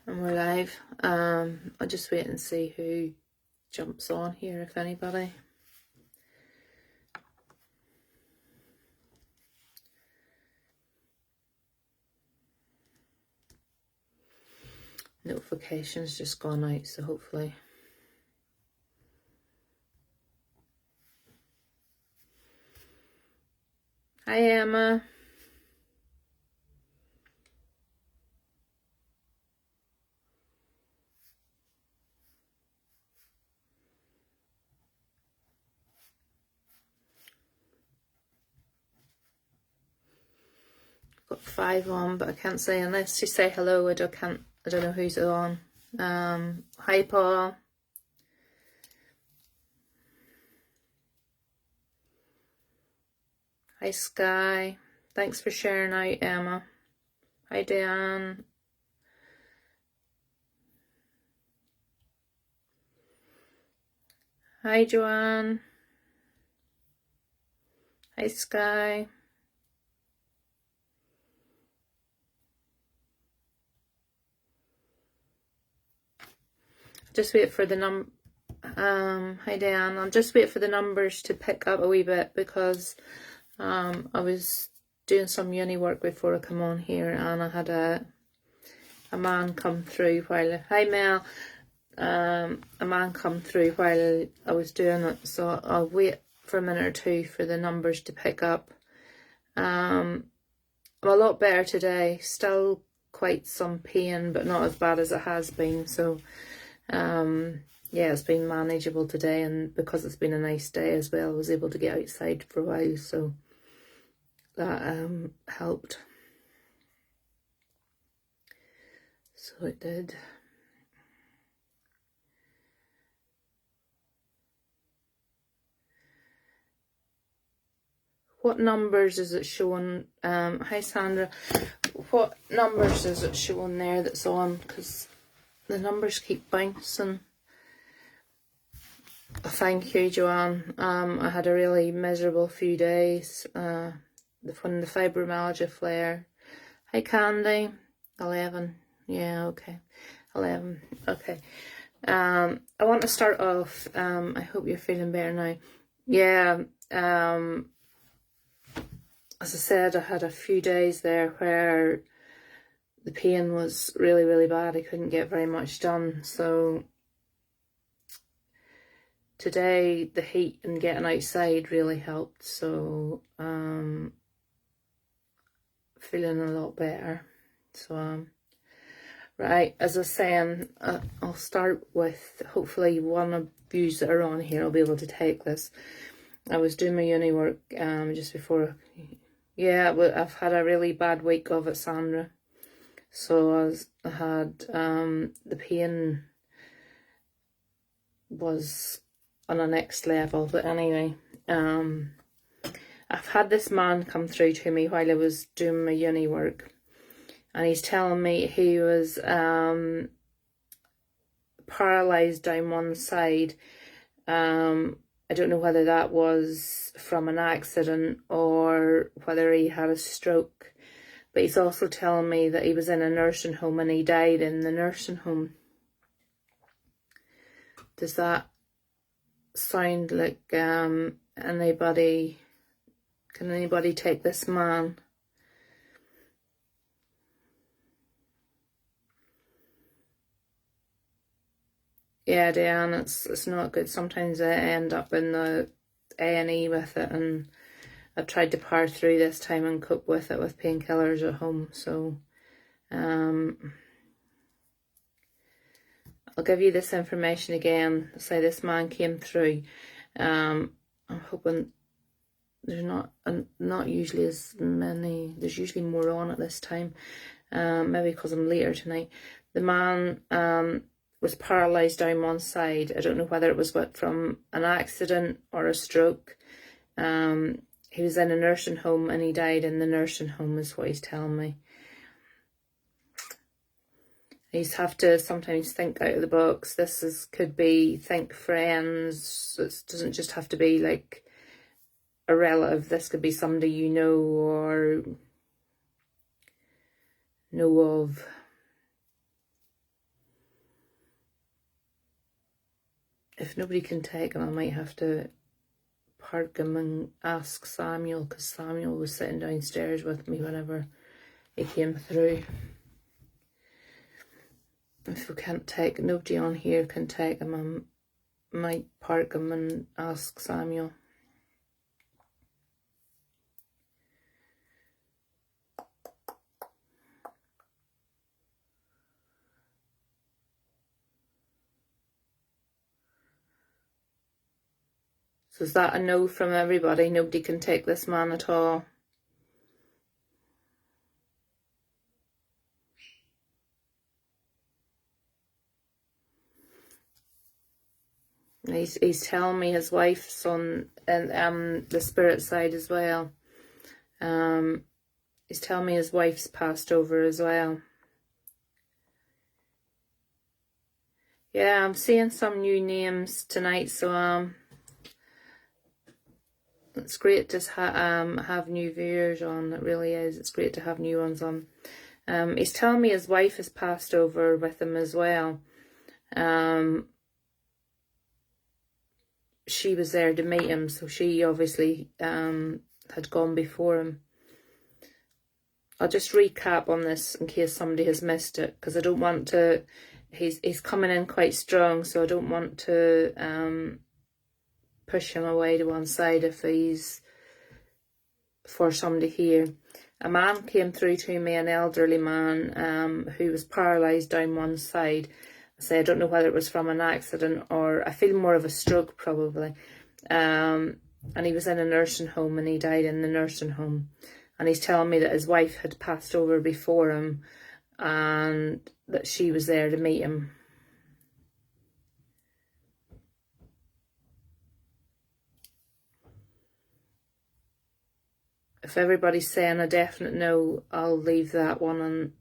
And we're live. I'll just wait and see who jumps on here, if anybody. Notifications just gone out, so hopefully. Hi, Emma. Got 5 on, but I can't say unless you say hello. I don't know who's on. Hi, Paul. Hi, Sky. Thanks for sharing out, Emma. Hi, Dan. Hi, Joanne. Hi, Sky. Just wait for the hi, Dan. I'll just wait for the numbers to pick up a wee bit because I was doing some uni work before I come on here, and I had a man come through while hi Mel, a man come through while I was doing it, so I'll wait for a minute or two for the numbers to pick up. I'm a lot better today, still quite some pain, but not as bad as it has been. So yeah, it's been manageable today, and because it's been a nice day as well, I was able to get outside for a while, so that helped. So it did. What numbers is it showing? Hi Sandra. What numbers is it showing there that's on? Because the numbers keep bouncing. Thank you, Joanne. I had a really miserable few days. From the fibromyalgia flare. Hi Candy. 11. Yeah, okay. 11. Okay. I want to start off. I hope you're feeling better now. Yeah. As I said, I had a few days there where the pain was really, really bad. I couldn't get very much done. So today, the heat and getting outside really helped. So feeling a lot better. So right, as I was saying, I'll start with hopefully one of you that are on here. I'll be able to take this. I was doing my uni work just before. Yeah, I've had a really bad week of it, Sandra. So I had the pain was on a next level. But anyway, I've had this man come through to me while I was doing my uni work, and he's telling me he was paralysed down one side. I don't know whether that was from an accident or whether he had a stroke, but he's also telling me that he was in a nursing home and he died in the nursing home. Does that sound like anybody? Can anybody take this man? Yeah, Diane, it's not good. Sometimes I end up in the A&E with it, and I've tried to power through this time and cope with it with painkillers at home. So I'll give you this information again. Say this man came through. I'm hoping there's not usually as many. There's usually more on at this time. Maybe because I'm later tonight. The man was paralysed down one side. I don't know whether it was from an accident or a stroke. He was in a nursing home and he died in the nursing home, is what he's telling me. You have to sometimes think out of the box. Could be think friends. It doesn't just have to be like a relative. This could be somebody you know or know of. if nobody can take him, I might have to park him and ask Samuel, because Samuel was sitting downstairs with me whenever he came through. If we can't take, nobody on here can take him, I might park him and ask Samuel. So is that a no from everybody? Nobody can take this man at all? He's telling me his wife's on the spirit side as well. He's telling me his wife's passed over as well. Yeah, I'm seeing some new names tonight, so it's great to have new viewers on. It really is. It's great to have new ones on. He's telling me his wife has passed over with him as well. She was there to meet him, so she obviously had gone before him. I'll just recap on this in case somebody has missed it, because I don't want to. He's coming in quite strong, so I don't want to push him away to one side if he's for somebody here. A man came through to me, an elderly man who was paralysed down one side. I say I don't know whether it was from an accident or I feel more of a stroke probably. And he was in a nursing home and he died in the nursing home. And he's telling me that his wife had passed over before him and that she was there to meet him. If everybody's saying a definite no, I'll leave that one and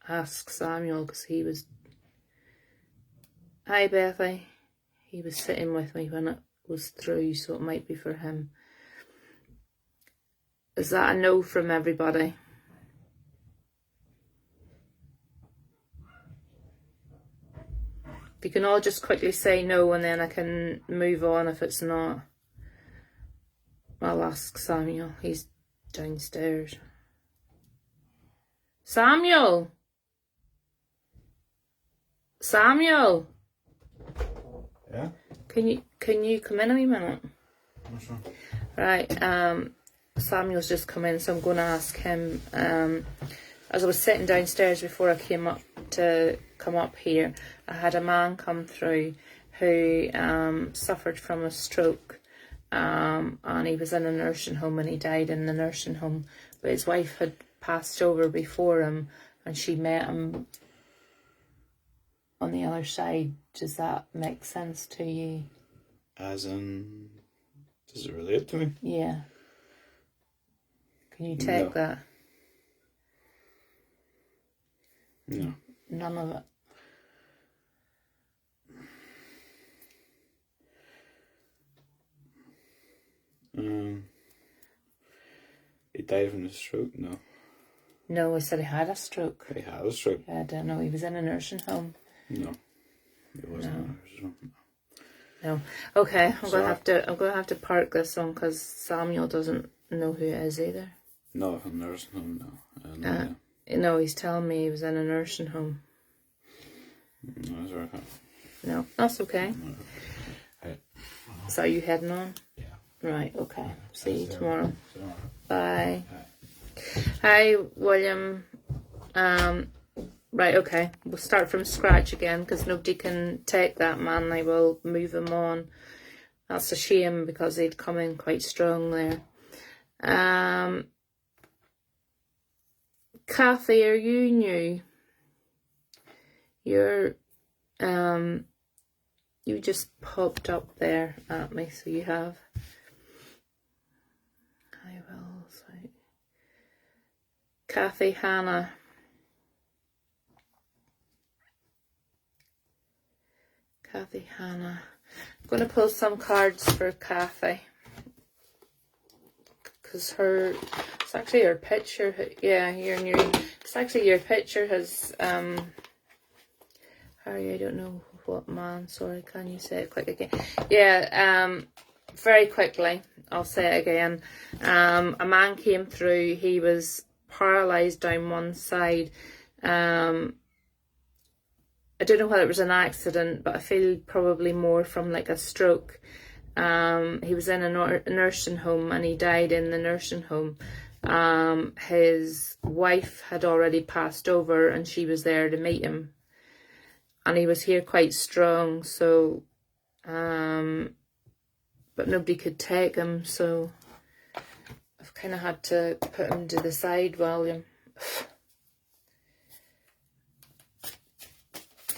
ask Samuel, because he was... Hi Bethy. He was sitting with me when it was through, so it might be for him. Is that a no from everybody? If you can all just quickly say no and then I can move on if it's not. I'll ask Samuel. He's downstairs. Samuel! Samuel! Yeah? Can you come in a wee minute? Sure. Right, Samuel's just come in, so I'm going to ask him. As I was sitting downstairs before I came up here, I had a man come through who suffered from a stroke, and he was in a nursing home and he died in the nursing home. But his wife had passed over before him and she met him on the other side. Does that make sense to you? As in, does it relate to me? Yeah. Can you take that? No. None of it. He died from a stroke? No. No, I said he had a stroke. He had a stroke? I don't know. He was in a nursing home. No. He wasn't in a nursing home. No. Okay, I'm gonna have to park this one because Samuel doesn't know who it is either. No, a nursing home, no. No, he's telling me he was in a nursing home. No, that's right. No, that's okay. No. Right. So are you heading on? Yeah. Right, okay. See you tomorrow. Tomorrow. Bye. Hi, William. Right, okay. We'll start from scratch again because nobody can take that man. I will move him on. That's a shame because he'd come in quite strong there. Kathy, are you new? You're, you just popped up there at me, so you have. I will say. Kathy, Hannah. Kathy, Hannah. I'm going to pull some cards for Kathy. Because it's actually her picture, yeah, you're new. It's actually your picture has, Harry, I don't know what man? Sorry, can you say it quick again? Yeah, very quickly, I'll say it again. A man came through, he was paralysed down one side. I don't know whether it was an accident, but I feel probably more from like a stroke. He was in a nursing home and he died in the nursing home. His wife had already passed over and she was there to meet him. And he was here quite strong, so, but nobody could take him, so I've kind of had to put him to the side, William.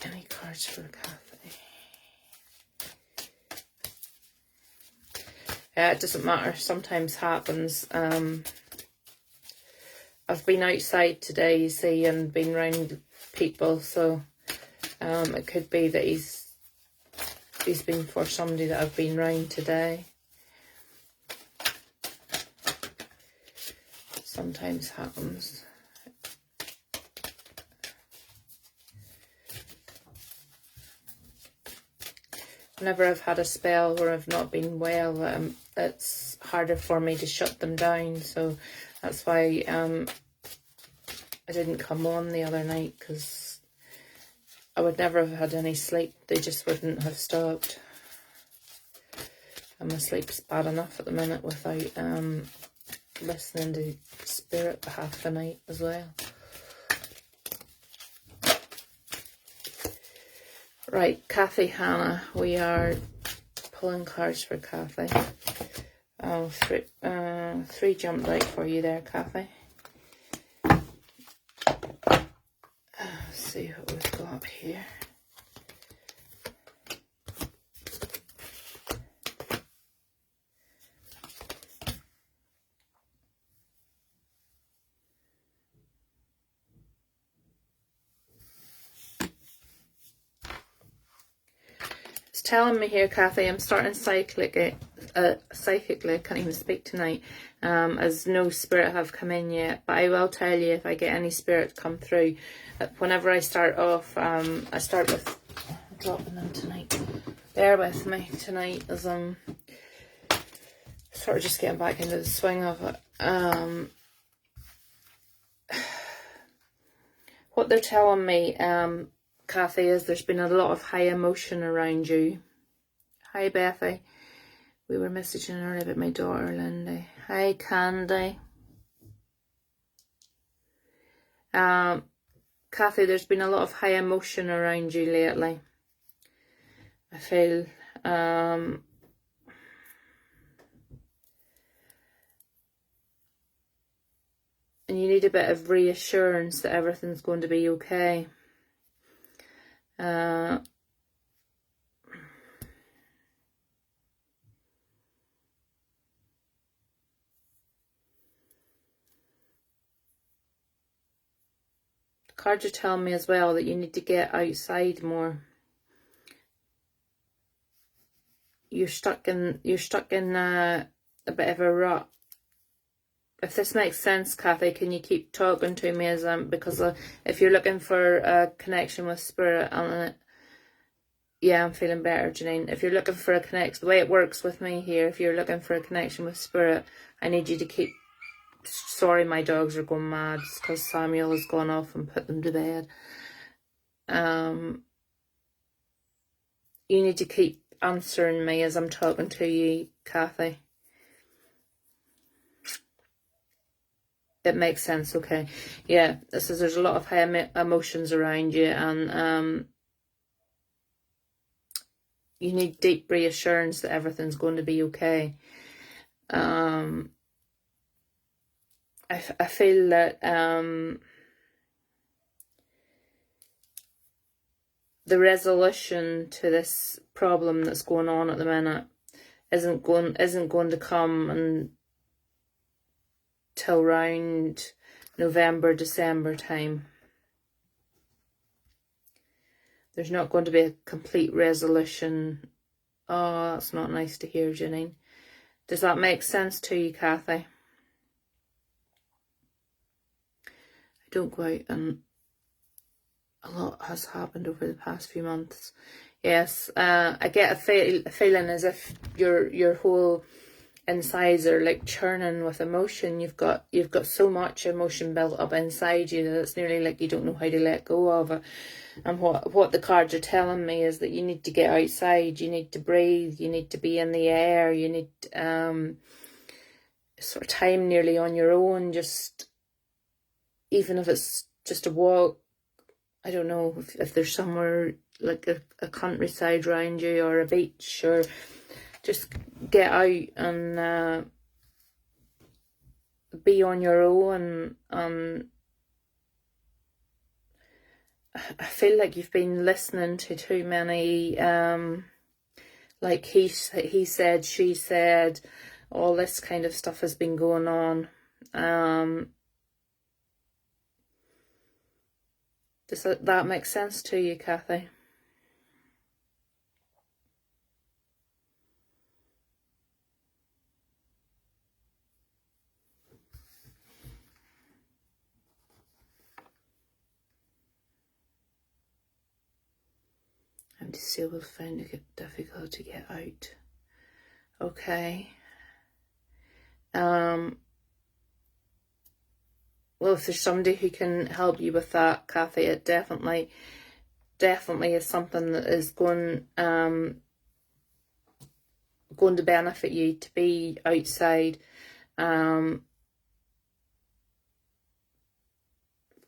Any cards for Kathy? Yeah, it doesn't matter, sometimes happens. I've been outside today, you see, and been around people, so it could be that he's been for somebody that I've been round today. Sometimes happens. Whenever I've had a spell where I've not been well, it's harder for me to shut them down, so that's why I didn't come on the other night, because I would never have had any sleep. They just wouldn't have stopped. And my sleep's bad enough at the minute without listening to spirit half the night as well. Right, Kathy Hannah, we are pulling cards for Kathy. Oh, three jumped out for you there, Kathy. Let's see what we've got here. It's telling me here, Kathy, I'm starting psychically, I can't even speak tonight, as no spirit have come in yet, but I will tell you if I get any spirit come through. Whenever I start off, I start with dropping them tonight. Bear with me tonight as I'm sort of just getting back into the swing of it. What they're telling me, Kathy, is there's been a lot of high emotion around you. Hi, Bethy. We were messaging earlier about my daughter, Lindy. Hi, Candy. Kathy, there's been a lot of high emotion around you lately. I feel, and you need a bit of reassurance that everything's going to be okay. Cards are telling me as well that you need to get outside more. You're stuck in a bit of a rut. If this makes sense, Kathy, can you keep talking to me as because if you're looking for a connection with spirit, yeah, I'm feeling better, Janine. If you're looking for a connection, the way it works with me here, if you're looking for a connection with spirit, I need you to keep. Sorry, my dogs are going mad because Samuel has gone off and put them to bed. You need to keep answering me as I'm talking to you, Kathy. It makes sense, okay. Yeah, there's a lot of high emotions around you, and you need deep reassurance that everything's going to be okay. I feel that the resolution to this problem that's going on at the minute isn't going to come until around November, December time. There's not going to be a complete resolution. Oh, that's not nice to hear, Janine. Does that make sense to you, Kathy? don't go out, and a lot has happened over the past few months. Yes, I get a feeling as if your whole insides are like churning with emotion. You've got so much emotion built up inside you that it's nearly like you don't know how to let go of it. And what the cards are telling me is that you need to get outside, you need to breathe, you need to be in the air, you need sort of time nearly on your own, just even if it's just a walk. I don't know if there's somewhere like a countryside around you or a beach, or just get out and be on your own. I feel like you've been listening to too many, like he said, she said, all this kind of stuff has been going on. Does that make sense to you, Kathy? And still will find it difficult to get out. Okay. Well, if there's somebody who can help you with that, Kathy, it definitely is something that is going to benefit you to be outside.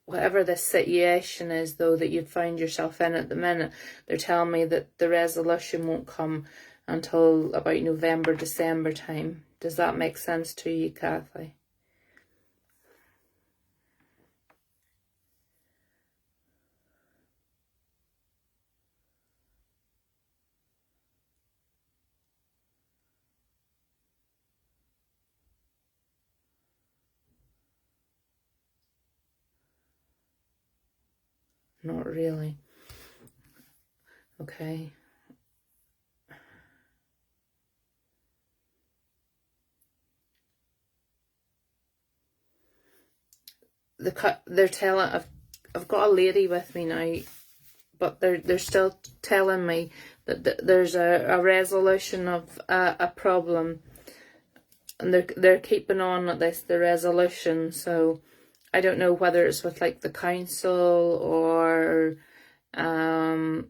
Whatever this situation is, though, that you've found yourself in at the minute, they're telling me that the resolution won't come until about November, December time. Does that make sense to you, Kathy? Not really. Okay. They're telling, I've got a lady with me now, but they're still telling me that there's a resolution of a problem, and they're keeping on at this, the resolution. So I don't know whether it's with like the council or I've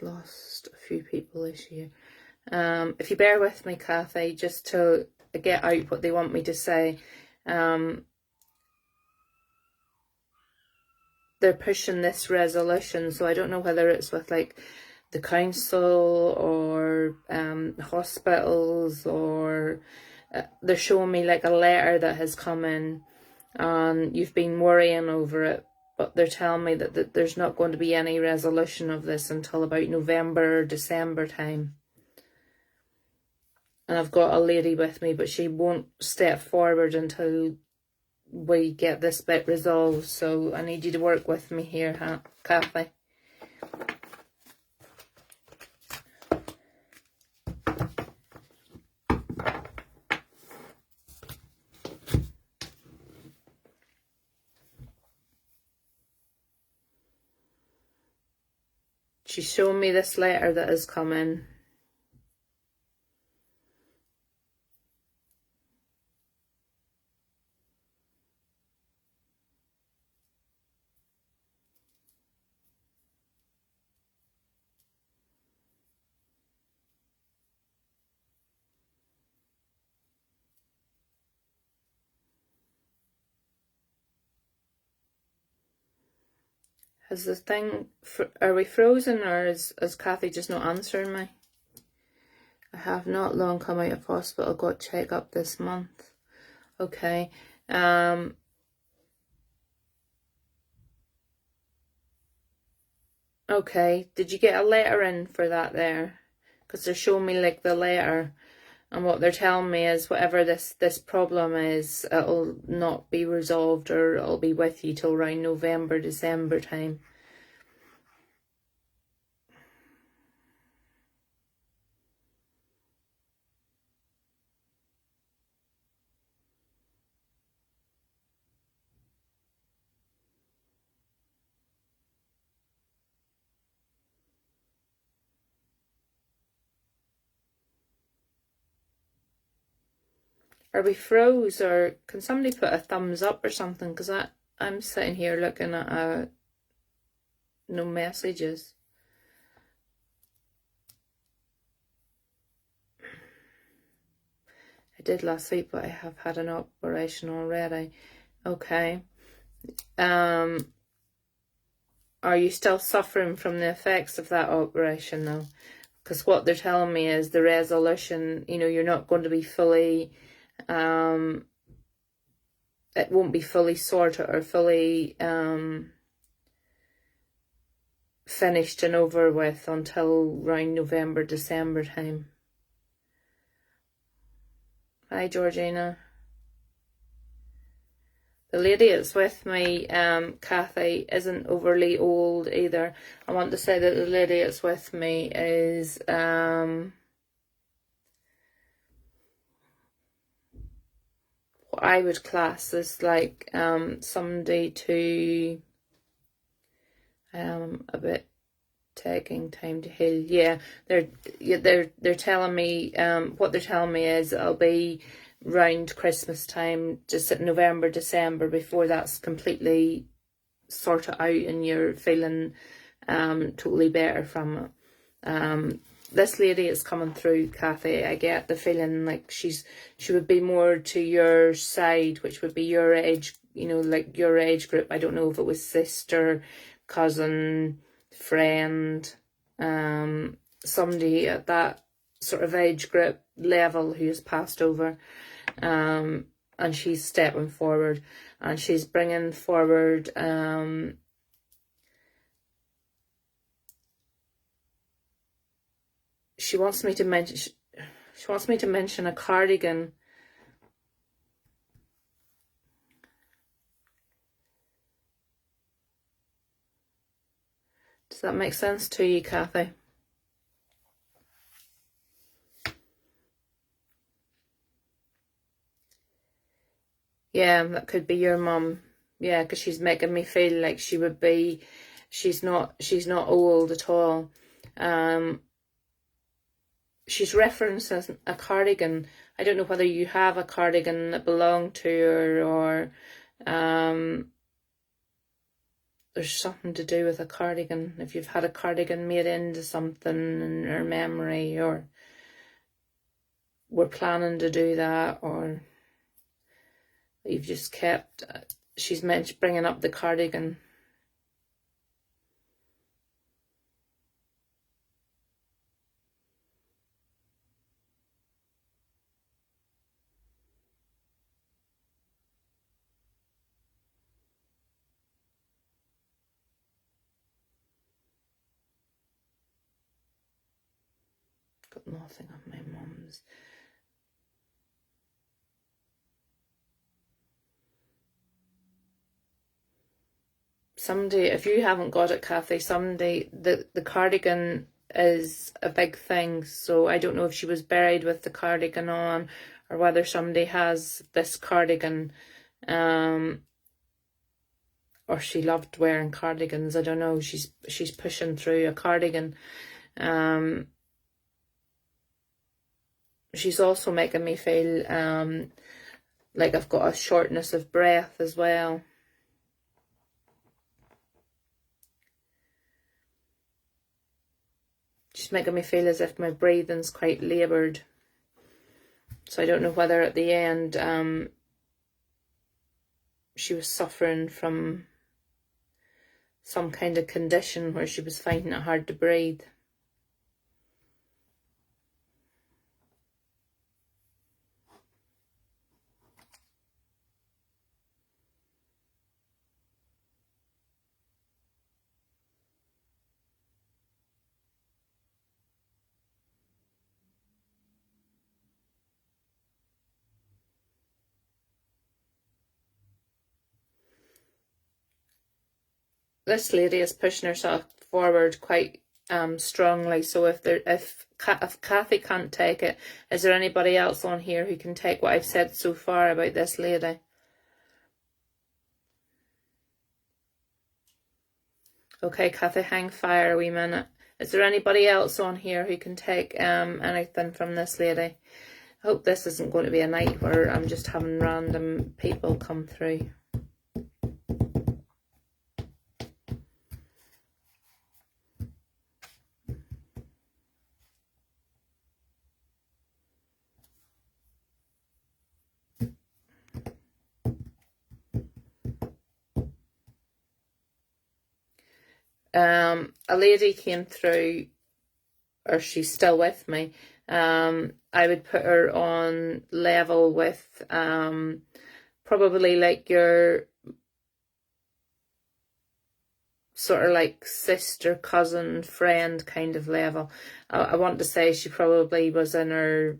lost a few people this year. If you bear with me, Kathy, just to get out what they want me to say. They're pushing this resolution, so I don't know whether it's with like the council or hospitals, or they're showing me like a letter that has come in and you've been worrying over it, but they're telling me that there's not going to be any resolution of this until about November, December time. And I've got a lady with me, but she won't step forward until we get this bit resolved. So I need you to work with me here, Kathy. She's shown me this letter that has come in. Has the thing, are we frozen, or is Kathy just not answering me? I have not long come out of hospital, got checked up this month. Okay. Okay, did you get a letter in for that there? Because they're showing me like the letter, and what they're telling me is whatever this problem is, it'll not be resolved, or it'll be with you till around November, December time. Are we froze, or can somebody put a thumbs up or something? Because I'm sitting here looking at no messages. I did last week, but I have had an operation already. Okay. Are you still suffering from the effects of that operation though? Because what they're telling me is the resolution, you know, you're not going to be fully, it won't be fully sorted or fully finished and over with until around November, December time. Hi, Georgina. The lady that's with me, Kathy, isn't overly old either. I want to say that the lady that's with me is what I would class as like somebody to a bit taking time to heal. Yeah, they're telling me what they're telling me is it'll be round Christmas time, just at November, December, before that's completely sorted out and you're feeling totally better from it. This lady is coming through, Kathy. I get the feeling like she would be more to your side, which would be your age, you know, like your age group. I don't know if it was sister, cousin, friend, somebody at that sort of age group level who has passed over, and she's stepping forward and she's bringing forward she wants me to mention a cardigan. Does that make sense to you, Kathy? Yeah, that could be your mum. Yeah, because she's making me feel like she would be. She's not old at all. She's referencing a cardigan. I don't know whether you have a cardigan that belonged to her, or there's something to do with a cardigan. If you've had a cardigan made into something in her memory, or were planning to do that, or you've just kept, she's bringing up the cardigan. Got nothing on my mum's. Somebody, if you haven't got it, Kathy, somebody, the cardigan is a big thing. So I don't know if she was buried with the cardigan on, or whether somebody has this cardigan, or she loved wearing cardigans. I don't know. She's pushing through a cardigan. She's also making me feel like I've got a shortness of breath as well. She's making me feel as if my breathing's quite laboured. So I don't know whether at the end she was suffering from some kind of condition where she was finding it hard to breathe. This lady is pushing herself forward quite strongly. So if Kathy can't take it, is there anybody else on here who can take what I've said so far about this lady? Okay, Kathy, hang fire a wee minute. Is there anybody else on here who can take anything from this lady? I hope this isn't going to be a night where I'm just having random people come through. A lady came through, or she's still with me. I would put her on level with probably like your sort of like sister, cousin, friend kind of level. I want to say she probably was in her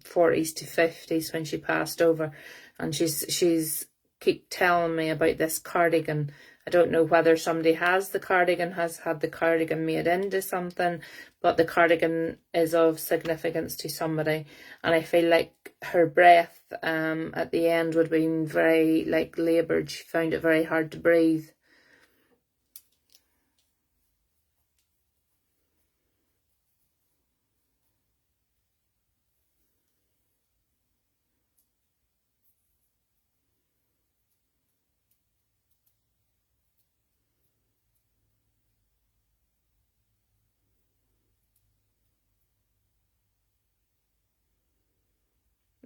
40s to 50s when she passed over, and she's keep telling me about this cardigan. I don't know whether somebody has had the cardigan made into something, but the cardigan is of significance to somebody. And I feel like her breath at the end would have been very like laboured. She found it very hard to breathe.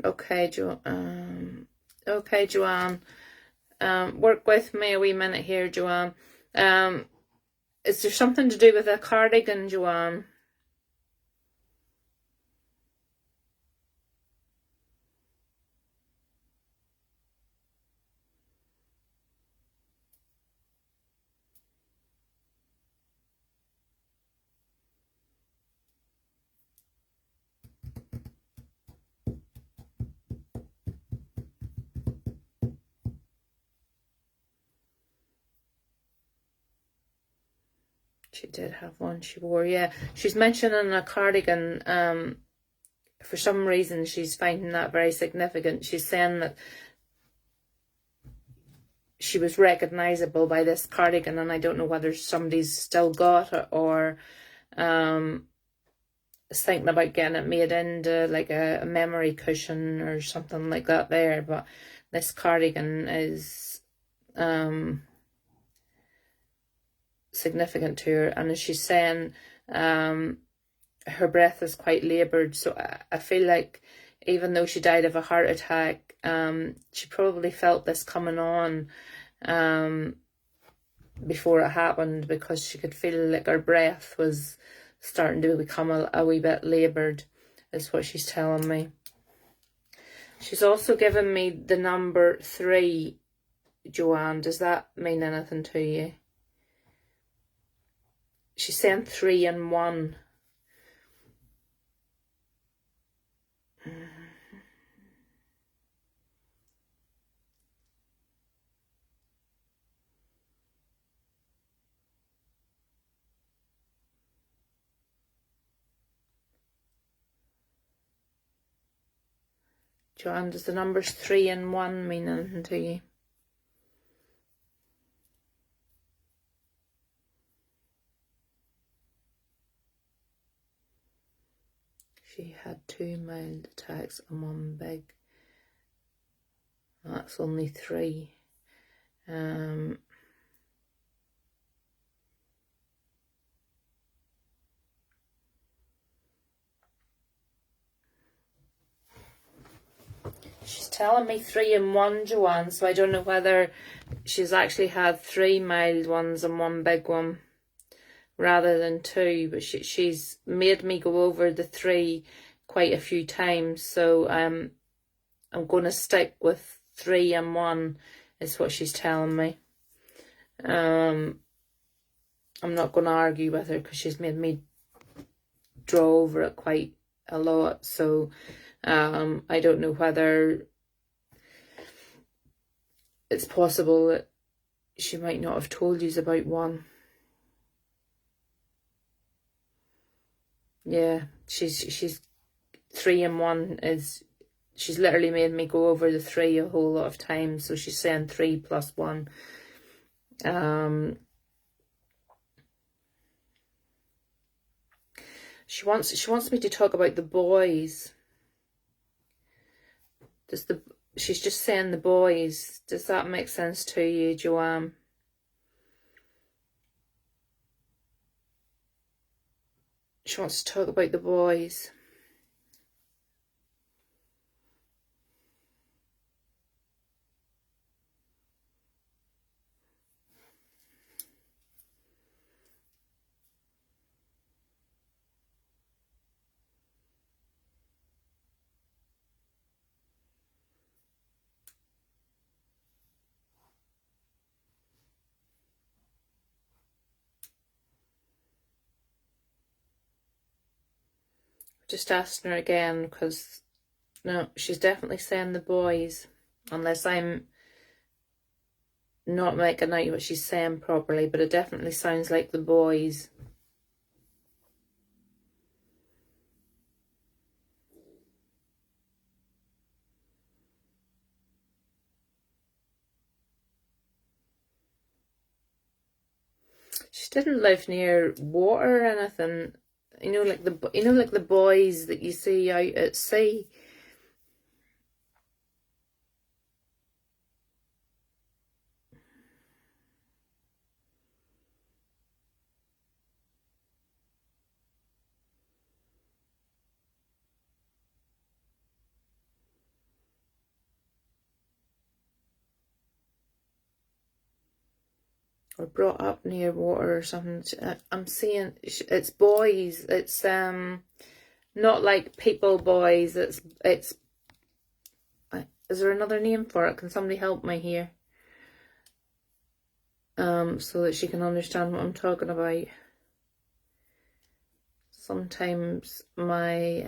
Okay, Joanne. Work with me a wee minute here, Joanne. Is there something to do with a cardigan, Joanne? She did have one she wore, yeah. She's mentioning a cardigan. For some reason, she's finding that very significant. She's saying that she was recognisable by this cardigan, and I don't know whether somebody's still got it or is thinking about getting it made into like a memory cushion or something like that there. But this cardigan is significant to her, and as she's saying, her breath is quite laboured, so I feel like even though she died of a heart attack, she probably felt this coming on before it happened, because she could feel like her breath was starting to become a wee bit laboured, is what she's telling me. She's also given me the number 3, Joanne. Does that mean anything to you? She's saying 3 and 1. Joanne, does the numbers 3 and 1 mean anything to you? She had 2 mild attacks and 1 big. That's only 3. She's telling me 3 and 1, Joanne, so I don't know whether she's actually had 3 mild ones and 1 big one rather than 2, but she's made me go over the 3 quite a few times, so I'm going to stick with 3 and 1 is what she's telling me. I'm not going to argue with her because she's made me draw over it quite a lot, so I don't know whether it's possible that she might not have told you about 1. Yeah, she's 3 and 1 is, she's literally made me go over the 3 a whole lot of times, so she's saying 3 plus 1. She wants me to talk about the boys. She's just saying the boys. Does that make sense to you, Joanne? She wants to talk about the boys. Just asking her again because no, she's definitely saying the boys, unless I'm not making out what she's saying properly, but it definitely sounds like the boys. She didn't live near water or anything. Like the boys that you see out at sea. Or brought up near water or something. I'm seeing it's boys. It's not like people boys. It's. Is there another name for it? Can somebody help me here? So that she can understand what I'm talking about. Sometimes my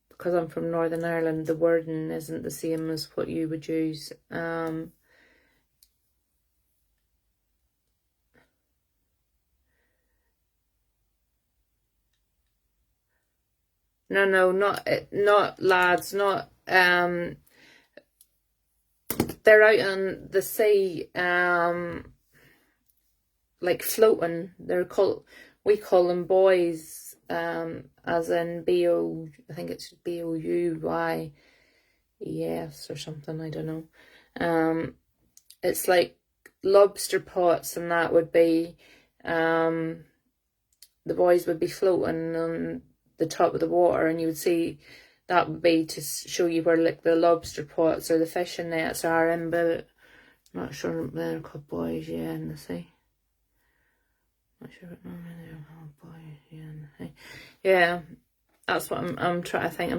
because I'm from Northern Ireland, the wording isn't the same as what you would use. No, not lads, not they're out on the sea, like floating. We call them boys, as in I think it's BOUYES or something, I don't know. It's like lobster pots, and that would be, the boys would be floating on the top of the water, and you would see that would be to show you where like the lobster pots or the fishing nets are in, but I'm not sure they're called boys, yeah, in the sea. Not sure what normally they're called boys, yeah, in the sea. Yeah, that's what I'm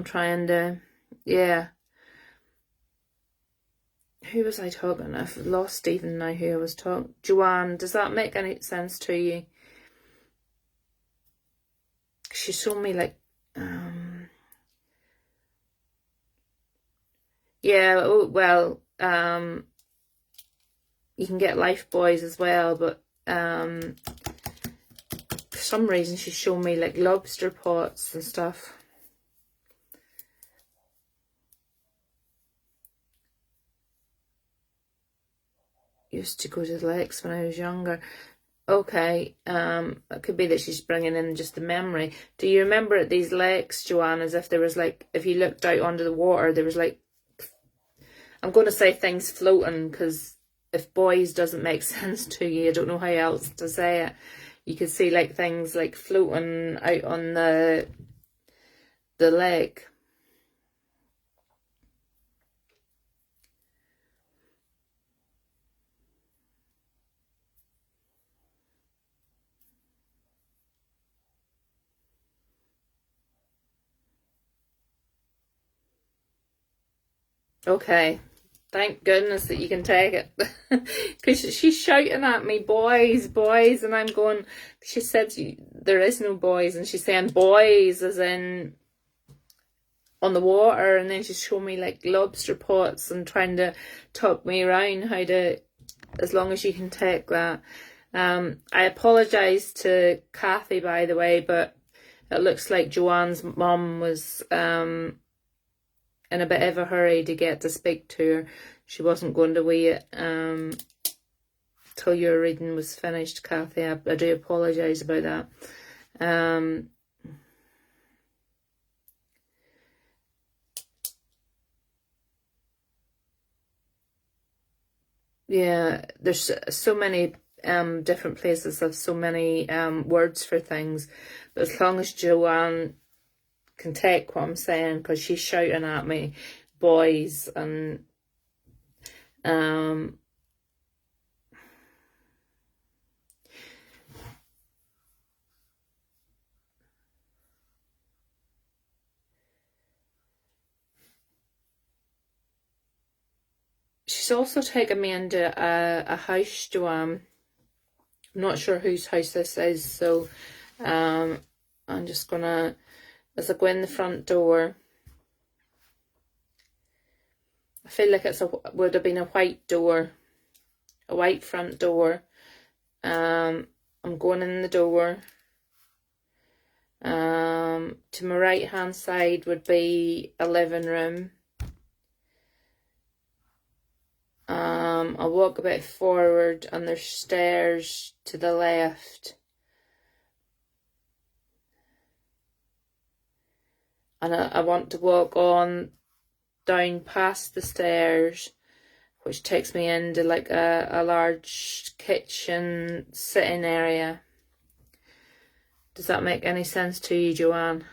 trying to, yeah. Who was I talking? I've lost even now who I was talking. Joanne, does that make any sense to you? She showed me like, yeah, well, you can get life buoys as well, but for some reason she's shown me like lobster pots and stuff. Used to go to the lakes when I was younger. Okay, it could be that she's bringing in just the memory. Do you remember at these lakes, Joanne, as if there was like, if you looked out onto the water, there was like, I'm going to say things floating, because if boys doesn't make sense to you, I don't know how else to say it. You could see like things like floating out on the lake. Okay, thank goodness that you can take it. Because she's shouting at me, boys, boys, and I'm going, she said there is no boys, and she's saying boys as in on the water, and then she's showing me like lobster pots and trying to talk me around how to, as long as you can take that. I apologise to Kathy, by the way, but it looks like Joanne's mum was in a bit of a hurry to get to speak to her. She wasn't going to wait till your reading was finished, Kathy. I do apologise about that. yeah, there's so many different places have so many words for things, but as long as Joanne can take what I'm saying, because she's shouting at me, boys, and she's also taken me into a house, Joanne. I'm not sure whose house this is, so I'm just gonna, as I go in the front door, I feel like would have been a white door, a white front door. I'm going in the door. To my right hand side would be a living room. I'll walk a bit forward and there's stairs to the left. And I want to walk on down past the stairs, which takes me into like a large kitchen sitting area. Does that make any sense to you, Joanne?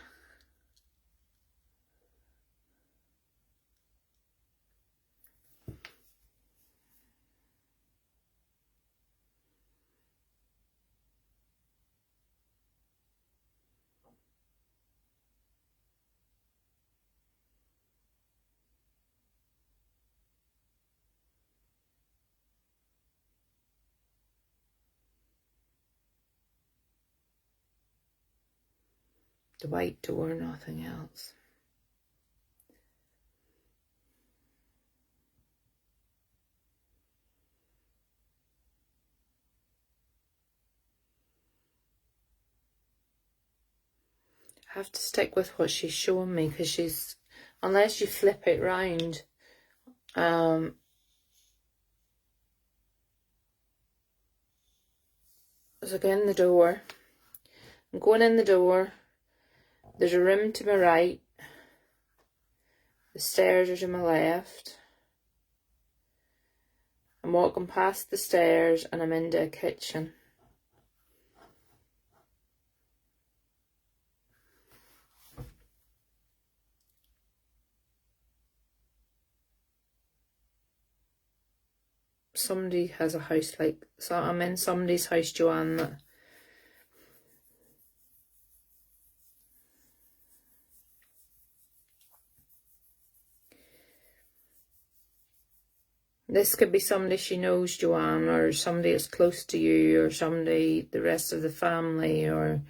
The white door, nothing else. I have to stick with what she's showing me, because unless you flip it round, as I go in the door, I'm going in the door, there's a room to my right, the stairs are to my left, I'm walking past the stairs and I'm into a kitchen. Somebody has a house like, so I'm in somebody's house, Joanne, this could be somebody she knows, Joanne, or somebody that's close to you, or somebody, the rest of the family, or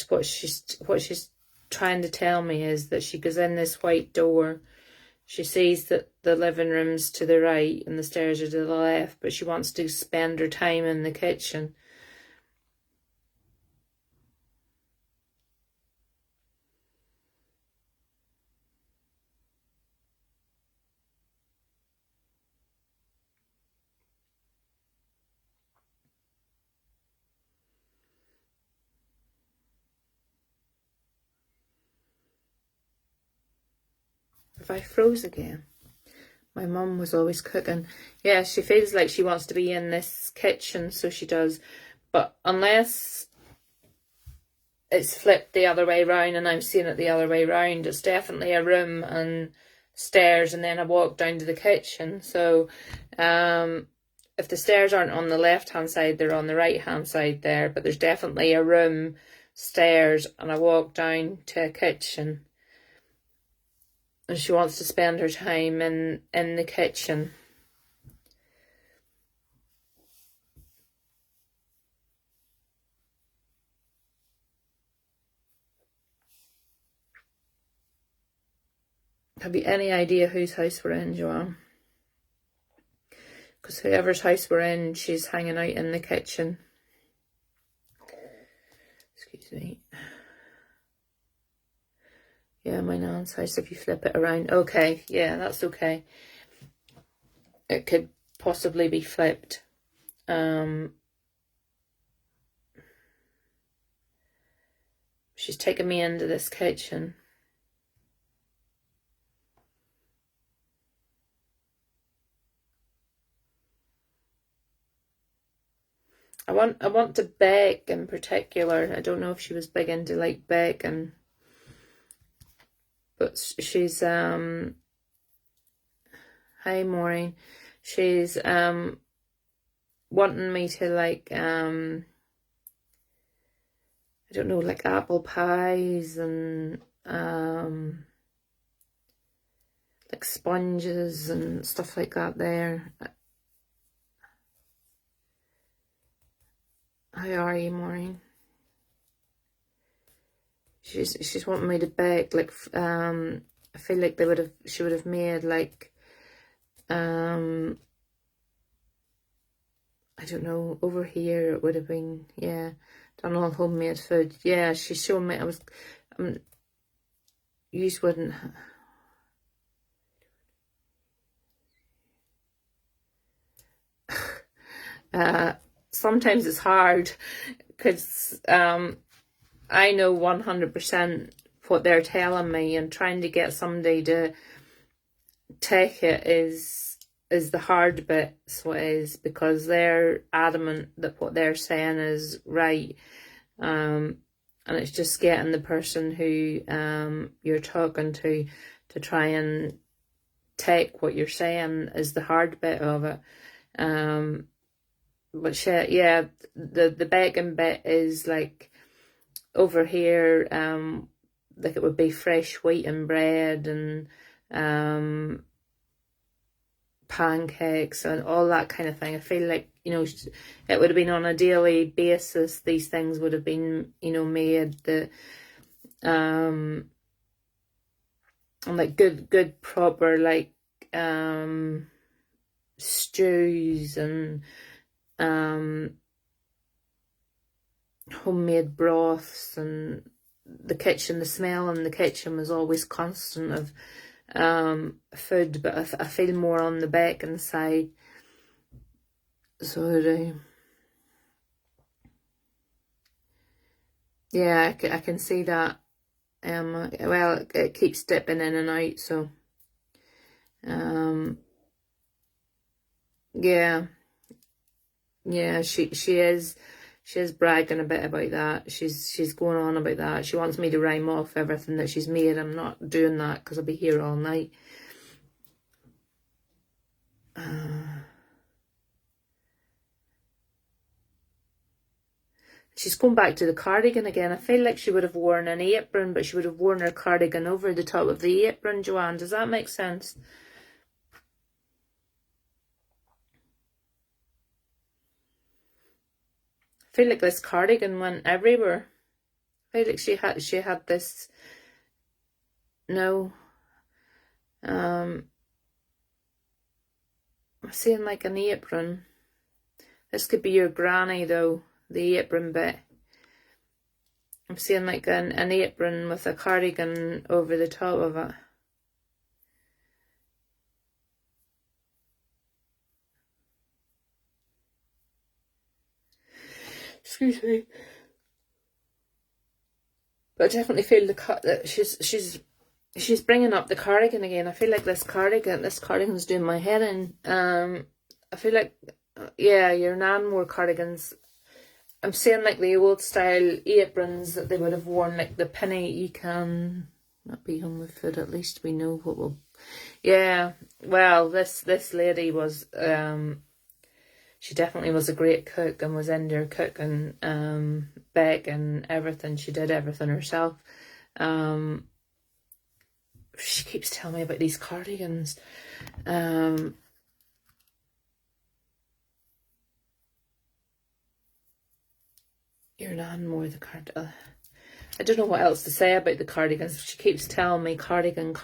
what she's trying to tell me is that she goes in this white door, she sees that the living room's to the right and the stairs are to the left, but she wants to spend her time in the kitchen. If I froze again. My mum was always cooking. Yeah, she feels like she wants to be in this kitchen, so she does. But unless it's flipped the other way round and I'm seeing it the other way round, it's definitely a room and stairs and then I walk down to the kitchen. So if the stairs aren't on the left hand side, they're on the right hand side there, but there's definitely a room, stairs, and I walk down to a kitchen. And she wants to spend her time in the kitchen. Have you any idea whose house we're in, Joanne? Because whoever's house we're in, she's hanging out in the kitchen. Excuse me. Yeah, my nan's house, if you flip it around. Okay, yeah, that's okay. It could possibly be flipped. She's taken me into this kitchen. I want to bake in particular. I don't know if she was big into like baking, but she's hi Maureen. She's wanting me to like I don't know, like apple pies and like sponges and stuff like that there. How are you, Maureen? She's wanting me to bake like I feel like she would have made like I don't know, over here it would have been, yeah, done all homemade food. Yeah, she's showing me. You wouldn't. Sometimes it's hard because I know 100% what they're telling me, and trying to get somebody to take it is the hard bit. So it is, because they're adamant that what they're saying is right, and it's just getting the person who you're talking to try and take what you're saying is the hard bit of it. But yeah, the baking bit is like over here, like it would be fresh wheaten bread and pancakes and all that kind of thing. I feel like, you know, it would have been on a daily basis. These things would have been, you know, made. And like good proper like stews and homemade broths, and the smell in the kitchen was always constant of food. But I feel more on the baking side, so yeah, I can see that. Well, it keeps dipping in and out, so yeah, she is bragging a bit about that. She's going on about that. She wants me to rhyme off everything that she's made. I'm not doing that because I'll be here all night. She's going back to the cardigan again. I feel like she would have worn an apron, but she would have worn her cardigan over the top of the apron, Joanne. Does that make sense? I feel like this cardigan went everywhere. I feel like she had this. No. I'm seeing like an apron. This could be your granny though, the apron bit. I'm seeing like an apron with a cardigan over the top of it. Excuse me. But I definitely feel that she's bringing up the cardigan again. I feel like this cardigan's doing my head in. I feel like, yeah, your nan wore cardigans. I'm saying like the old style aprons that they would have worn, like the penny. You can not be home with food. At least we know what will. Yeah, well, this lady was. She definitely was a great cook and was in there cooking, baking, everything. She did everything herself. She keeps telling me about these cardigans. Your nan wore the cardigan. I don't know what else to say about the cardigans. She keeps telling me cardigan.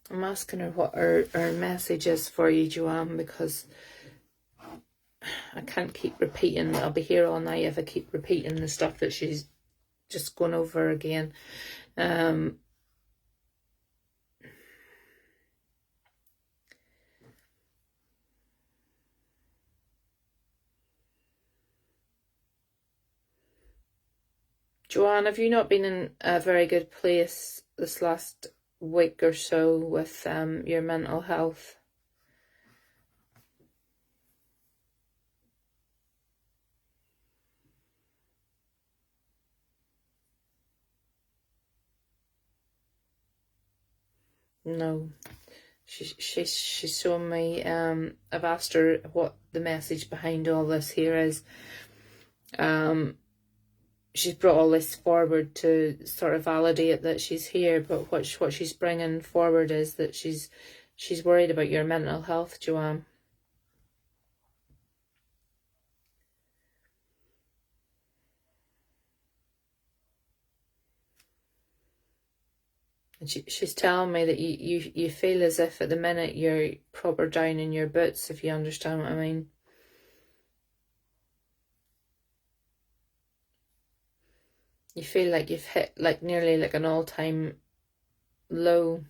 I'm asking her what her message is for you, Joanne, because I can't keep repeating. I'll be here all night if I keep repeating the stuff that she's just going over again. I'm Joanne, have you not been in a very good place this last week or so with your mental health? No. She's shown me, I've asked her what the message behind all this here is. She's brought all this forward to sort of validate that she's here, but what she's bringing forward is that she's worried about your mental health, Joanne. And she's telling me that you feel as if at the minute you're proper down in your boots, if you understand what I mean. You feel like you've hit like nearly like an all-time low.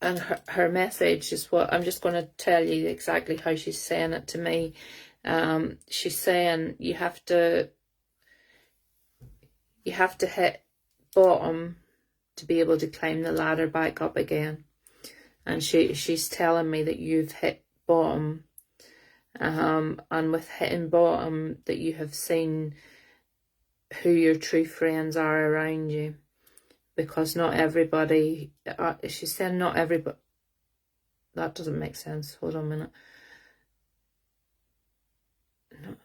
And her message is what I'm just going to tell you exactly how she's saying it to me. She's saying you have to hit bottom to be able to climb the ladder back up again. And she's telling me that you've hit bottom, and with hitting bottom that you have seen who your true friends are around you. Because not everybody, she's saying not everybody, that doesn't make sense, hold on a minute.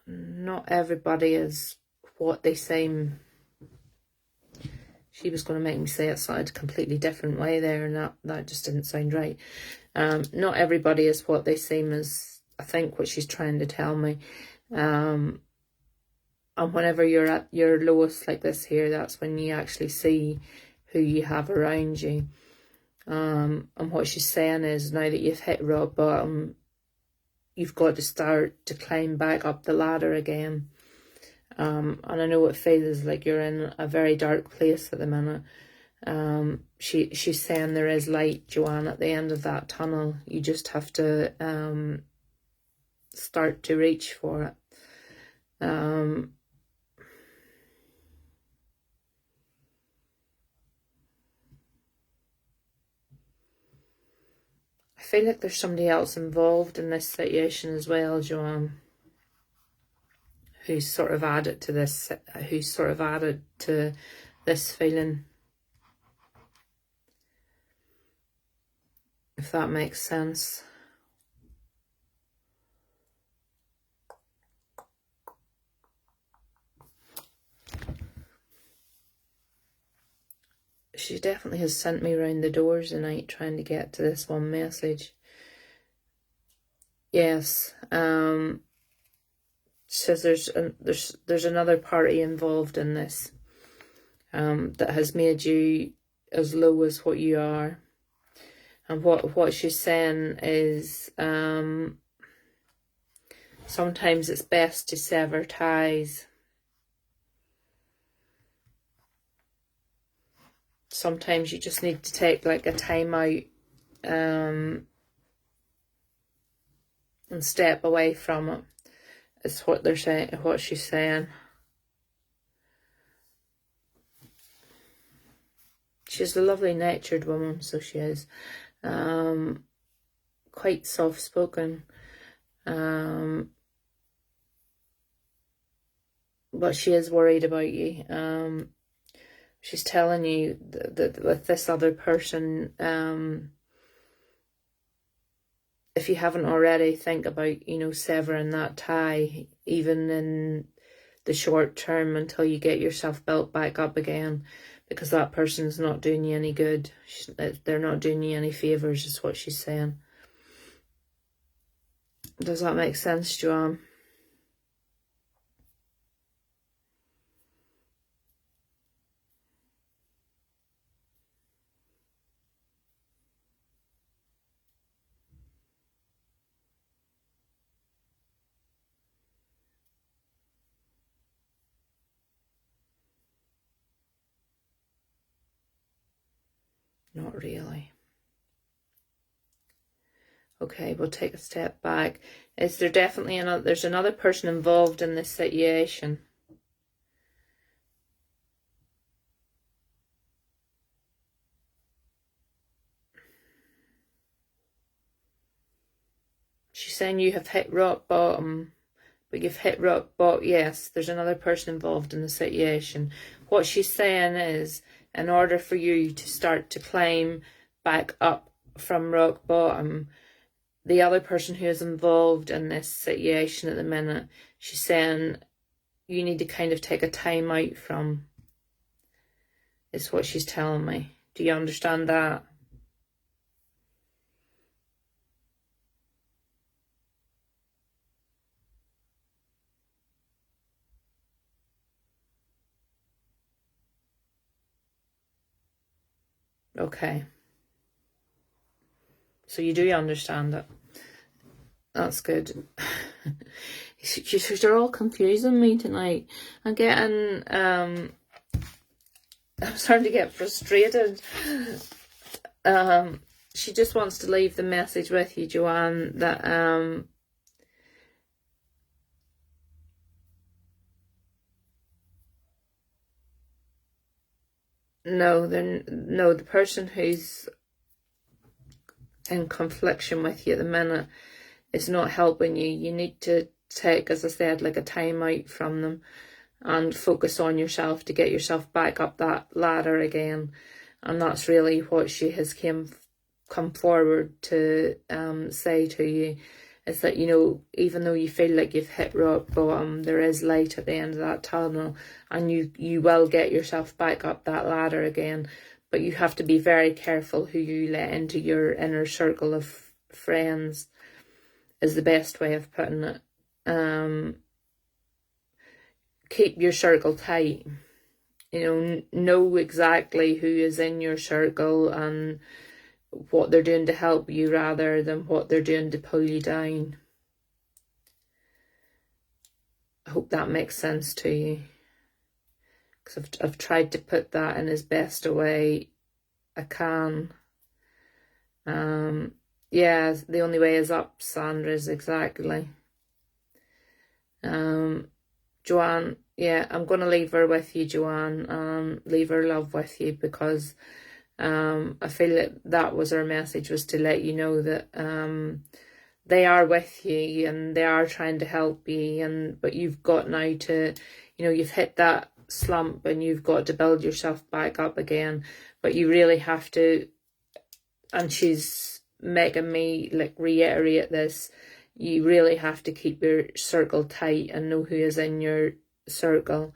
Not everybody is what they seem. She was going to make me say it sounded a completely different way there, and that just didn't sound right. Not everybody is what they seem is, I think, what she's trying to tell me. And whenever you're at your lowest like this here, that's when you actually see who you have around you. And what she's saying is, now that you've hit rock bottom, you've got to start to climb back up the ladder again. And I know it feels like you're in a very dark place at the minute. She's saying there is light, Joanne, at the end of that tunnel. You just have to start to reach for it. I feel like there's somebody else involved in this situation as well, Joanne, who's sort of added to this, feeling, if that makes sense. She definitely has sent me round the doors tonight trying to get to this one message. Yes, says there's another party involved in this, that has made you as low as what you are. And what she's saying is, sometimes it's best to sever ties. Sometimes you just need to take like a time out, and step away from it. Is what they're saying, what she's saying. She's a lovely natured woman, so she is. Quite soft spoken. But she is worried about you. She's telling you that with this other person, if you haven't already, think about, severing that tie, even in the short term, until you get yourself built back up again, because that person's not doing you any good. They're not doing you any favours, is what she's saying. Does that make sense, Joanne? Not really. Okay, we'll take a step back. Is there definitely there's another person involved in this situation? She's saying you have hit rock bottom, but you've hit rock bottom. Yes, there's another person involved in the situation. What she's saying is, in order for you to start to climb back up from rock bottom, the other person who is involved in this situation at the minute, she's saying you need to kind of take a time out from, is what she's telling me. Do you understand that? Okay. So you do understand it. That's good. You're all confusing me tonight. I'm starting to get frustrated. She just wants to leave the message with you, Joanne, that no, the person who's in confliction with you at the minute is not helping you. You need to take, as I said, like a time out from them and focus on yourself to get yourself back up that ladder again. And that's really what she has come forward to say to you, is that, you know, even though you feel like you've hit rock bottom, there is light at the end of that tunnel, and you will get yourself back up that ladder again. But you have to be very careful who you let into your inner circle of friends, is the best way of putting it. Keep your circle tight. You know exactly who is in your circle and what they're doing to help you rather than what they're doing to pull you down. I hope that makes sense to you, because I've tried to put that in as best a way I can. Yeah, the only way is up, Sandra's, exactly. Joanne, yeah, I'm going to leave her with you, Joanne, leave her love with you, because I feel that was her message, was to let you know that they are with you and they are trying to help you, but you've got now to, you know, you've hit that slump and you've got to build yourself back up again, but you really have to, and she's making me like reiterate this, you really have to keep your circle tight and know who is in your circle,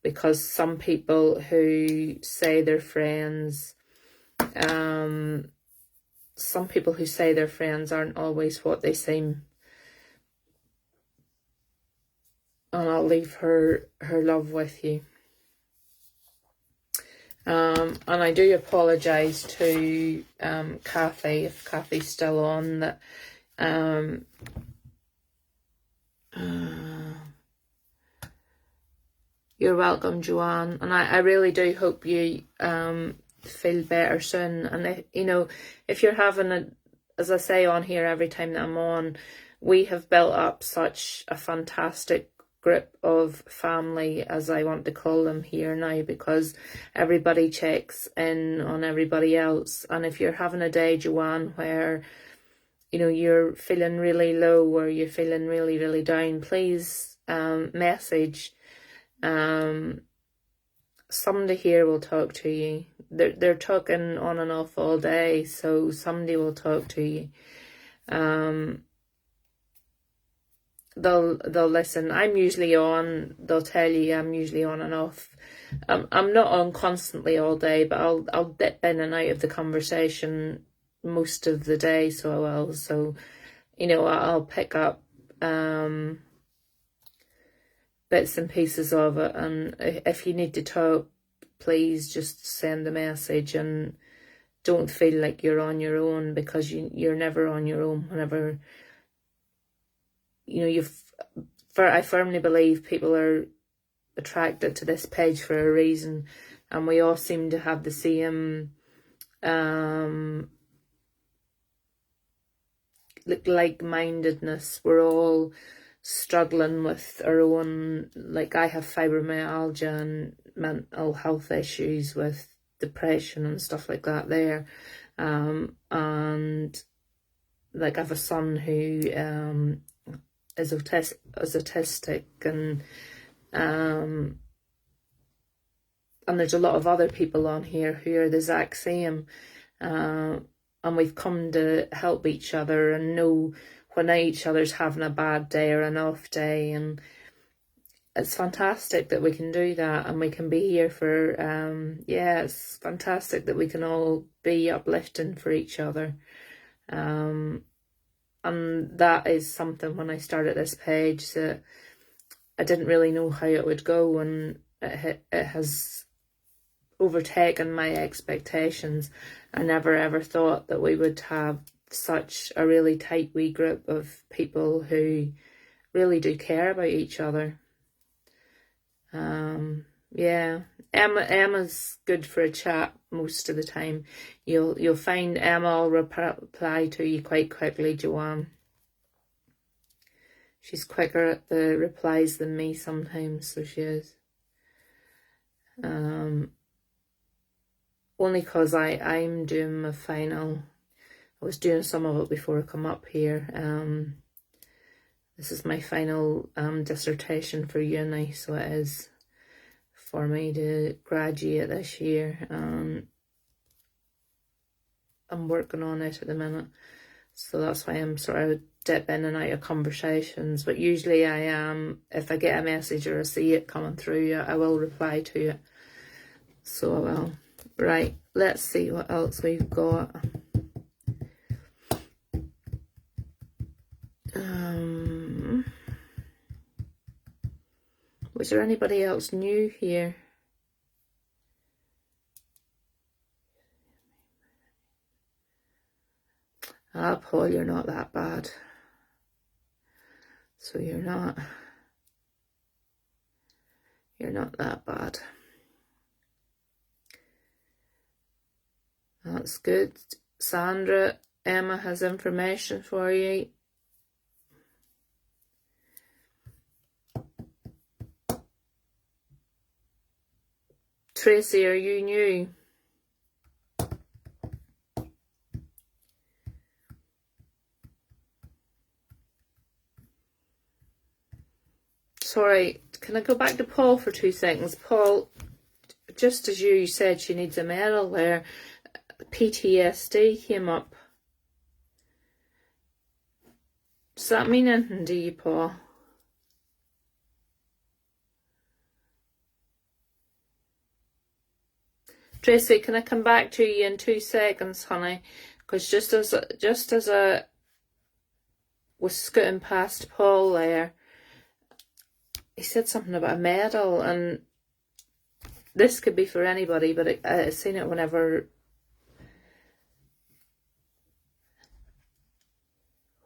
because some people who say they're friends, some people who say they're friends aren't always what they seem. And I'll leave her love with you. And I do apologise to Kathy, if Kathy's still on, that you're welcome, Joanne, and I really do hope you feel better soon. And if you're having as I say on here every time that I'm on, we have built up such a fantastic group of family, as I want to call them here now, because everybody checks in on everybody else. And if you're having a day, Joanne, where you're feeling really low or you're feeling really, really down, please message. Somebody here will talk to you. They're talking on and off all day, so somebody will talk to you. They'll listen. I'm usually on. They'll tell you I'm usually on and off. I'm not on constantly all day, but I'll dip in and out of the conversation most of the day, so I will. So, I'll pick up bits and pieces of it, and if you need to talk, please just send a message, and don't feel like you're on your own, because you're never on your own. Whenever I firmly believe people are attracted to this page for a reason, and we all seem to have the same like-mindedness. We're all struggling with our own, like I have fibromyalgia and mental health issues with depression and stuff like that there. And like I have a son who is autistic, and there's a lot of other people on here who are the exact same, and we've come to help each other and know when each other's having a bad day or an off day, and it's fantastic that we can do that, and we can be here for it's fantastic that we can all be uplifting for each other. And that is something, when I started this page, that I didn't really know how it would go, and it has overtaken my expectations. I never ever thought that we would have such a really tight wee group of people who really do care about each other. Emma's good for a chat most of the time. You'll find Emma will reply to you quite quickly, Joanne. She's quicker at the replies than me sometimes, so she is. Only because I'm doing my final. I was doing some of it before I come up here. This is my final dissertation for uni, so it is for me to graduate this year. I'm working on it at the minute, so that's why I'm sort of dip in and out of conversations. But usually I am, if I get a message or I see it coming through, I will reply to it. So I will. Right, let's see what else we've got. Was there anybody else new here? Ah, Paul, you're not that bad. So you're not that bad. That's good. Sandra, Emma has information for you. Tracy, are you new? Sorry, can I go back to Paul for 2 seconds? Paul, just as you said she needs a medal there, PTSD came up. Does that mean anything to you, Paul? Tracy, can I come back to you in 2 seconds, honey? Because just as I was scooting past Paul there, he said something about a medal, and this could be for anybody, but I've seen it whenever.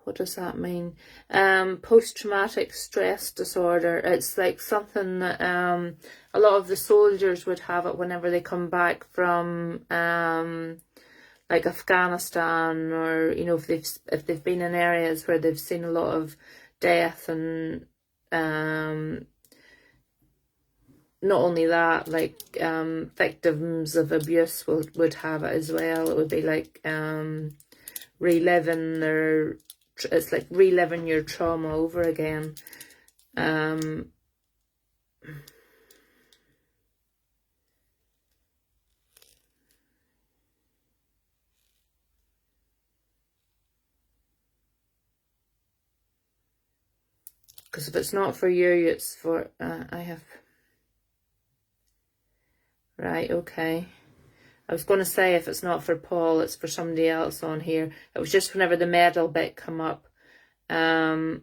What does that mean? Post-traumatic stress disorder. It's like something that a lot of the soldiers would have it whenever they come back from like Afghanistan, or if they've been in areas where they've seen a lot of death, and not only that, like victims of abuse would have it as well. It would be like reliving their. It's like reliving your trauma over again. Because if it's not for you, it's for I have. Right, okay. I was going to say if it's not for Paul, it's for somebody else on here. It was just whenever the medal bit come up. Right,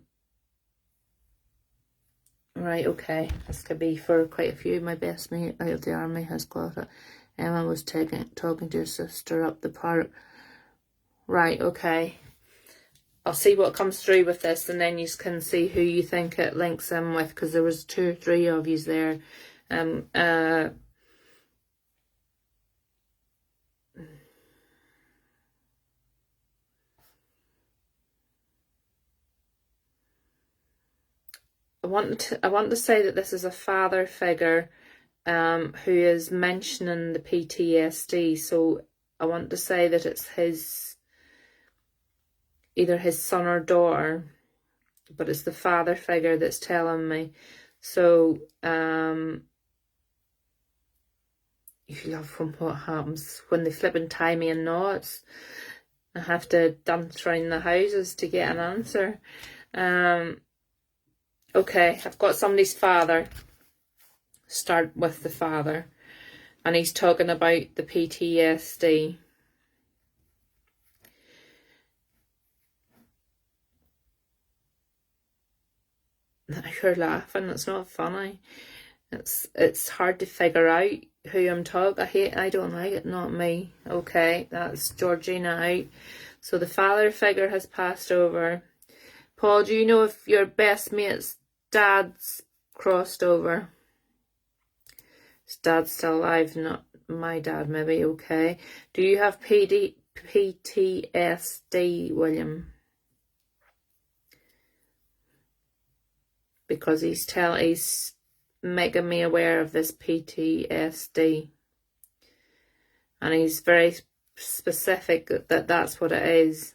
okay. This could be for quite a few. My best mate out of the army has got it. Emma was talking to her sister up the park. Right, okay. I'll see what comes through with this, and then you can see who you think it links in with, because there was 2 or 3 of you there. I want to say that this is a father figure who is mentioning the PTSD. So I want to say that it's either his son or daughter, but it's the father figure that's telling me. So you love from what happens when they flip and tie me in knots. I have to dance around the houses to get an answer. Okay, I've got somebody's father. Start with the father. And he's talking about the PTSD. You're laughing, it's not funny. It's hard to figure out who I'm talking. I don't like it, not me. Okay, that's Georgina out. So the father figure has passed over. Paul, do you know if your best mate's dad's crossed over? His dad's still alive, not my dad, maybe. Okay. Do you have PTSD, William? Because he's making me aware of this PTSD, and he's very specific that that's what it is.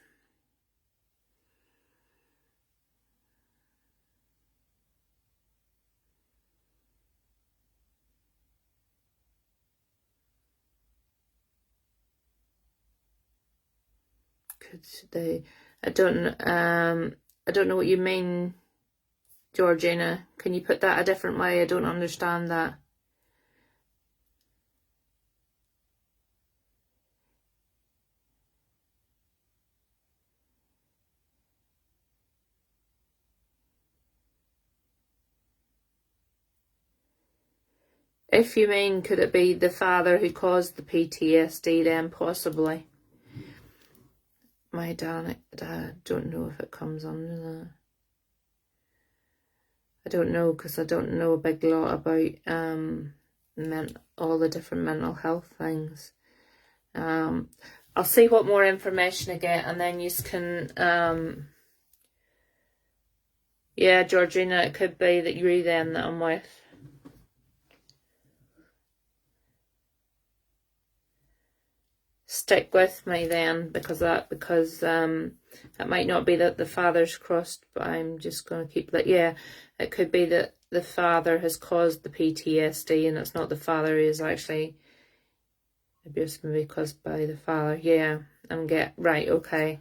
Could they? I don't know what you mean, Georgina. Can you put that a different way? I don't understand that. If you mean, could it be the father who caused the PTSD then, possibly? My dad, I don't know if it comes under that. I don't know, because I don't know a big lot about all the different mental health things. I'll see what more information I get, and then you can, yeah, Georgina, it could be that you're then that I'm with. Stick with me then, because it might not be that the father's crossed, but I'm just going to keep that. Yeah, it could be that the father has caused the PTSD, and it's not the father who is actually abuse, maybe caused by the father. Yeah, right. Okay.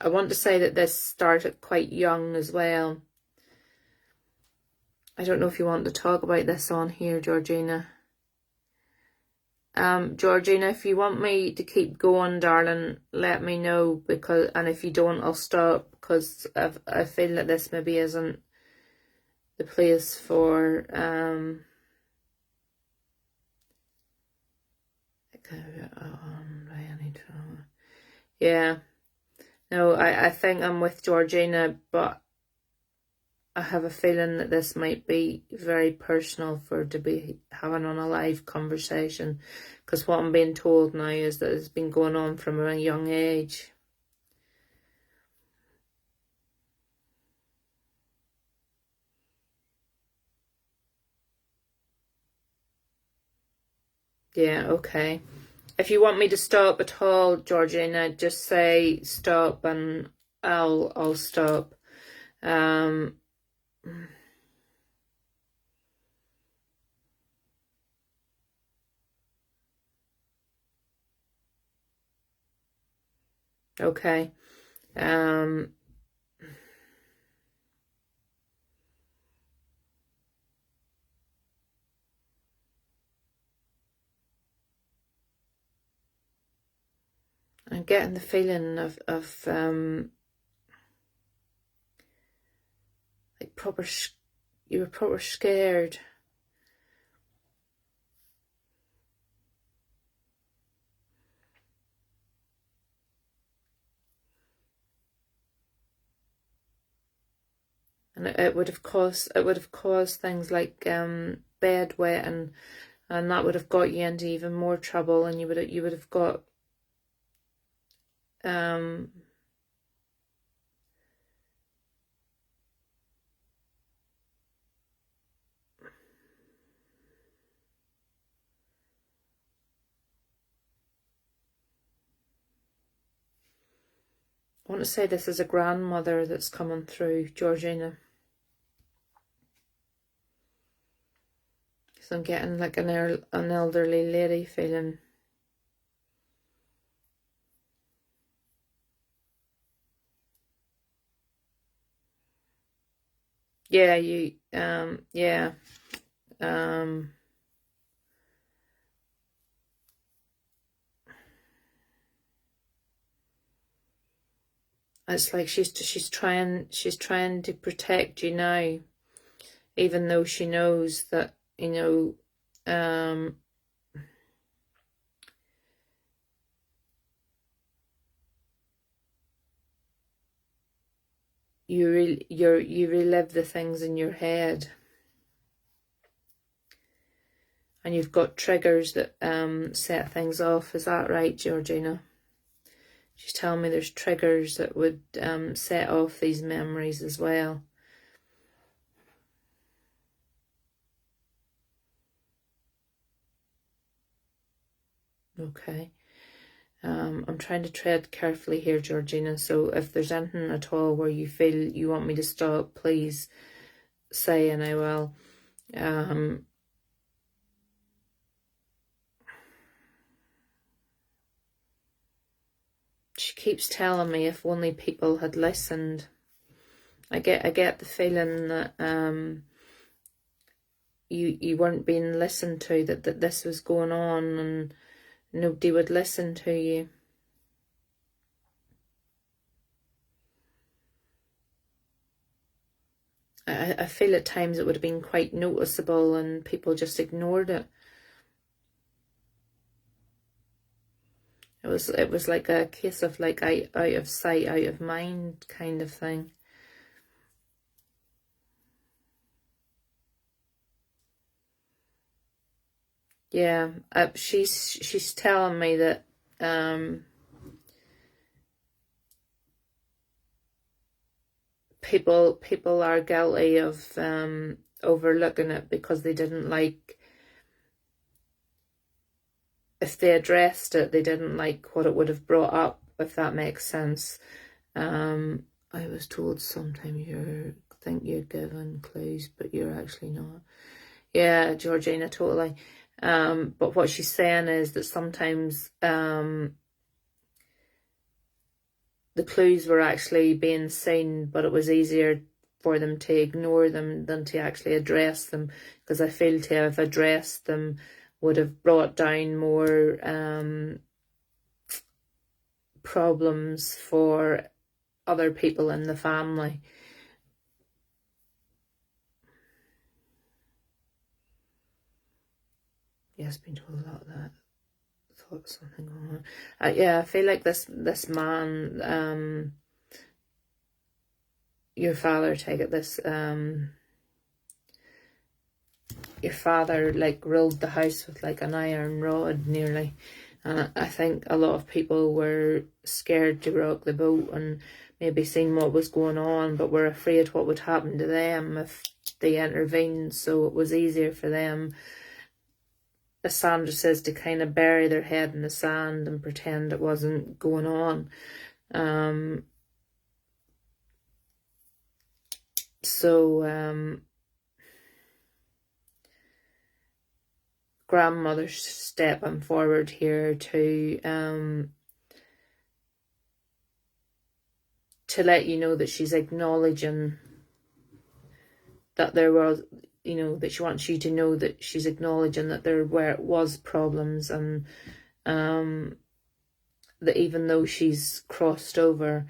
I want to say that this started quite young as well. I don't know if you want to talk about this on here, Georgina. Georgina, if you want me to keep going, darling, let me know, and if you don't, I'll stop, because I feel that this maybe isn't the place for yeah. No, I think I'm with Georgina, but I have a feeling that this might be very personal to be having on a live conversation, because what I'm being told now is that it's been going on from a young age. Yeah, okay. If you want me to stop at all, Georgina, just say stop and I'll stop. Okay. I'm getting the feeling of like you were proper scared. And it would have caused things like bedwetting, and that would have got you into even more trouble, and you would have got want to say this is a grandmother that's coming through, Georgina. So I'm getting like an elderly lady feeling. Yeah, yeah. It's like she's trying to protect you now, even though she knows that, you know, you relive the things in your head, and you've got triggers that set things off. Is that right, Georgina? She's telling me there's triggers that would set off these memories as well. Okay. I'm trying to tread carefully here, Georgina, so if there's anything at all where you feel you want me to stop, please say and I will. She keeps telling me if only people had listened. I get the feeling that you weren't being listened to, that this was going on and nobody would listen to you. I feel at times it would have been quite noticeable and people just ignored it. It was like a case of like out of sight, out of mind kind of thing. Yeah, she's telling me that people are guilty of overlooking it because they didn't like, if they addressed it, they didn't like what it would have brought up, if that makes sense. I was told sometimes you think you're given clues, but you're actually not. Yeah, Georgina, totally. But what she's saying is that sometimes the clues were actually being seen, but it was easier for them to ignore them than to actually address them, because I feel to have addressed them would have brought down more problems for other people in the family. Yes, been told a lot of that. Thought something going on. Yeah, I feel like this man, your father, take it, this your father like ruled the house with like an iron rod nearly, and I think a lot of people were scared to rock the boat and maybe seen what was going on, but were afraid what would happen to them if they intervened, so it was easier for them, as Sandra says, to kind of bury their head in the sand and pretend it wasn't going on. Grandmother's stepping forward here to let you know that she's acknowledging that there was, you know, that she wants you to know that she's acknowledging that there was problems, and that even though she's crossed over,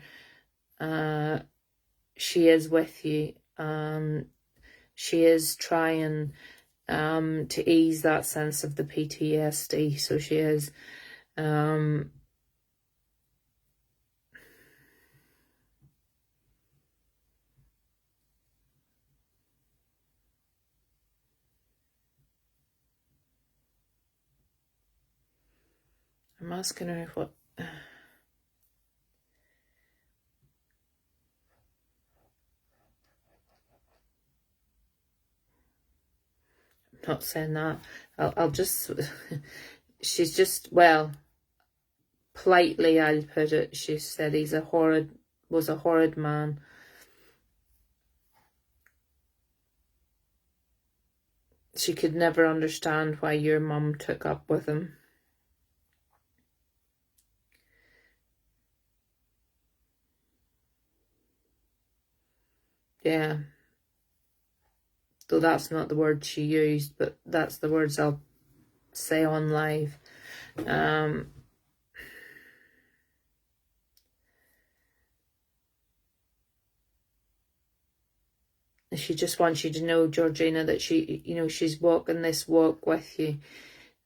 she is with you. She is trying to ease that sense of the PTSD, so she is. I'm asking her what... I'm not saying that. I'll just... She's just, well, politely I'll put it, she said he's a horrid was a horrid man. She could never understand why your mum took up with him. Yeah. Though that's not the word she used, but that's the words I'll say on live. She just wants you to know, Georgina, that she's walking this walk with you.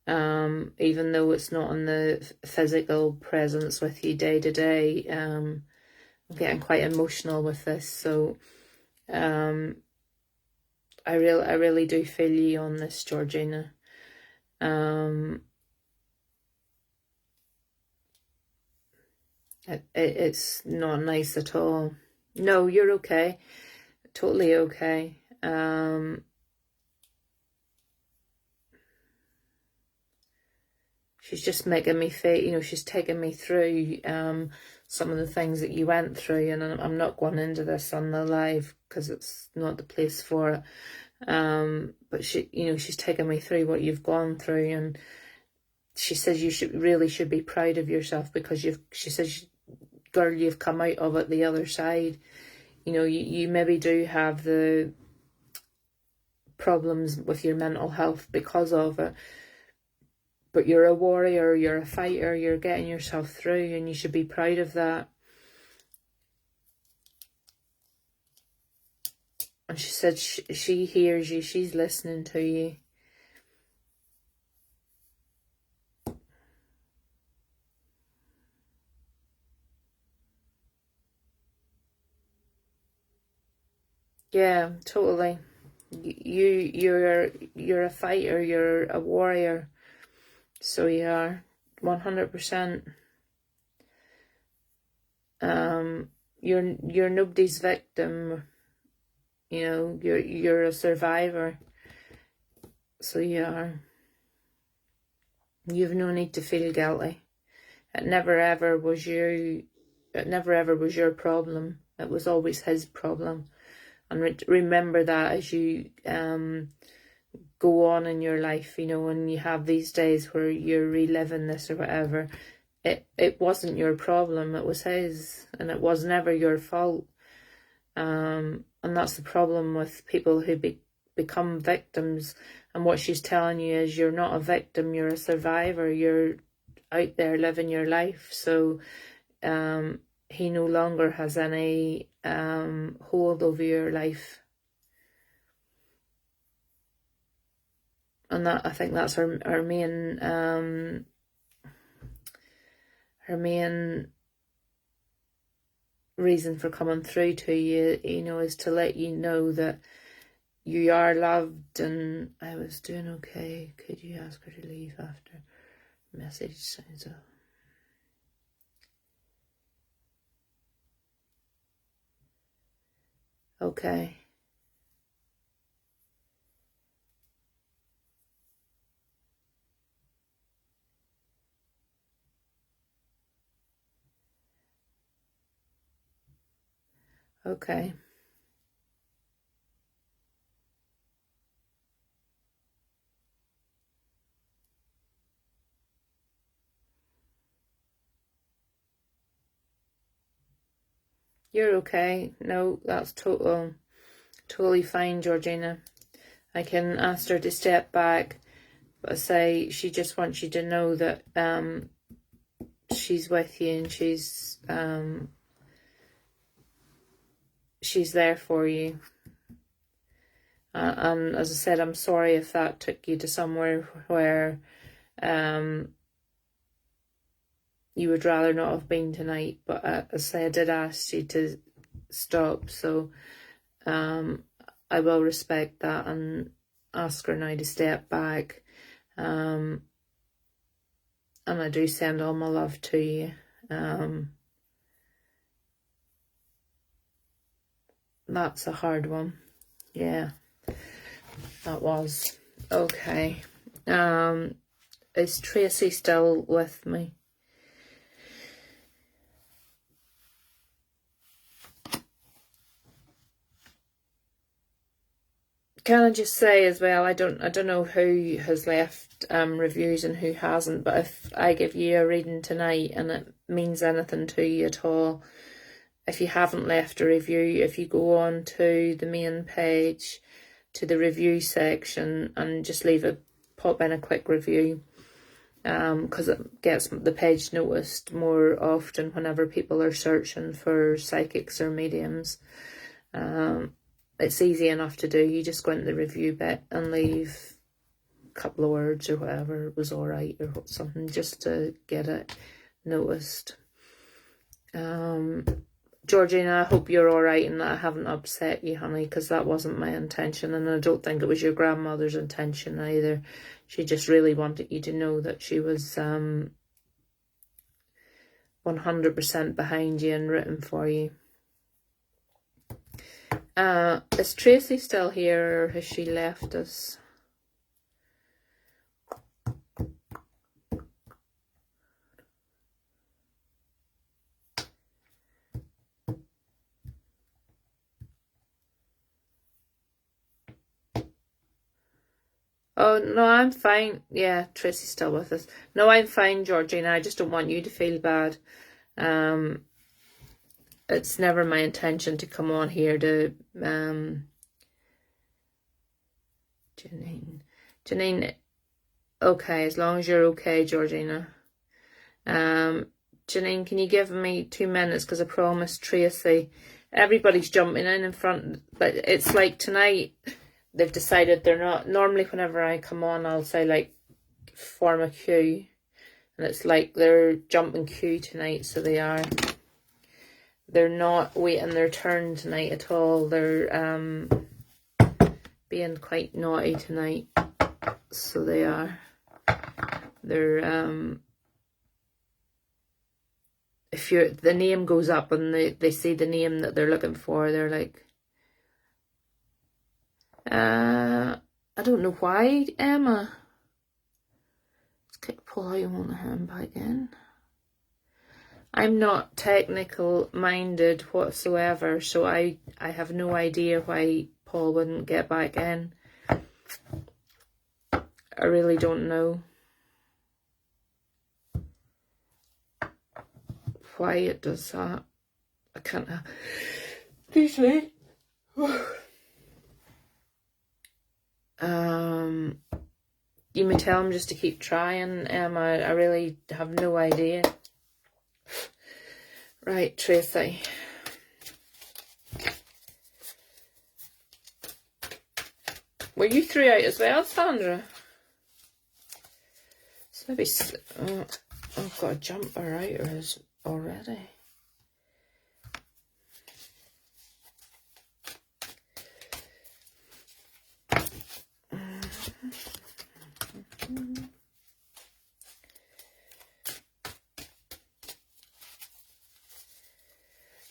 Even though it's not in the physical presence with you day to day. I'm getting quite emotional with this, so I really do feel you on this, Georgina. It's not nice at all. No, you're okay. Totally okay. She's just making me feel, she's taking me through some of the things that you went through, and I'm not going into this on the live because it's not the place for it. But she's taken me through what you've gone through, and she says you should be proud of yourself because she says, girl, you've come out of it the other side. You maybe do have the problems with your mental health because of it, but you're a warrior, you're a fighter, you're getting yourself through, and you should be proud of that. And she said she hears you, she's listening to you. Yeah, totally. You're a fighter, you're a warrior. So you are 100%. You're nobody's victim. You're a survivor. So you are. You've no need to feel guilty. It never ever was your problem. It was always his problem. And remember that as you go on in your life, and you have these days where you're reliving this or whatever, it wasn't your problem, it was his, and it was never your fault. And that's the problem with people who become victims. And what she's telling you is you're not a victim, you're a survivor, you're out there living your life. So he no longer has any hold over your life. And I think that's her main reason for coming through to you, is to let you know that you are loved. And I was doing okay. Could you ask her to leave after message signs off? Okay. Okay. You're okay. No, that's totally fine, Georgina. I can ask her to step back, but I say she just wants you to know that she's with you, and she's there for you. And as I said, I'm sorry if that took you to somewhere where you would rather not have been tonight. But as I say, I did ask you to stop, so I will respect that and ask her now to step back. And I do send all my love to you. That's a hard one. Yeah, that was. Okay. Is Tracy still with me? can I just say as well, I don't know who has left reviews and who hasn't, but if I give you a reading tonight and it means anything to you at all, if you haven't left a review, if you go on to the main page, to the review section, and just pop in a quick review, because it gets the page noticed more often whenever people are searching for psychics or mediums. It's easy enough to do. You just go into the review bit and leave a couple of words or whatever, it was alright or something, just to get it noticed. Georgina, I hope you're alright and that I haven't upset you, honey, because that wasn't my intention, and I don't think it was your grandmother's intention either. She just really wanted you to know that she was 100% behind you and rooting for you. Is Tracy still here, or has she left us? Oh, no, I'm fine. Yeah, Tracy's still with us. No, I'm fine, Georgina. I just don't want you to feel bad. It's never my intention to come on here to, Janine, okay, as long as you're okay, Georgina. Janine, can you give me 2 minutes, because I promised Tracy. Everybody's jumping in front, but it's like tonight they've decided they're not, normally whenever I come on I'll say like form a queue, and it's like they're jumping queue tonight, so they're not waiting their turn tonight at all. They're being quite naughty tonight, so they're if the name goes up and they see the name that they're looking for, they're like, I don't know why, Emma. Let's kick pull out on the hand back in. I'm not technical minded whatsoever, so I have no idea why Paul wouldn't get back in. I really don't know why it does that. I can't. Usually. You may tell him just to keep trying, Emma. I really have no idea. Right, Tracy. Were you through out as well, Sandra? So maybe I've got a jumper out already.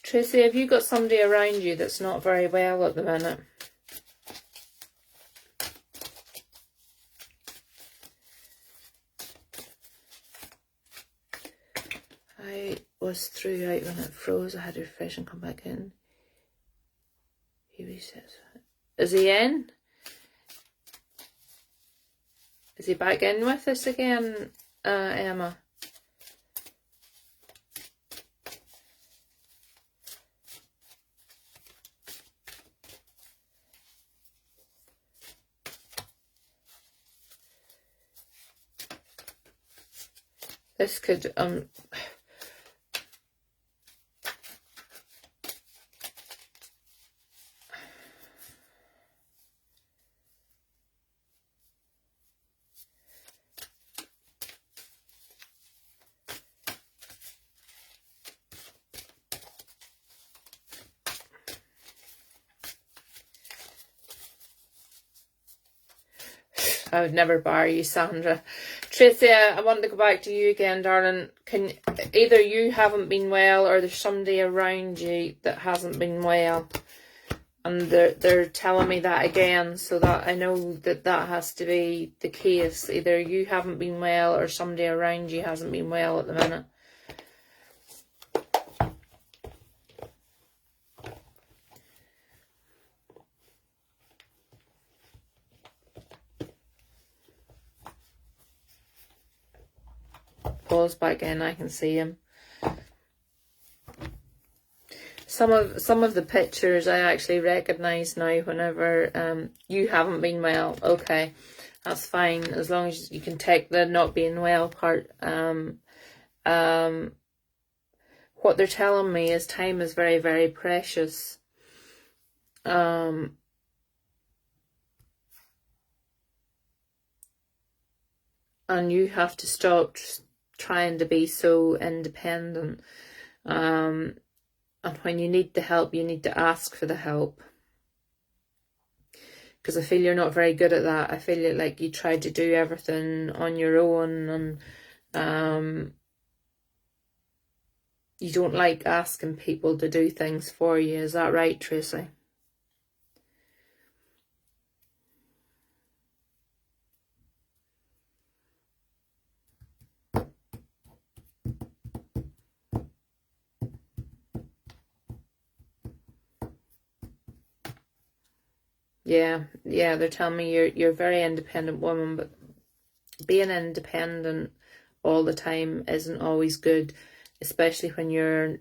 Tracy, have you got somebody around you that's not very well at the minute? I was through out when it froze. I had to refresh and come back in. He resets. Is he in? Is he back in with us again, Emma? This could, I would never bar you, Sandra. Tracy, I want to go back to you again, darling. Either you haven't been well or there's somebody around you that hasn't been well. And they're telling me that again, so that I know that has to be the case. Either you haven't been well or somebody around you hasn't been well at the minute. Paul's back in. I can see him. Some of the pictures I actually recognise now whenever you haven't been well. Okay, that's fine, as long as you can take the not being well part. What they're telling me is time is very, very precious. And you have to stop trying to be so independent. And when you need the help, you need to ask for the help. Because I feel you're not very good at that. I feel like you try to do everything on your own, and you don't like asking people to do things for you. Is that right, Tracy? Yeah, they're telling me you're a very independent woman, but being independent all the time isn't always good, especially when you're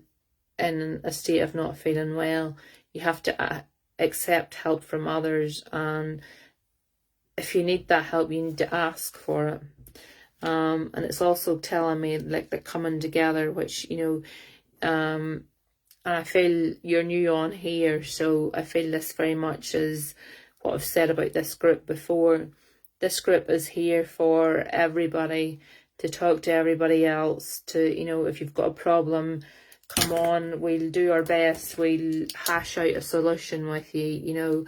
in a state of not feeling well. You have to accept help from others, and if you need that help, you need to ask for it. And it's also telling me like the coming together, which, and I feel you're new on here, so I feel this very much is what I've said about this group before. This group is here for everybody, to talk to everybody else, to, if you've got a problem, come on, we'll do our best, we'll hash out a solution with you,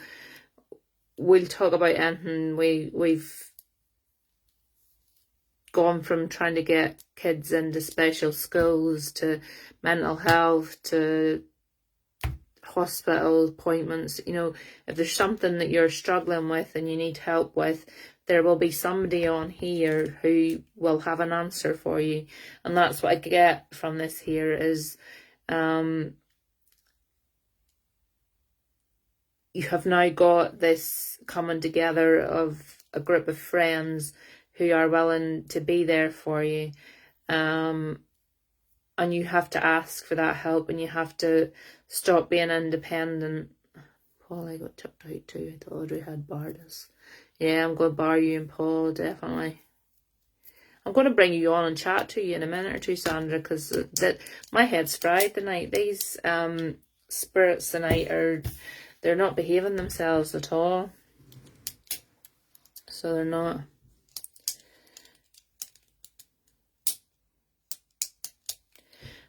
we'll talk about anything. We've gone from trying to get kids into special schools to mental health to hospital appointments. If there's something that you're struggling with and you need help with, there will be somebody on here who will have an answer for you. And that's what I get from this here is you have now got this coming together of a group of friends who are willing to be there for you. And you have to ask for that help, and you have to stop being independent. Paul, I got chucked out too. I thought Audrey had barred us. Yeah, I'm going to bar you and Paul, definitely. I'm going to bring you on and chat to you in a minute or two, Sandra, because my head's fried tonight. These spirits tonight they're not behaving themselves at all. So they're not.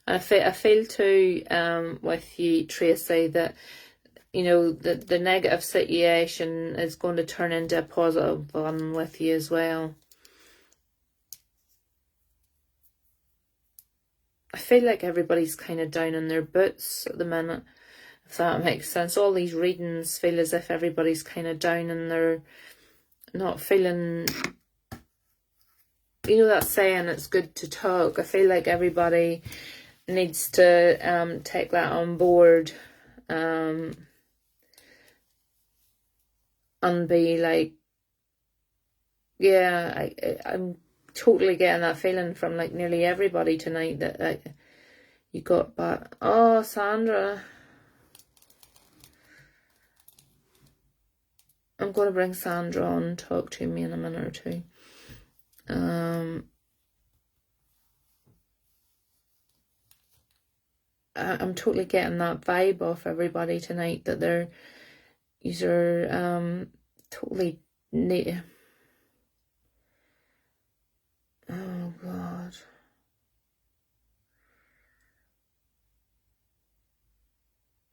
I feel too with you, Tracy, that the negative situation is going to turn into a positive one with you as well. I feel like everybody's kind of down in their boots at the minute, if that makes sense. All these readings feel as if everybody's kind of down and they're not feeling, that saying, it's good to talk. I feel like everybody needs to take that on board and be like, yeah, I'm totally getting that feeling from like nearly everybody tonight that you got back. Oh, Sandra, I'm going to bring Sandra on and talk to me in a minute or two. I'm totally getting that vibe off everybody tonight that these are totally oh God.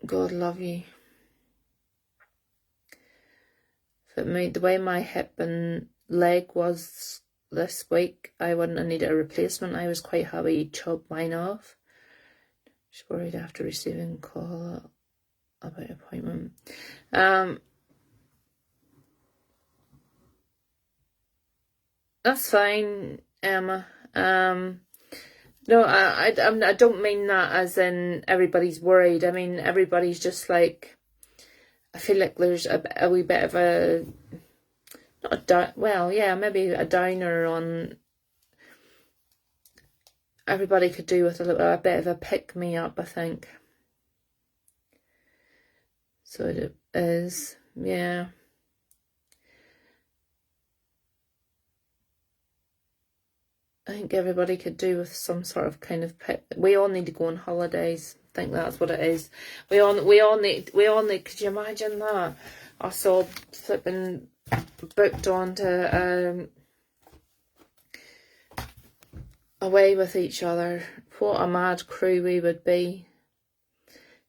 God love you. If it made the way my hip and leg was this week, I wouldn't have needed a replacement. I was quite happy to chop mine off. Just worried after receiving a call about appointment. That's fine, Emma. No, I don't mean that as in everybody's worried. I mean, everybody's just like, I feel like there's a wee bit of a, not a well, yeah, maybe a downer on everybody could do with a bit of a pick-me-up, I think. So it is, yeah. I think everybody could do with some sort of kind of pick. We all need to go on holidays. I think that's what it is. We all need. Could you imagine that? Us all flipping booked on to away with each other. What a mad crew we would be.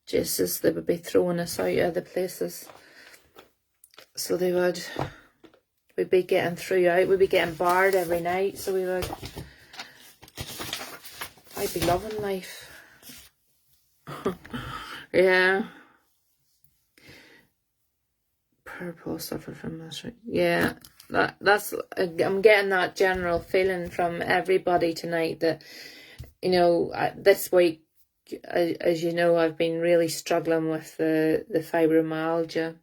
Just as they would be throwing us out of the places. So they would. We'd be getting through out. We'd be getting barred every night. So we would. I'd be loving life. Yeah. Purple suffer from this. Yeah. That's. I'm getting that general feeling from everybody tonight that, you know, this week, as you know, I've been really struggling with the fibromyalgia.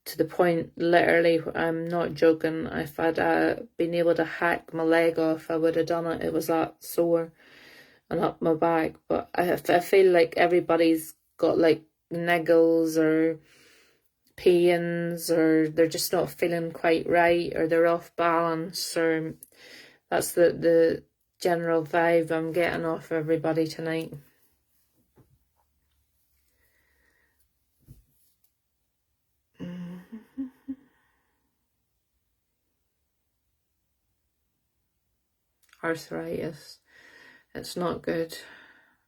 To the point, literally, I'm not joking, if I'd been able to hack my leg off, I would have done it. It was that sore and up my back. But I feel like everybody's got like niggles or pains, or they're just not feeling quite right, or they're off balance, or that's the general vibe I'm getting off everybody tonight. Arthritis. It's not good.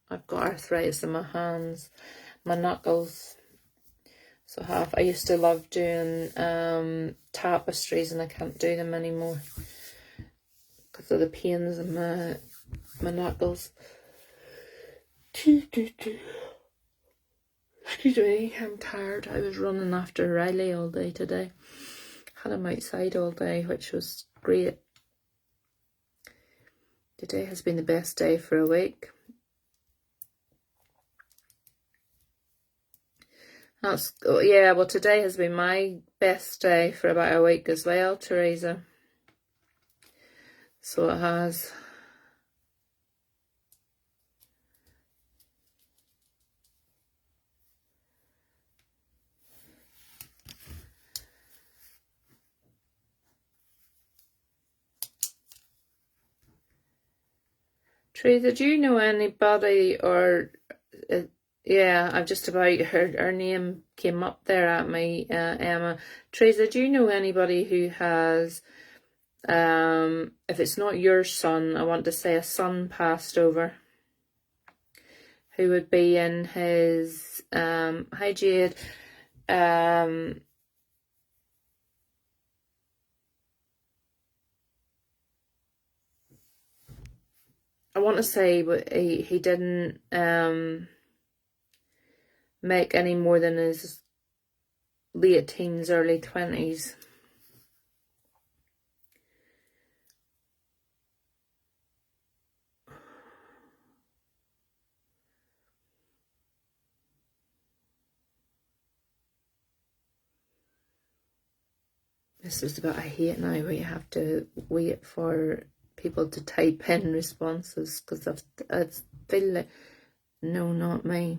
I've got arthritis in my hands, my knuckles. So I used to love doing tapestries, and I can't do them anymore because of the pains in my knuckles. Excuse me, I'm tired. I was running after Riley all day today. Had him outside all day, which was great. Today has been the best day for a week. Yeah, well, today has been my best day for about a week as well, Teresa. So it has. Teresa, do you know anybody, or yeah, I've just about heard her name came up there at me, Emma. Teresa, do you know anybody who has, if it's not your son, I want to say a son passed over, who would be in his, hi Jade, I want to say, but he didn't make any more than his late teens, early 20s. This is what I hate now, where you have to wait for people to type in responses, because I feel like, no, not me.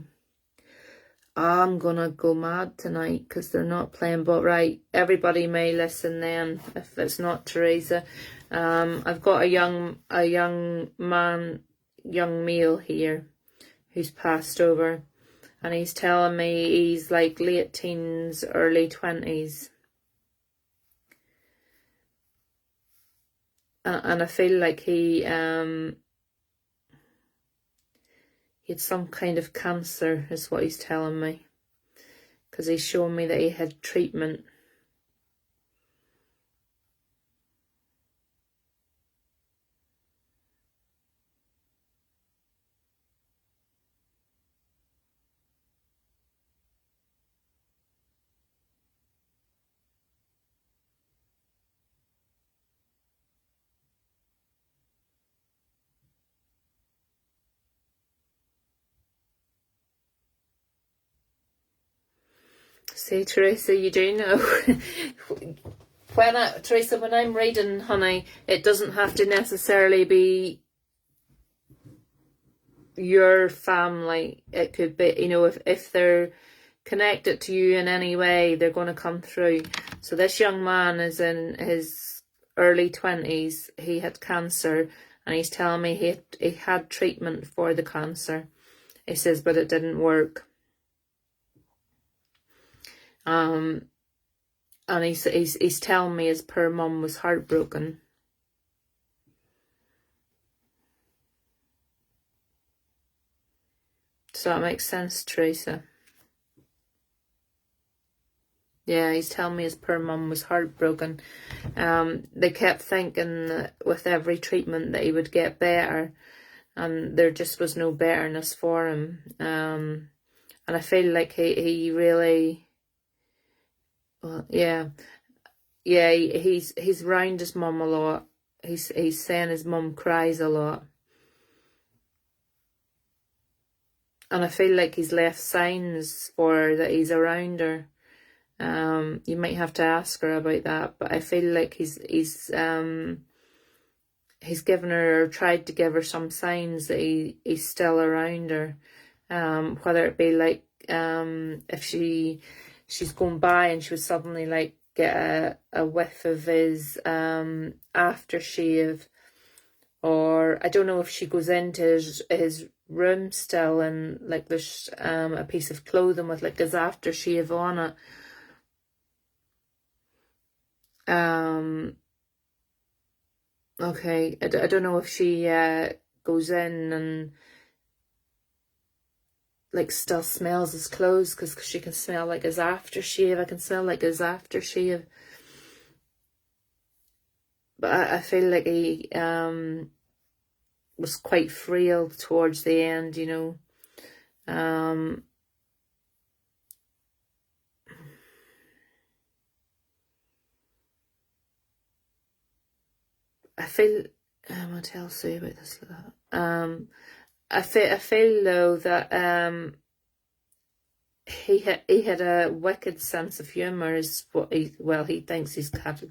I'm gonna go mad tonight because they're not playing. But right, everybody may listen then if it's not Teresa. I've got a young male here who's passed over, and he's telling me he's like late teens, early 20s. And I feel like he had some kind of cancer, is what he's telling me, because he's showing me that he had treatment. See, Teresa, you do know. Teresa, when I'm reading, honey, it doesn't have to necessarily be your family. It could be, you know, if they're connected to you in any way, they're going to come through. So this young man is in his early 20s. He had cancer, and he's telling me he had treatment for the cancer. He says, but it didn't work. And he's telling me his poor mum was heartbroken. So that makes sense, Teresa. Yeah, he's telling me his poor mum was heartbroken. They kept thinking that with every treatment that he would get better, and there just was no betterness for him. And I feel like he really, well, yeah, he's round his mum a lot. He's saying his mum cries a lot. And I feel like he's left signs for her that he's around her. You might have to ask her about that, but I feel like he's given her, or tried to give her, some signs that he's still around her. Whether it be like if she's going by and she would suddenly like get a whiff of his aftershave, or I don't know if she goes into his room still and like there's a piece of clothing with like his aftershave on it. Okay, I don't know if she goes in and like still smells his clothes, because she can smell like his aftershave. I can smell like his aftershave. But I feel like he was quite frail towards the end, you know. I feel, what else say about this? I feel though that he had a wicked sense of humour. Is what he thinks he's got.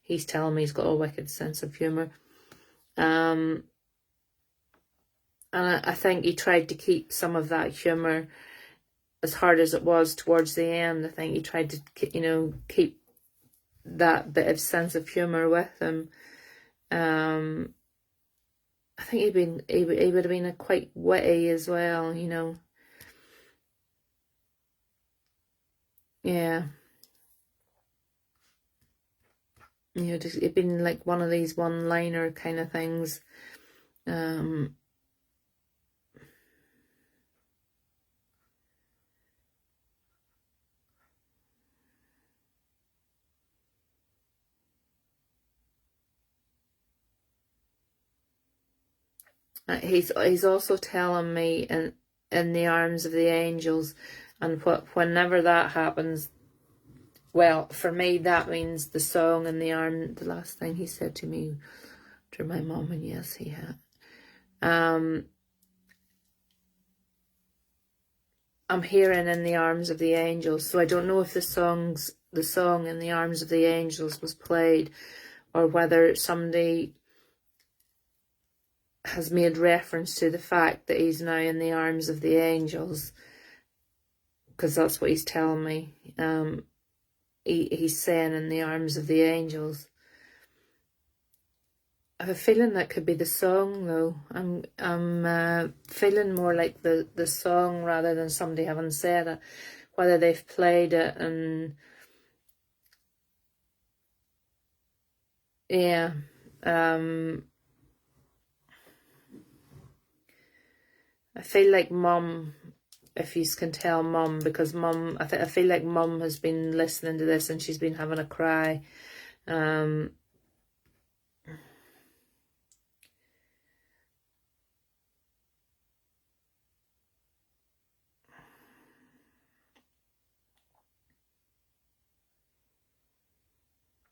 He's telling me he's got a wicked sense of humour. And I think he tried to keep some of that humour, as hard as it was towards the end. I think he tried to, you know, keep that bit of sense of humour with him. I think he would have been quite witty as well, you know. Yeah. You know, just it'd been like one of these one-liner kind of things. He's also telling me in the arms of the angels, and whenever that happens, well, for me that means the song in the arm. The last thing he said to me to my mom, and yes, he had. I'm hearing in the arms of the angels, so I don't know if the song in the arms of the angels was played, or whether somebody has made reference to the fact that he's now in the arms of the angels, because that's what he's telling me. He's saying in the arms of the angels. I have a feeling that could be the song, though. I'm feeling more like the song rather than somebody having said it. Whether they've played it, and yeah, I feel like Mum, if you can tell Mum, because Mum, I feel like Mum has been listening to this and she's been having a cry.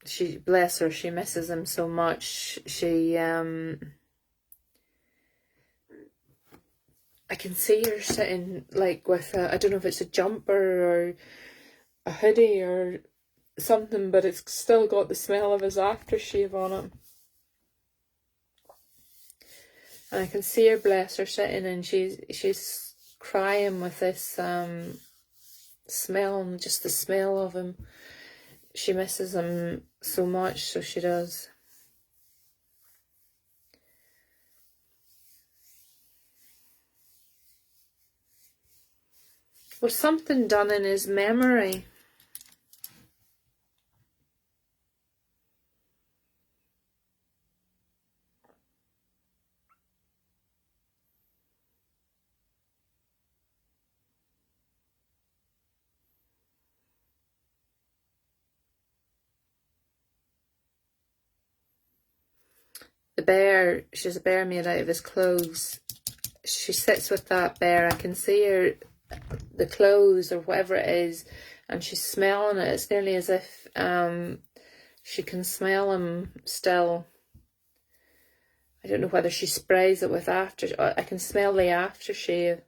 She, bless her, she misses him so much. I can see her sitting like with I don't know if it's a jumper or a hoodie or something, but it's still got the smell of his aftershave on it. And I can see her, bless her, sitting, and she's crying with this smell, and just the smell of him. She misses him so much, so she does. Was something done in his memory? The bear, she's a bear made out of his clothes. She sits with that bear. I can see her, the clothes or whatever it is, and she's smelling it. It's nearly as if she can smell him still. I don't know whether she sprays it with after. I can smell the aftershave.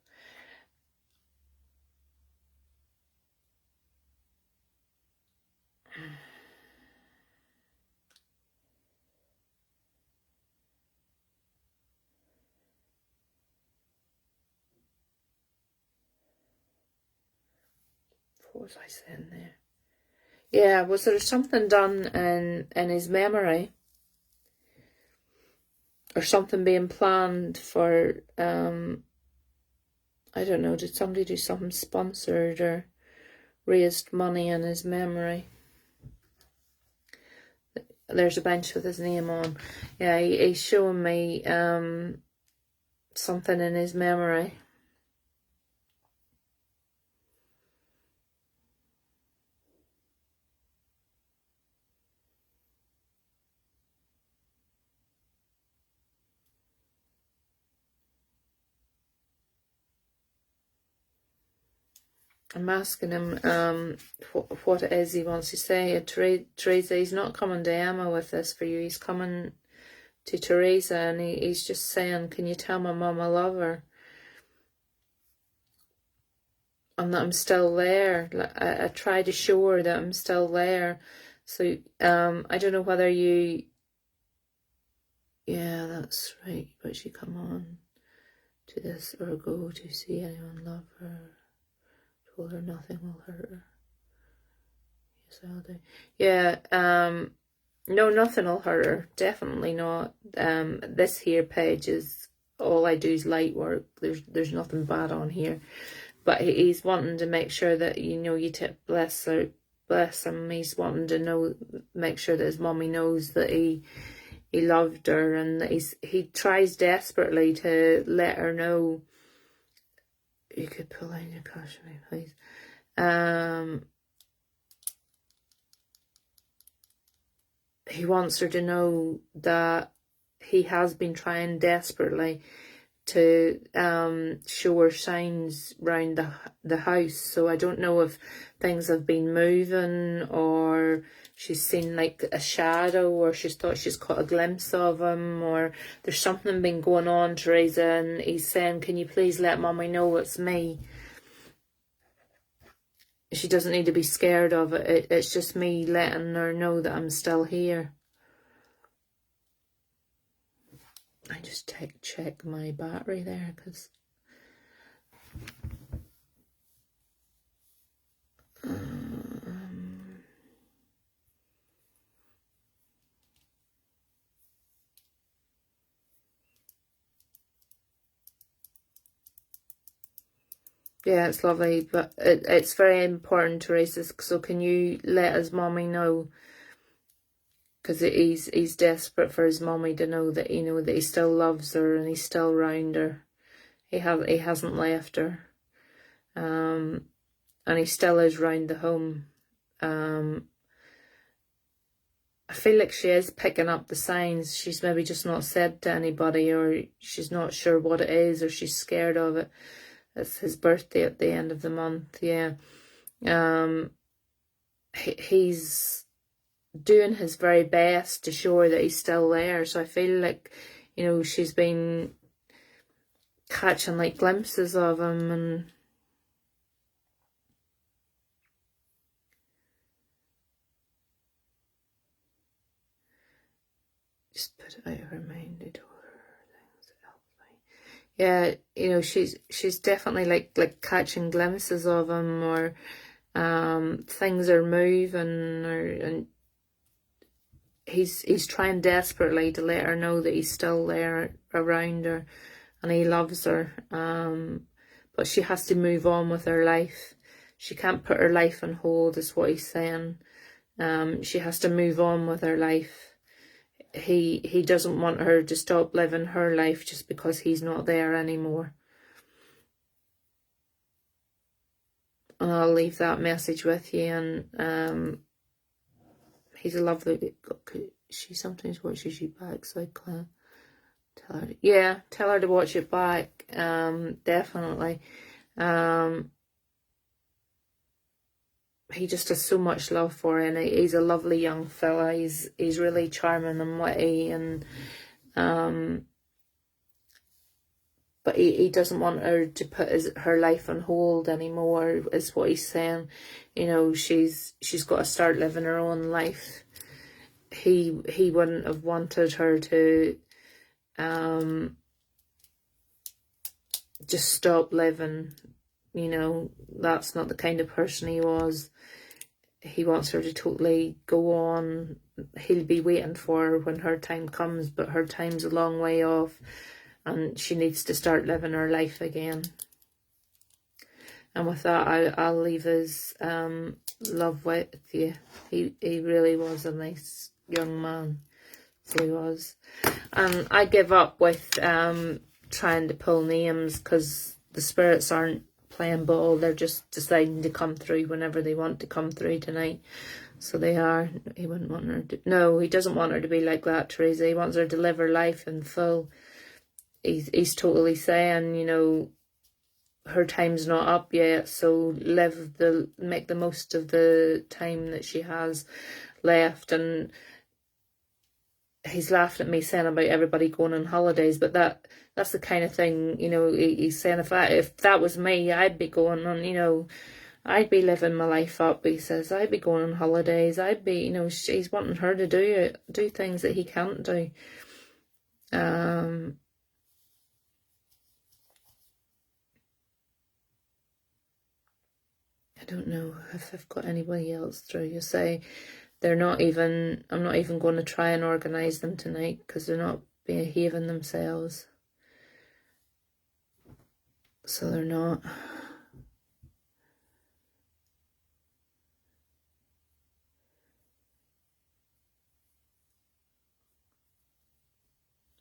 What was I saying there? Yeah, was there something done in his memory? Or something being planned for, I don't know, did somebody do something sponsored or raised money in his memory? There's a bench with his name on. Yeah, he's showing me something in his memory. I'm asking him what it is he wants to say. Teresa, he's not coming to Emma with this for you. He's coming to Teresa, and he's just saying, can you tell my mum I love her? And that I'm still there. I try to show her that I'm still there. So I don't know whether you... Yeah, that's right. But she come on to this or go to see anyone love her. Told her nothing will hurt her. Yes, I'll do. Yeah, no, nothing will hurt her. Definitely not. This here page is all I do is light work. There's nothing bad on here. But he's wanting to make sure that, you know, bless him. He's wanting to make sure that his mommy knows that he loved her, and that he tries desperately to let her know. You could pull out your cash for me, please. He wants her to know that he has been trying desperately to show her signs round the house. So I don't know if things have been moving, or she's seen like a shadow, or she's thought she's caught a glimpse of him, or there's something been going on, Teresa, and he's saying, can you please let Mommy know it's me? She doesn't need to be scared of it. It's just me letting her know that I'm still here. I just check my battery there, because yeah, it's lovely, but it's very important, Teresa. So can you let his mommy know? Because he's desperate for his mommy to know that, you know, that he still loves her and he's still round her. He hasn't left her, and he still is round the home. I feel like she is picking up the signs. She's maybe just not said to anybody, or she's not sure what it is, or she's scared of it. It's his birthday at the end of the month, yeah. He's doing his very best to show her that he's still there. So I feel like, you know, she's been catching like glimpses of him, and just put it out of her mind. I told her things that help me. Yeah, you know, she's definitely like catching glimpses of him, or things are moving, and he's trying desperately to let her know that he's still there around her and he loves her. But she has to move on with her life. She can't put her life on hold, is what he's saying. She has to move on with her life. He doesn't want her to stop living her life just because he's not there anymore. And I'll leave that message with you. And he's a lovely. She sometimes watches you back, so I can't tell her. Yeah, tell her to watch it back. Definitely. He just has so much love for her, and he's a lovely young fella. He's really charming and witty, and but he doesn't want her to put her life on hold anymore, is what he's saying. You know, she's got to start living her own life. He wouldn't have wanted her to just stop living. You know, that's not the kind of person he was. He wants her to totally go on. He'll be waiting for her when her time comes, but her time's a long way off, and she needs to start living her life again. And with that, I'll leave his love with you. He really was a nice young man. So he was. And I give up with trying to pull names, because the spirits aren't playing ball. They're just deciding to come through whenever they want to come through tonight. So they are. He wouldn't want her to. No, he doesn't want her to be like that, Teresa. He wants her to live her life in full. He's totally saying, you know, her time's not up yet, so make the most of the time that she has left. And he's laughing at me saying about everybody going on holidays, but that's the kind of thing, you know, he's saying if that was me, I'd be going on, you know, I'd be living my life up. He says I'd be going on holidays. I'd be, you know, he's wanting her to do things that he can't do. I don't know if I've got anybody else through. You say I'm not even going to try and organise them tonight, because they're not behaving themselves. So they're not.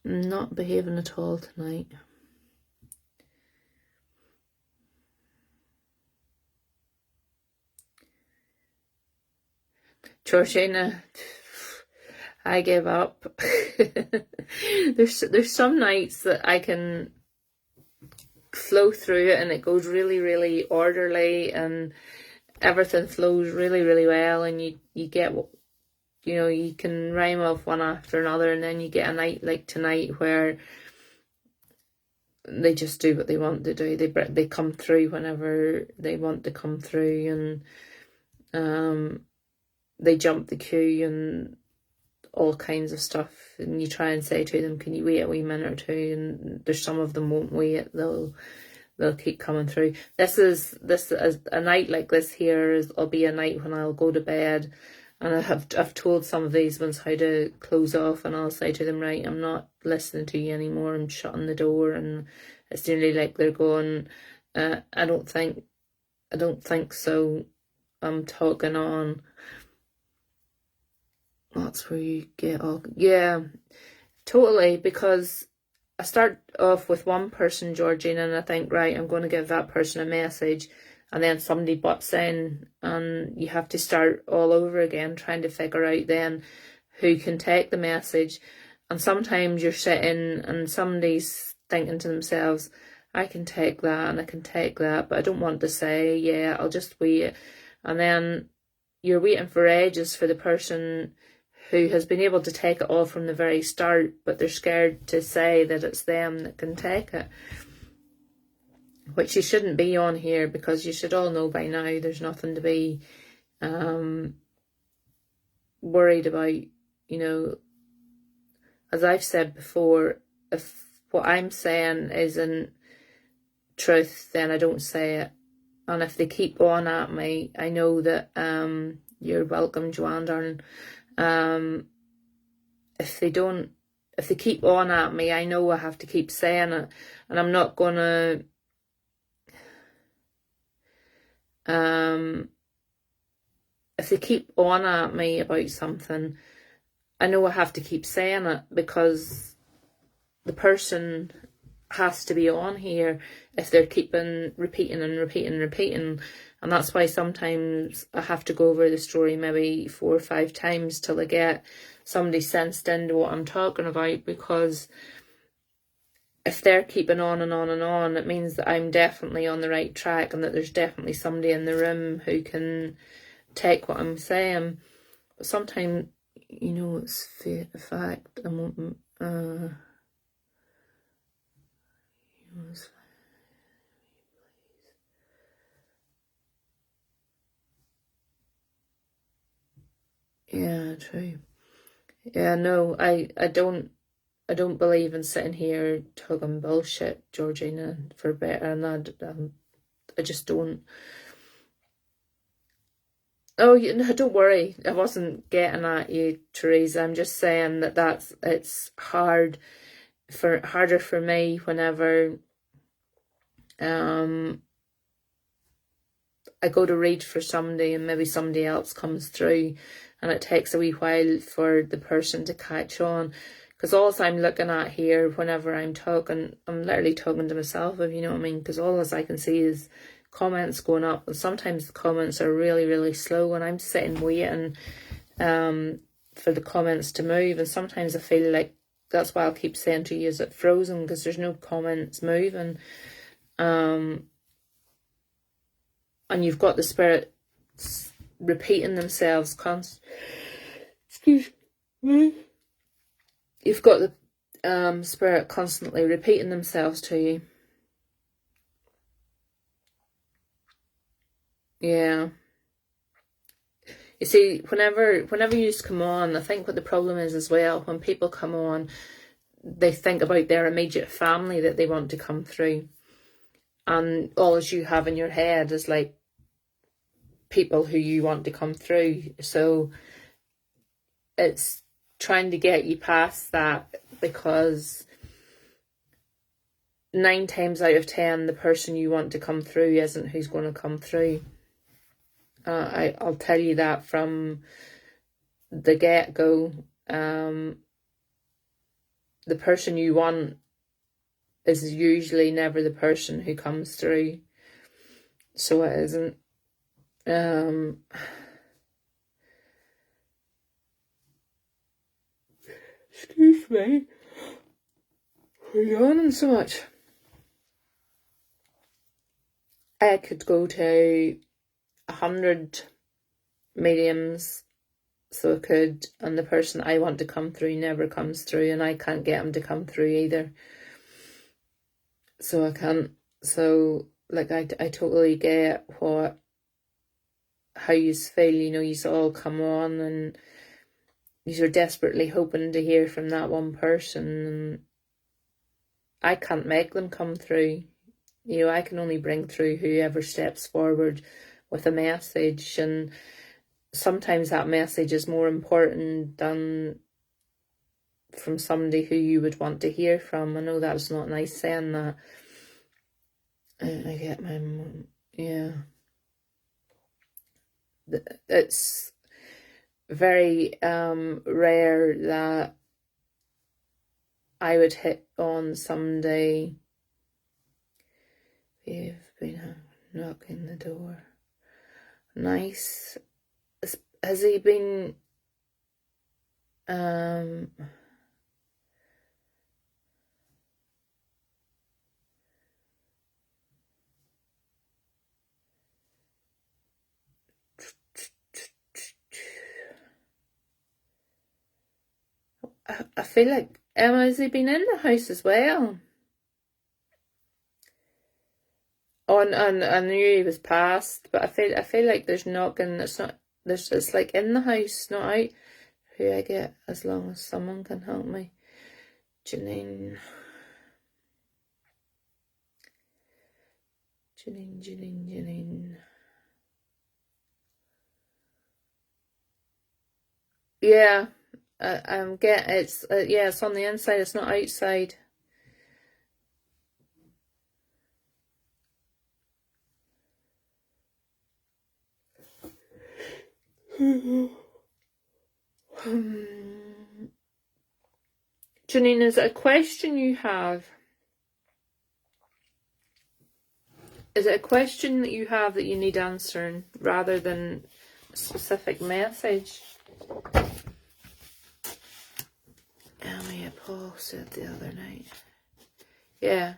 Not behaving at all tonight. Georgina, I give up. There's some nights that I can flow through it and it goes really, really orderly and everything flows really, really well, and you get what, you know, you can rhyme off one after another, and then you get a night like tonight where they just do what they want to do. They come through whenever they want to come through, and they jump the queue and all kinds of stuff, and you try and say to them, can you wait a wee minute or two, and there's some of them won't wait. They'll keep coming through. This is a night like this here will be a night when I'll go to bed, and I've told some of these ones how to close off, and I'll say to them, right, I'm not listening to you anymore, I'm shutting the door. And it's nearly like they're going, I don't think so, I'm talking on. That's where you get all, yeah, totally, because I start off with one person, Georgina, and I think, right, I'm going to give that person a message, and then somebody butts in, and you have to start all over again, trying to figure out then who can take the message. And sometimes you're sitting and somebody's thinking to themselves, I can take that and I can take that, but I don't want to say, yeah, I'll just wait. And then you're waiting for ages for the person who has been able to take it all from the very start, but they're scared to say that it's them that can take it. Which you shouldn't be on here, because you should all know by now there's nothing to be worried about. You know, as I've said before, if what I'm saying isn't truth, then I don't say it. And if they keep on at me, I know that you're welcome, Joanne, darling. If they keep on at me, I know I have to keep saying it, and I'm not gonna if they keep on at me about something, I know I have to keep saying it, because the person has to be on here if they're keeping repeating and repeating. And that's why sometimes I have to go over the story maybe 4 or 5 times till I get somebody sensed into what I'm talking about, because if they're keeping on and on and on, it means that I'm definitely on the right track, and that there's definitely somebody in the room who can take what I'm saying. But sometimes, you know, it's a fact. Yeah, true. Yeah, no, I don't believe in sitting here talking bullshit, Georgina, for better, and I just don't. Oh, no, don't worry. I wasn't getting at you, Teresa. I'm just saying that it's harder for me whenever I go to read for somebody and maybe somebody else comes through, and it takes a wee while for the person to catch on. Because all I'm looking at here whenever I'm talking, I'm literally talking to myself, if you know what I mean. Because all I can see is comments going up, and sometimes the comments are really, really slow, and I'm sitting waiting for the comments to move. And sometimes I feel like that's why I'll keep saying to you, is it frozen? Because there's no comments moving. And you've got the spirits repeating themselves excuse me. You've got the spirit constantly repeating themselves to you. Yeah. You see, whenever you just come on, I think what the problem is as well, when people come on, they think about their immediate family that they want to come through. And all you have in your head is like people who you want to come through. So it's trying to get you past that, because 9 times out of 10, the person you want to come through isn't who's going to come through. I'll tell you that from the get-go. The person you want is usually never the person who comes through. So it isn't. Excuse me for yawning so much. I could go to 100 mediums, so I could, and the person I want to come through never comes through, and I can't get him to come through either. So I can't. So like I totally get how you feel. You know, you all come on and you're desperately hoping to hear from that one person, and I can't make them come through. You know, I can only bring through whoever steps forward with a message, and sometimes that message is more important than from somebody who you would want to hear from. I know that's not nice saying that. I get my yeah. It's very rare that I would hit on somebody. You've been knocking the door. Nice. Has he been I feel like has he been in the house as well? Oh, and I knew he was passed, but I feel like there's knocking. It's like in the house, not out. Who I get, as long as someone can help me. Janine. Janine. Yeah, I'm get it's yeah, it's on the inside. It's not outside. Janine, is it a question you have? Is it a question that you have that you need answering rather than a specific message? Emily, Paul said the other night. Yeah.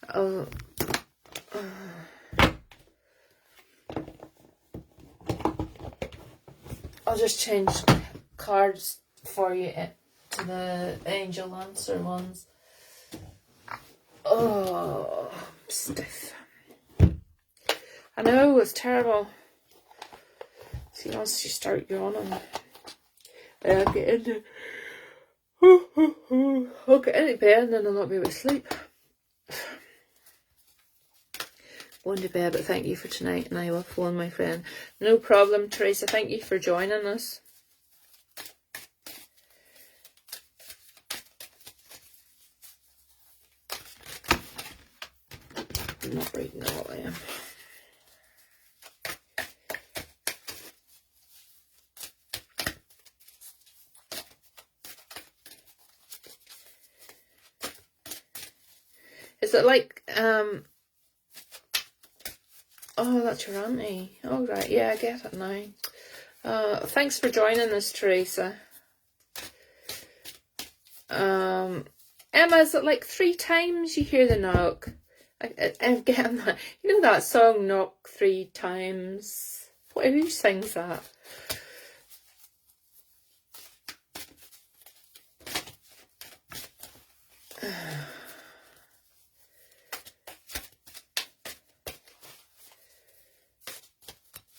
I'll just change cards for you to the angel answer ones. Oh, I'm stiff. I know, it's terrible. See, once you start yawning, I'll get into I'll get into bed and then I'll not be able to sleep. Going to bed, but thank you for tonight, and I will phone my friend. No problem, Teresa. Thank you for joining us. I'm not reading all I am. Is it like, oh, that's your auntie. Oh, right, yeah, I get it now. Thanks for joining us, Teresa. Emma, is it like 3 times you hear the knock? I'm getting that. You know that song, Knock 3 Times? Who sings that?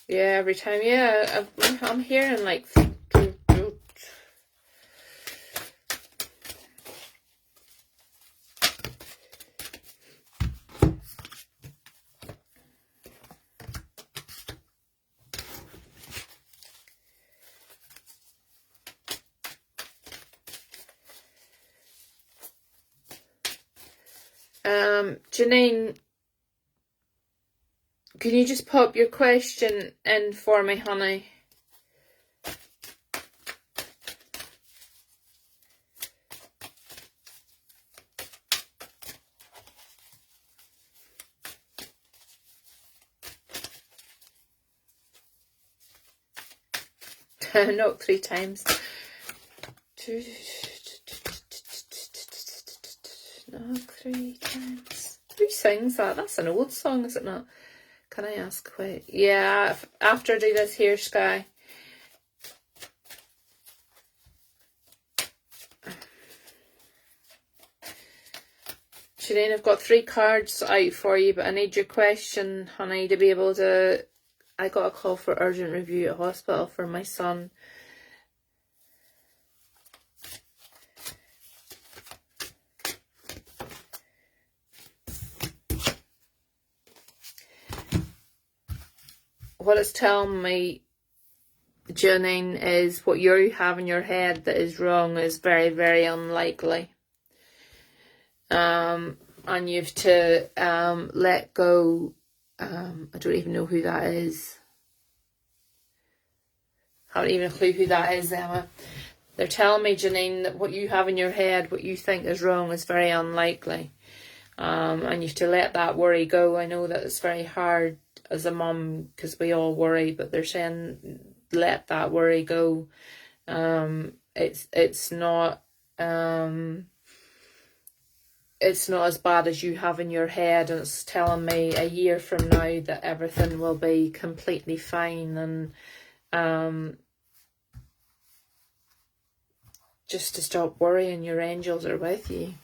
Yeah, every time. Yeah, I'm hearing like. Janine, can you just pop your question in for me, honey? Knock 3 times. Knock 3 times. Who sings that? That's an old song, is it not? Can I ask why? Yeah, after I do this here, Sky. Shireen, I've got 3 cards out for you, but I need your question, honey, to be able to... I got a call for urgent review at hospital for my son. What it's telling me, Janine, is what you have in your head that is wrong is very, very unlikely. And you have to let go. I don't even know who that is. I haven't even a clue who that is, Emma. They're telling me, Janine, that what you have in your head, what you think is wrong, is very unlikely. And you have to let that worry go. I know that it's very hard as a mum because we all worry, but they're saying let that worry go. It's not as bad as you have in your head, and it's telling me a year from now that everything will be completely fine, and just to stop worrying, your angels are with you.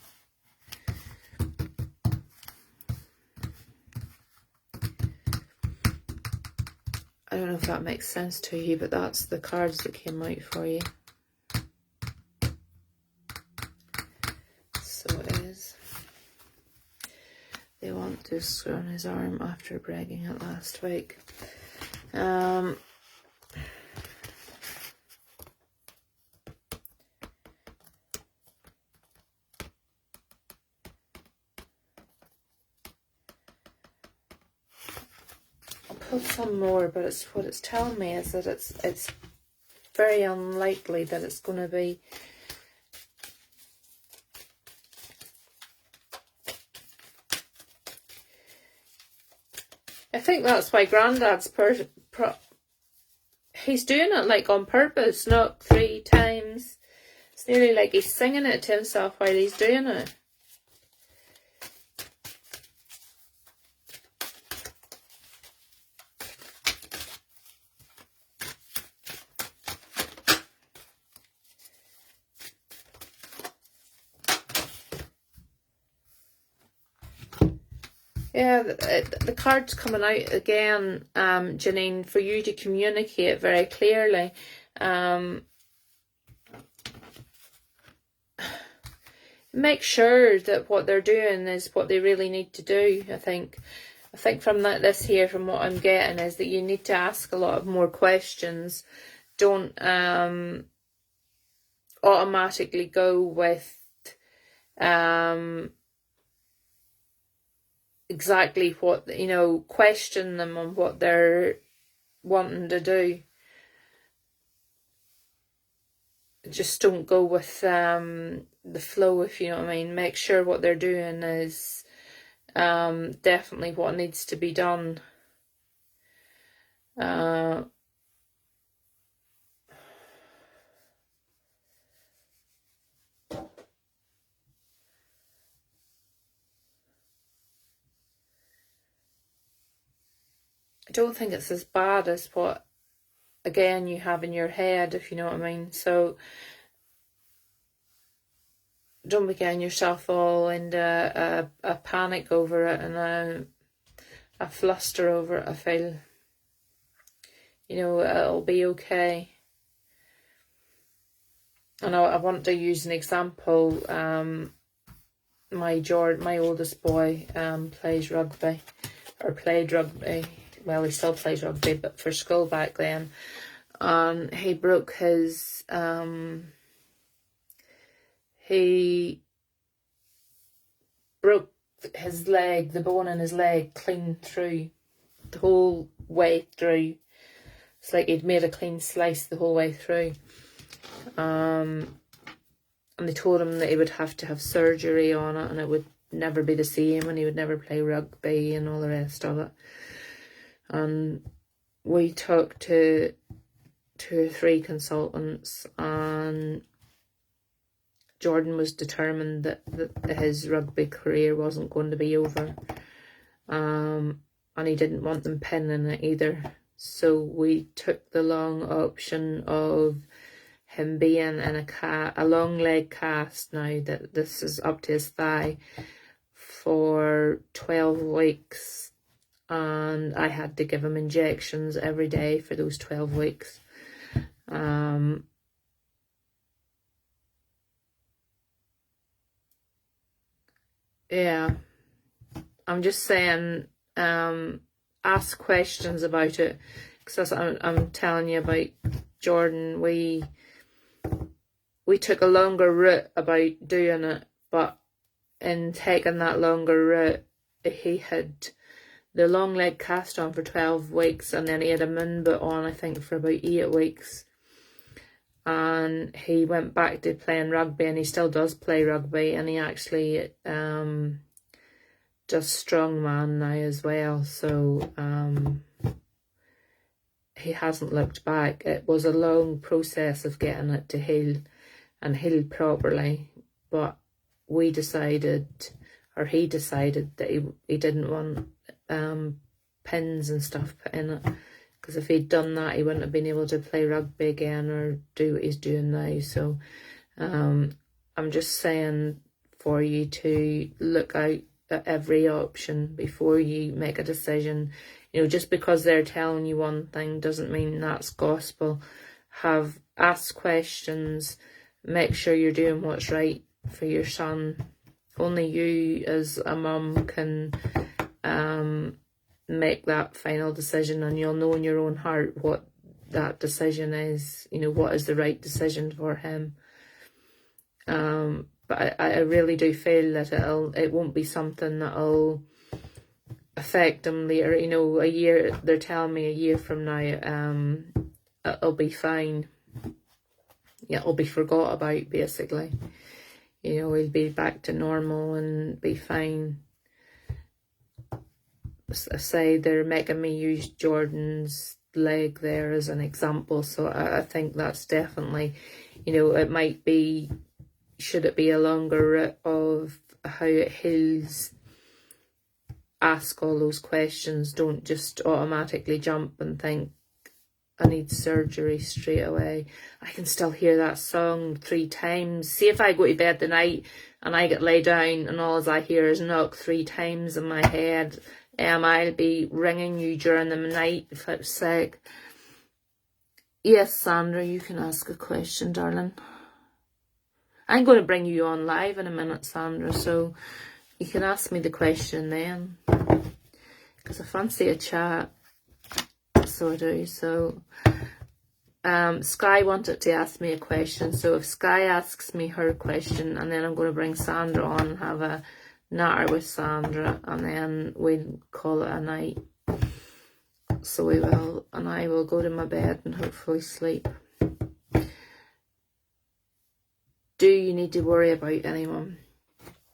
I don't know if that makes sense to you, but that's the cards that came out for you. want this on his arm after breaking it last week. Put some more, but it's what it's telling me is that it's very unlikely that it's going to be. I think that's why Grandad's he's doing it like on purpose, not 3 times. It's nearly like he's singing it to himself while he's doing it. Yeah, the card's coming out again, Janine, for you to communicate very clearly. Make sure that what they're doing is what they really need to do, I think. I think from this here, from what I'm getting, is that you need to ask a lot of more questions. Don't automatically go with exactly what, question them on what they're wanting to do. Just don't go with the flow, if you know what I mean. Make sure what they're doing is definitely what needs to be done. I don't think it's as bad as what, again, you have in your head, if you know what I mean. So don't be getting yourself all into a panic over it and a fluster over it. I feel, it'll be okay. And I want to use an example. My oldest boy plays rugby, or played rugby. Well, he still plays rugby, but for school back then. And he broke his leg, the bone in his leg, clean through, the whole way through. It's like he'd made a clean slice the whole way through. And they told him that he would have to have surgery on it, and it would never be the same, and he would never play rugby and all the rest of it. And we talked to 2 or 3 consultants, and Jordan was determined that his rugby career wasn't going to be over. And he didn't want them pinning it either. So we took the long option of him being in a long leg cast now, that this is up to his thigh, for 12 weeks. And I had to give him injections every day for those 12 weeks. Yeah, I'm just saying, ask questions about it, because I'm telling you about Jordan. We took a longer route about doing it, but in taking that longer route, he had the long leg cast on for 12 weeks, and then he had a moon boot on, I think, for about 8 weeks. And he went back to playing rugby, and he still does play rugby, and he actually does strongman now as well. So he hasn't looked back. It was a long process of getting it to heal and heal properly, but we decided, or he decided, that he didn't want pins and stuff put in it, because if he'd done that, he wouldn't have been able to play rugby again or do what he's doing now. So I'm just saying for you to look out at every option before you make a decision. Just because they're telling you one thing doesn't mean that's gospel. Ask questions, make sure you're doing what's right for your son only you as a mum can make that final decision, and you'll know in your own heart what that decision is, you know, what is the right decision for him. But I really do feel that it won't be something that'll affect him later. You know, they're telling me a year from now, it'll be fine. Yeah, it'll be forgot about, basically. You know, he'll be back to normal and be fine. I say they're making me use Jordan's leg there as an example, so I think that's definitely, you know, it might be, should it be a longer route of how it heals, ask all those questions, don't just automatically jump and think I need surgery straight away. I can still hear that song 3 times. See, if I go to bed tonight and I get laid down and all I hear is knock 3 times in my head, I'll be ringing you during the night if it's sick. Yes, Sandra, you can ask a question, darling. I'm going to bring you on live in a minute, Sandra, so you can ask me the question then. Because I fancy a chat. So I do. So Sky wanted to ask me a question, so if Sky asks me her question, and then I'm going to bring Sandra on and have a natter with Sandra, and then we'll call it a night. So we will, and I will go to my bed and hopefully sleep. Do you need to worry about anyone?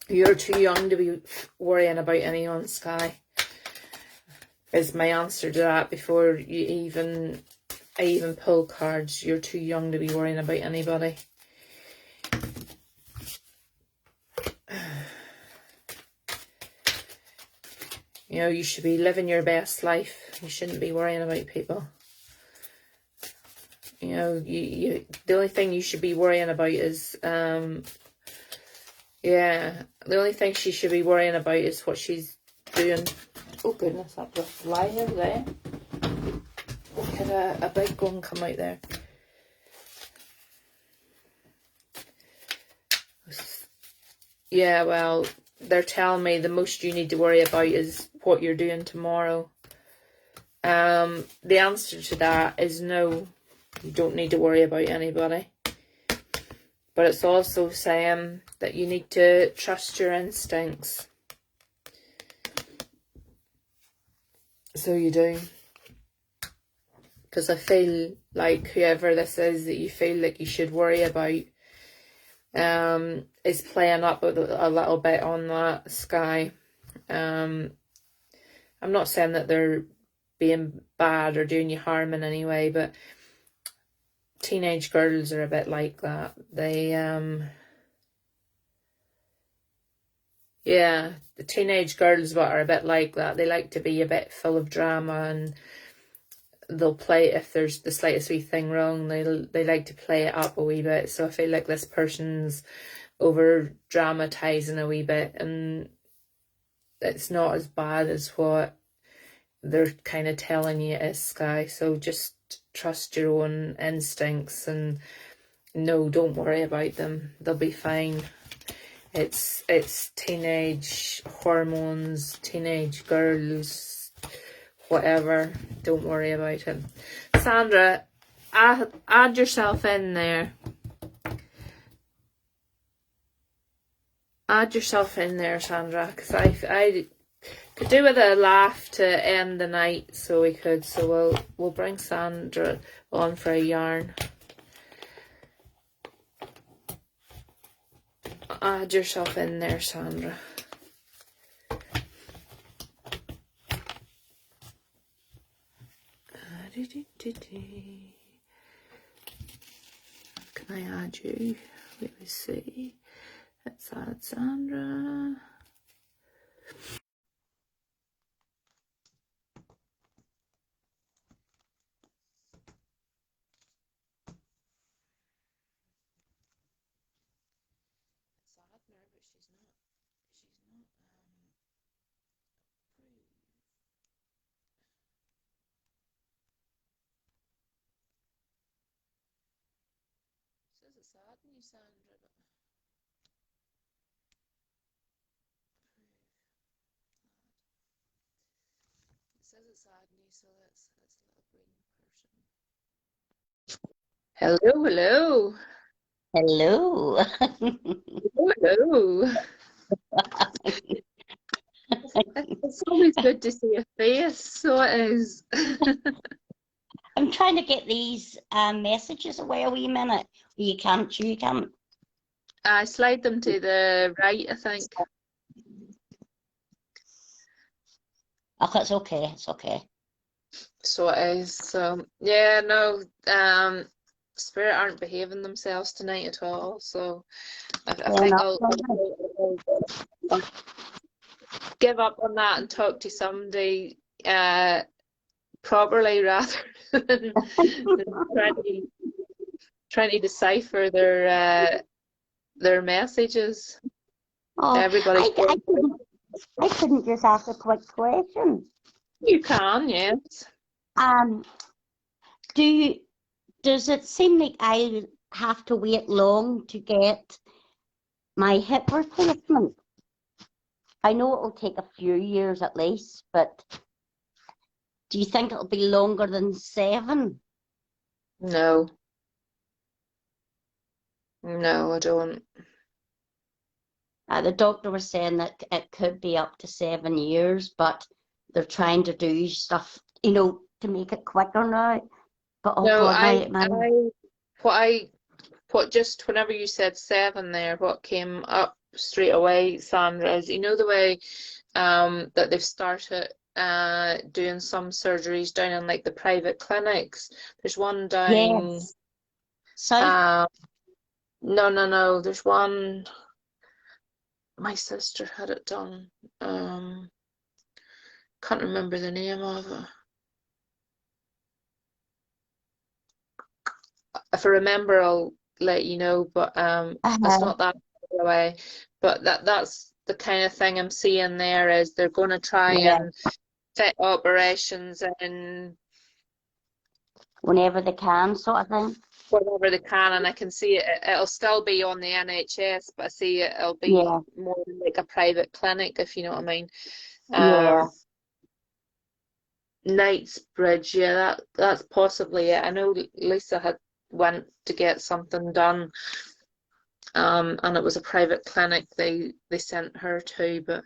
You're too young to be worrying about anyone, Sky, is my answer to that. Before I even pull cards, you're too young to be worrying about anybody. You know, you should be living your best life. You shouldn't be worrying about people. You know, the only thing you should be worrying about is, the only thing she should be worrying about is what she's doing. Oh goodness, that just fly over there. We had a big gun come out there. Yeah, well, they're telling me the most you need to worry about is what you're doing tomorrow. The answer to that is no. You don't need to worry about anybody. But it's also saying that you need to trust your instincts. So you do. Because I feel like whoever this is that you feel like you should worry about is playing up a little bit on that, Sky. I'm not saying that they're being bad or doing you harm in any way, but teenage girls are a bit like that. They, the teenage girls are a bit like that. They like to be a bit full of drama, and they'll play, if there's the slightest wee thing wrong, they like to play it up a wee bit. So I feel like this person's over dramatizing a wee bit, and it's not as bad as what they're kind of telling you it is, Sky. So just trust your own instincts, and no, don't worry about them. They'll be fine. It's teenage hormones, teenage girls, whatever. Don't worry about it. Sandra, add yourself in there. Add yourself in there, Sandra, because I could do with a laugh to end the night, so we could. So we'll bring Sandra on for a yarn. Add yourself in there, Sandra. Can I add you? Let me see. Let's add Sandra. Says it's adding you, Sandra, but says it's Agni, so that's a little green person. Hello, Hello. hello. It's always good to see a face, so it is. I'm trying to get these messages away a wee minute. You can't, you can't. I slide them to the right, I think. Oh, it's okay, it's okay. So it is. So yeah, no, Spirit aren't behaving themselves tonight at all. So I think I'll give up on that and talk to somebody properly rather than trying to decipher their messages. Oh, Everybody, I couldn't just ask a quick question. you can, yes. Does it seem like I have to wait long to get my hip replacement? I know it'll take a few years at least, but do you think it'll be longer than 7? No, I don't. The doctor was saying that it could be up to 7 years, but they're trying to do stuff, to make it quicker now. But oh No, God, what just whenever you said 7 there, what came up straight away, Sandra, is the way that they've started doing some surgeries down in like the private clinics. There's one down. yes. So No. There's one. My sister had it done. Can't remember the name of it. If I remember, I'll let you know. But it's not that far away. But that's the kind of thing I'm seeing there is they're going to try yeah, and fit operations in whenever they can, sort of thing. whenever they can, and I can see it'll still be on the NHS, but I see it'll be Yeah, more like a private clinic, if you know what I mean. yeah. Knightsbridge, yeah, that's possibly it. I know Lisa had went to get something done, and it was a private clinic they sent her to, but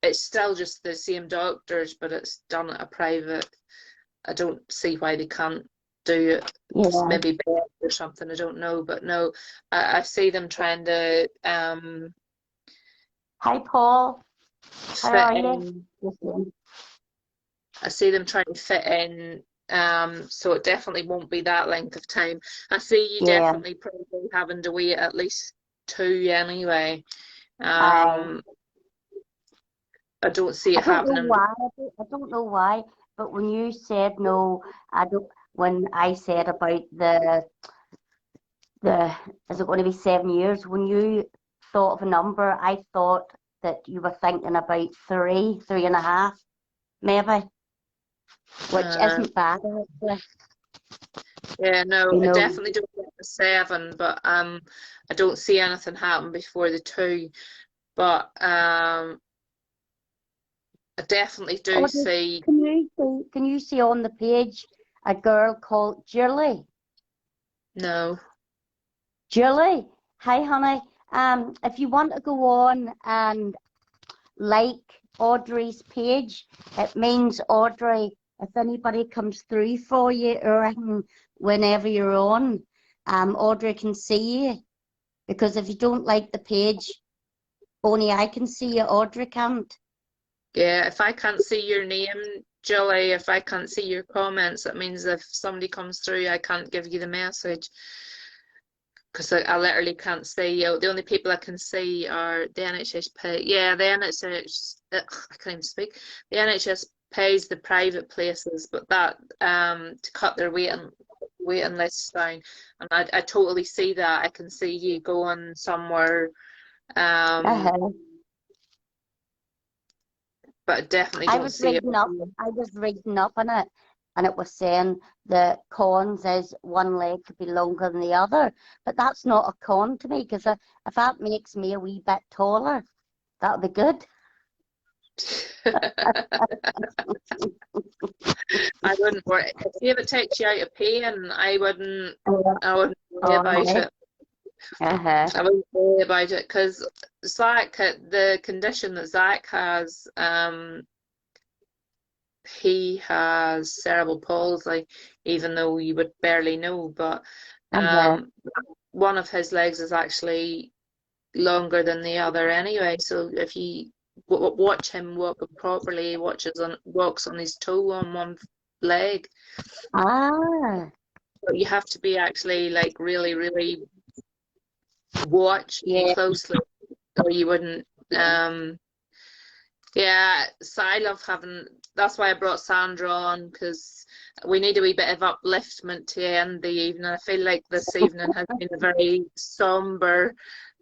it's still just the same doctors, but it's done at a private. I don't see why they can't do it. Yeah. Maybe better or something. I don't know, but no, I see them trying to Hi, Paul. How fit are in. you? I see them trying to fit in. So it definitely won't be that length of time. I see you Yeah. definitely probably having to wait at least 2 anyway. I don't see it don't know happening. why. I don't know why. But when you said no, I don't. When I said about the is it going to be 7 years? When you thought of a number, I thought that you were thinking about 3.5, maybe, which isn't bad, actually. Yeah, no, I definitely don't get the 7, but I don't see anything happen before the 2. But I definitely do see. Can you see on the page a girl called Julie? No. Julie, hi honey. If you want to go on and like Audrey's page, it means Audrey, if anybody comes through for you or whenever you're on, Audrey can see you. Because if you don't like the page, only I can see you, Audrey can't. Yeah, if I can't see your name, Julie, if I can't see your comments, that means if somebody comes through, I can't give you the message. Because I literally can't see. The only people I can see are the NHS pay. Yeah, the NHS. I can't even speak. The NHS pays the private places, but that to cut their waiting lists down, and I totally see that. I can see you going somewhere, but I definitely don't see it. I was reading up on it, and it was saying the cons is one leg could be longer than the other, but that's not a con to me because if that makes me a wee bit taller, that'll be good. I wouldn't worry. If it takes you out of pain, I wouldn't worry Oh, about honey. it. Uh-huh. I wouldn't worry about it because Zach, the condition that Zach has, he has cerebral palsy, even though you would barely know. But Uh-huh. one of his legs is actually longer than the other anyway. So if you watch him walk properly, he walks on his toe on one leg. Ah, But you have to be actually like really, really watching yeah. closely, or you wouldn't. Yeah, so I love having. That's why I brought Sandra on, because we need a wee bit of upliftment to end the evening. I feel like this evening has been a very somber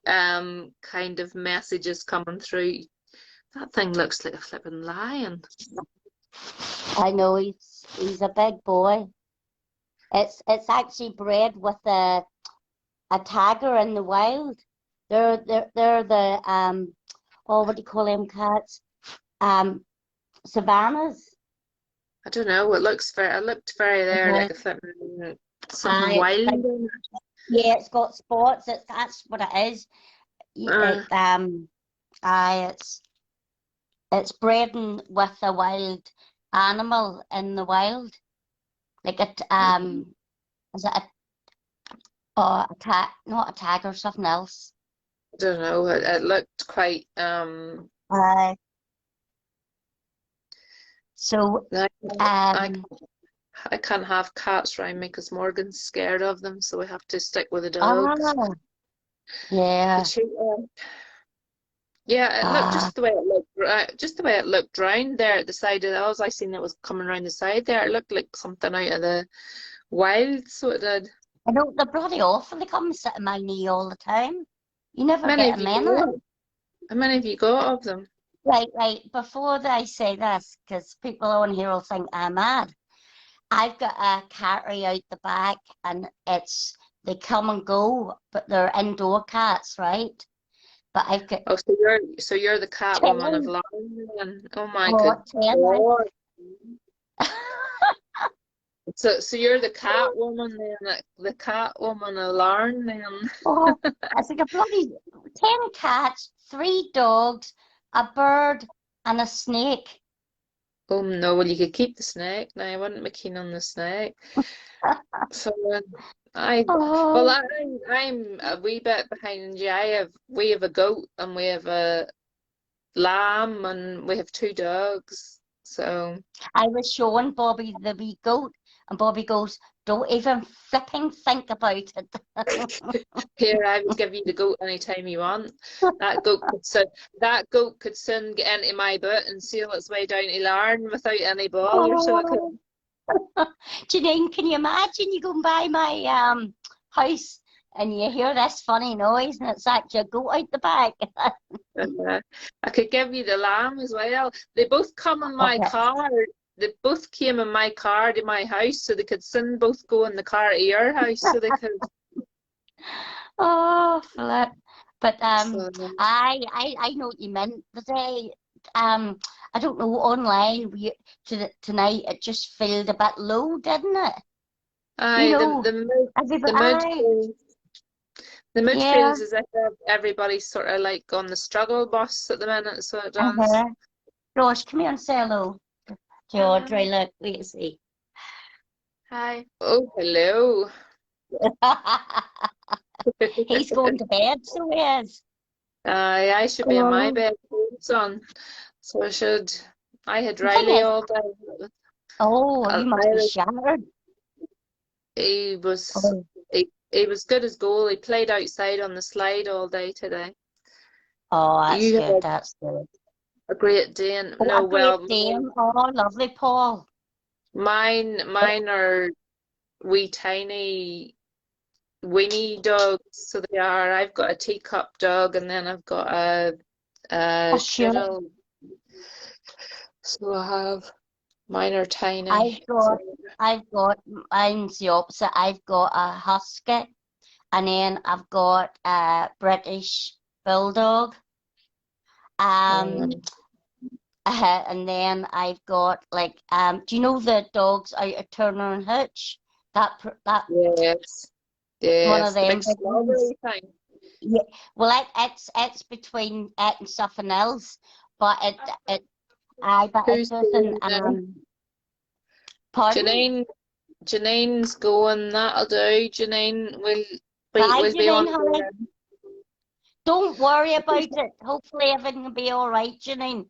kind of messages coming through. That thing looks like a flipping lion. I know he's a big boy. It's actually bred with a tiger in the wild. They're the oh, what do you call them cats? Savannas. I don't know. It looked very there Uh-huh. like a flipping something It's wild. like, yeah, it's got spots. That's what it is. Uh, I it's breeding with a wild animal in the wild, like is it not a tiger, something else. I don't know. It looked quite Uh, so I, I um, I can't have cats around me because Morgan's scared of them, so we have to stick with the dogs. ah, yeah, But yeah, it looked ah, just the way it looked, just the way it looked round there at the side of the house. I seen it was coming around the side there. It looked like something out of the wild, so it did. I know they're bloody awful. They come and sit on my knee all the time. You never Many get a of you minute. got? How many have you got of them? Right. Before I say this, because people on here will think I'm mad. I've got a cattery out the back, and they come and go, but they're indoor cats, right? But I've got Oh, so you're the cat woman of 10 London. Oh my or good 10, right? God. So you're the cat woman then, the cat woman of Larn then. Oh, it's like a bloody 10 cats, 3 dogs, a bird, and a snake. Oh no, well you could keep the snake. No, I wouldn't be keen on the snake. So I, well Oh, I'm a wee bit behind you. We have a goat and we have a lamb and we have 2 dogs. So I was showing Bobby the wee goat, and Bobby goes, "Don't even flipping think about it." here I would give you the goat anytime you want. That goat could soon get into my boot and sail its way down to Larne without any bother. So it could. Oh. Janine, can you imagine you going by my house and you hear this funny noise and it's actually a goat out the back? Uh, I could give you the lamb as well. They both come in my Okay. car. They both came in my car to my house, so they could soon both go in the car to your house, so they could. Oh, Philip. But So, I know what you meant the day. I don't know, online tonight it just felt a bit low, didn't it? You aye, know, the everybody, mood feels the mood yeah. feels as if everybody's sort of like on the struggle bus at the minute, so it does. Uh-huh. Josh, come here and say hello to Audrey. Look, wait and see. Hi. Oh, hello. He's going to bed, so he is. I should be in my Oh, bed, son. So I should. I had the thing Riley is, all day. oh, you must be Riley, shattered. he was Oh, he was good as gold. He played outside on the slide all day today. oh, that's You had good. That's good. a great day, and Oh, no, a great well, Dane. Oh, lovely, Paul. mine are wee tiny weenie dogs, so they are. I've got a teacup dog, and then I've got a Oh, sure. shittle. So I have mine are I've tiny. So got, I've got, mine's the opposite. I've got a husky, and then I've got a British bulldog. Um, um, And then I've got like do you know the dogs out of Turner and Hooch? That Yes. one of Yes. The them big big ones. strawberry thing. Yeah. Well, it's between it and something else, but it Who's doesn't doing now? pardon. Janine's going, that'll do. Janine Bye, will be on Janine, honey. there. Don't worry about it. Hopefully everything will be all right, Janine.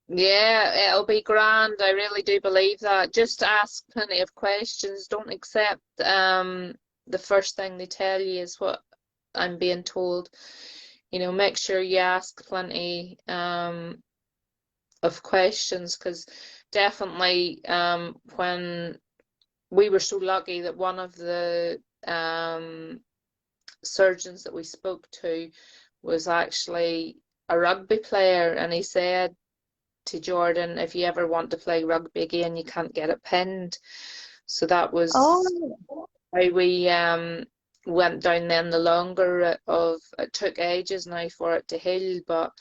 Yeah, it'll be grand. I really do believe that. Just ask plenty of questions. Don't accept the first thing they tell you is what I'm being told. You know, make sure you ask plenty of questions, because definitely when we were so lucky that one of the surgeons that we spoke to was actually a rugby player, and he said to Jordan, if you ever want to play rugby again, you can't get it pinned. So that was Oh, how we went down then the longer route of, it took ages now for it to heal, but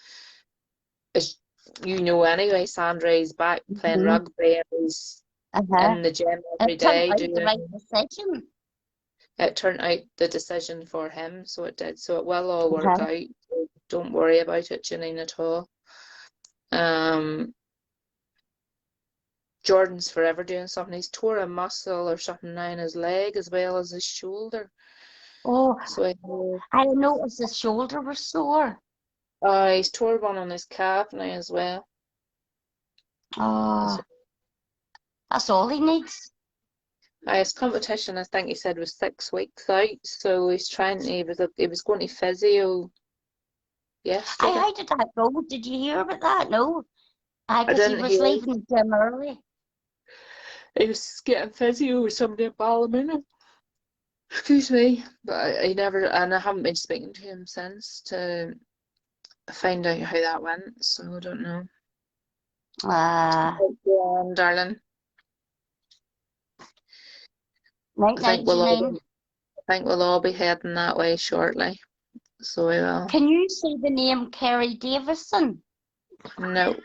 as you know anyway, Sandra is back playing mhm, rugby and he's uh-huh. in the gym every It turned day out the right doing. decision. It turned out the decision for him, so it did. So it will all work Uh-huh. out. So don't worry about it, Janine, at all. Um, Jordan's forever doing something. He's tore a muscle or something now in his leg as well as his shoulder. Oh, So I noticed his shoulder was sore. he's tore one on his calf now as well. Oh, So, that's all he needs. his competition, I think he said, was 6 weeks out. So he's trying. He was going to physio yesterday. How did that go? Did you hear about that? No. I Because he didn't was hear. leaving the gym early. He was getting physio with somebody in Ballymena. Excuse me, but I never, and I haven't been speaking to him since to find out how that went. So I don't know. Ah, Go on, darling. night I night, think we'll all Janine. be, I think we'll all be heading that way shortly. So we will. Can you see the name Kerry Davison? No.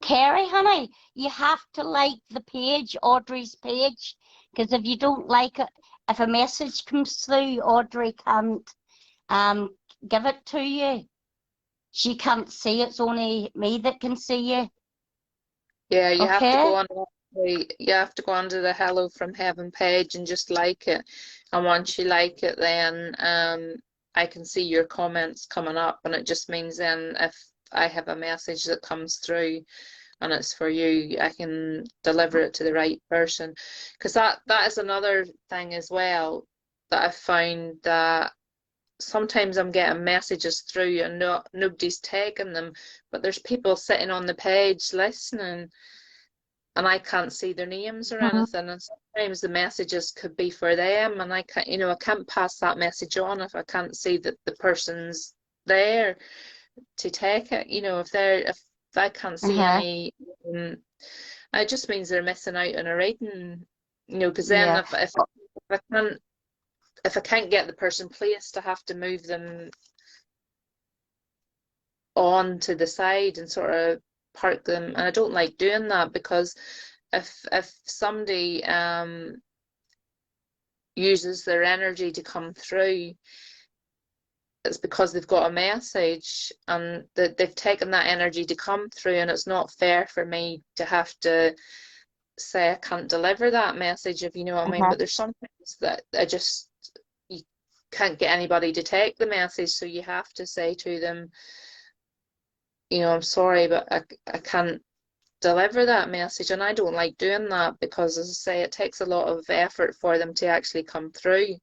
Kerry, honey, you have to like the page, Audrey's page, because if you don't like it, if a message comes through, Audrey can't um give it to you. She can't see, it's only me that can see you. Yeah, you have to Okay? go on. You have to go onto the Hello from Heaven page and just like it. And once you like it, then I can see your comments coming up, and it just means then if I have a message that comes through and it's for you, I can deliver it to the right person. Because that is another thing as well that I've found, that sometimes I'm getting messages through and nobody's taking them, but there's people sitting on the page listening and I can't see their names or Mhm. anything. And sometimes the messages could be for them, and I can't, I can't pass that message on if I can't see that the person's there to take it. If I can't see Uh-huh. any, um, it just means they're missing out on a reading. Because then Yeah. if I can't get the person placed, I have to move them on to the side and sort of park them. And I don't like doing that, because if somebody uses their energy to come through, it's because they've got a message and that they've taken that energy to come through, and it's not fair for me to have to say I can't deliver that message, if you know what I mean. Uh-huh. But there's sometimes that you can't get anybody to take the message, so you have to say to them, I'm sorry, but I can't deliver that message. And I don't like doing that, because, as I say, it takes a lot of effort for them to actually come through.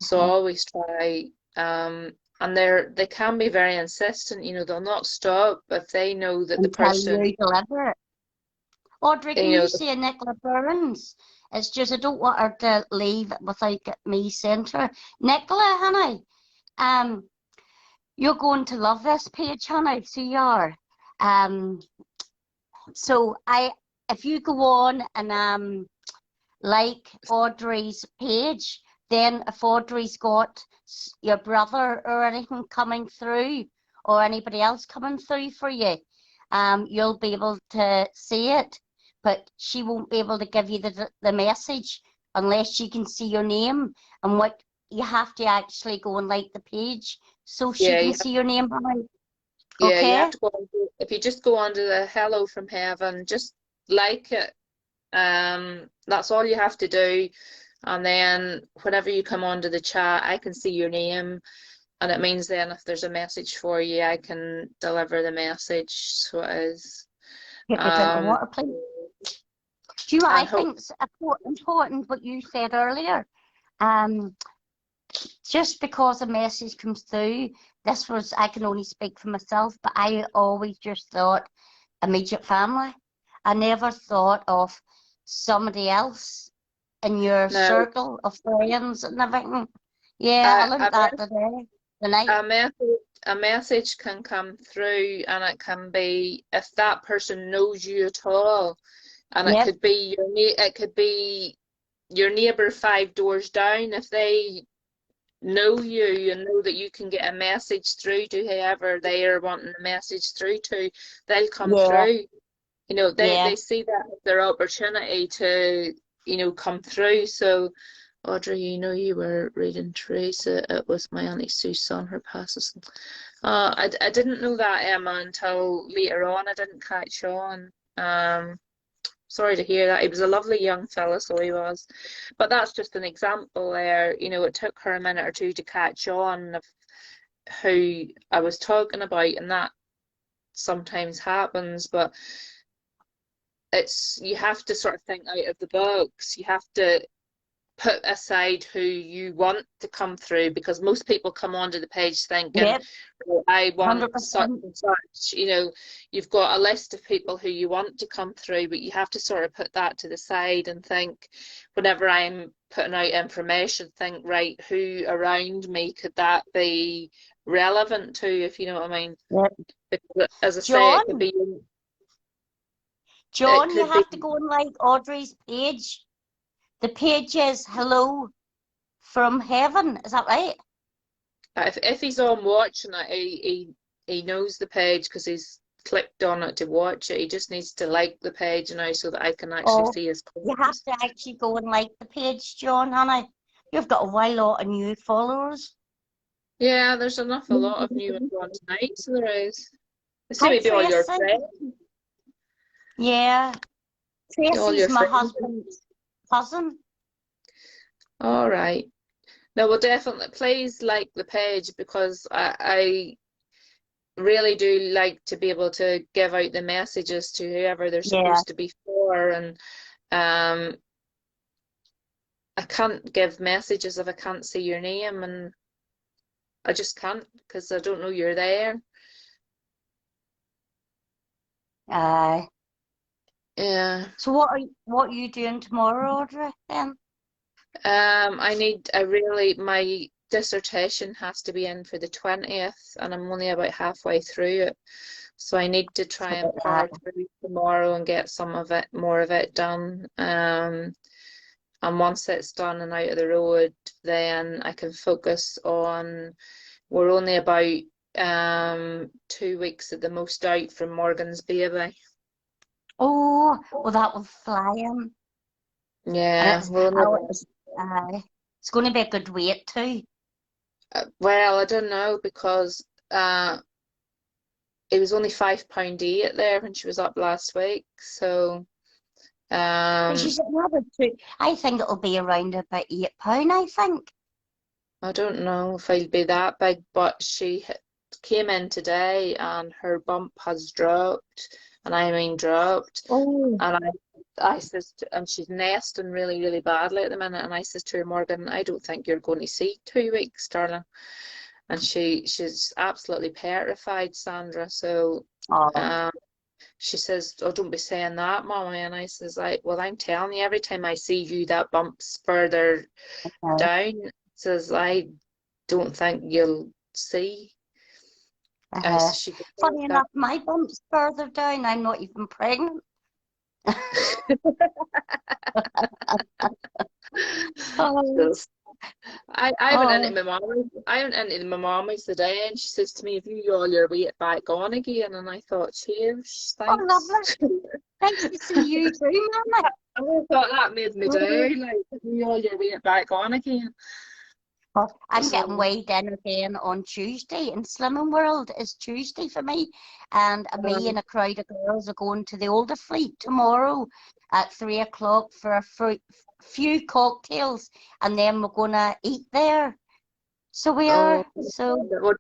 So I Uh-huh. always try, and they can be very insistent, they'll not stop if they know that the Until person, you deliver it. Audrey, can you you know, see Nicola Burns? It's just I don't want her to leave without me sent her. Nicola, honey, you're going to love this page, honey. So you are. Um, so if you go on and like Audrey's page, then if Audrey's got your brother or anything coming through, or anybody else coming through for you, you'll be able to see it, but she won't be able to give you the message unless she can see your name. And what you have to actually go and like the page so she Yeah, can see your name, honey. yeah, you Okay? have to go on if you just go onto the Hello from Heaven, just like it. That's all you have to do. And then whenever you come onto the chat, I can see your name. And it means then if there's a message for you, I can deliver the message. So it is. Get me a drink of Um, water, please. Do you know what I and hope, think's important what you said earlier? Just because a message comes through, I can only speak for myself, but I always just thought immediate family. I never thought of somebody else in your now, circle of friends and everything. Yeah, I learned a, that today, tonight. a message can come through, and it can be if that person knows you at all, and Yep, it could be your neighbor 5 doors down. If they know you and know that you can get a message through to whoever they are wanting a message through to, they'll come yeah, through. You know, yeah. they see that as their opportunity to, come through. So, Audrey, you were reading Teresa. It was my Auntie Sue's son, her passes. I didn't know that, Emma, until later on. I didn't catch on. Sorry to hear that. He was a lovely young fella, so he was. But that's just an example there. It took her a minute or two to catch on of who I was talking about, and that sometimes happens, but you have to sort of think out of the box. You have to put aside who you want to come through, because most people come onto the page thinking, Yep, oh, I want such 100%. and such. You've got a list of people who you want to come through, but you have to sort of put that to the side and think, whenever I'm putting out information, think, right, who around me could that be relevant to, if you know what I mean? Yep. Because, as I say, John, it John, you could be have to go and like Audrey's page. The page is Hello from Heaven. Is that right? if he's on watching it, he knows the page because he's clicked on it to watch it. He just needs to like the page now so that I can actually Oh, see his you have comments. to actually go and like the page, John, honey. You've got a while lot of new followers. Yeah, there's a lot of new ones on tonight, so there is. They seem Hi, to be all your Tracy. friends. Yeah, All your Tracy's my friends. husband's cousin. All right. No, well, definitely, please like the page, because I really do like to be able to give out the messages to whoever they're Yeah, supposed to be for, and um, I can't give messages if I can't see your name, and I just can't because I don't know you're there. uh, Yeah. so what are you doing tomorrow, Audrey, then? My dissertation has to be in for the 20th, and I'm only about halfway through it. So I need to try and power through tomorrow and get more of it done. And once it's done and out of the road, then I can focus on, we're only about 2 weeks at the most out from Morgan's baby. Oh, well, that will fly in. Yeah, And we're only it's going to be a good weight too. well, I don't know, because it was only £5.8 there when she was up last week. So But she's another two. I think it'll be around about £8, I think. I don't know if I'll be that big, but she came in today and her bump has dropped, and I mean dropped. Oh, And I says, and she's nesting really, really badly at the minute. And I says to her, Morgan, I don't think you're going to see 2 weeks, darling. And she's absolutely petrified, Sandra. So oh, she says, oh, don't be saying that, Mommy. And I says, well, I'm telling you, every time I see you, that bump's further okay. down. Says, I don't think you'll see. She Funny enough, my bump's further down. I'm not even pregnant. Oh, Just I went Oh, into my mum. I went into my mummy's today, and she says to me, "Have you all your weight back on again?" And I thought, "Cheers, oh, thanks." lovely. Nice to see you too, Mama. I thought that made me day. Like, "Have you all your weight back on again?" Oh, I'm getting So, weighed in again on Tuesday, and Slimming World is Tuesday for me. And me and a crowd of girls are going to the Older Fleet tomorrow at 3 o'clock for a few cocktails, and then we're gonna eat there. So we oh, are. So well,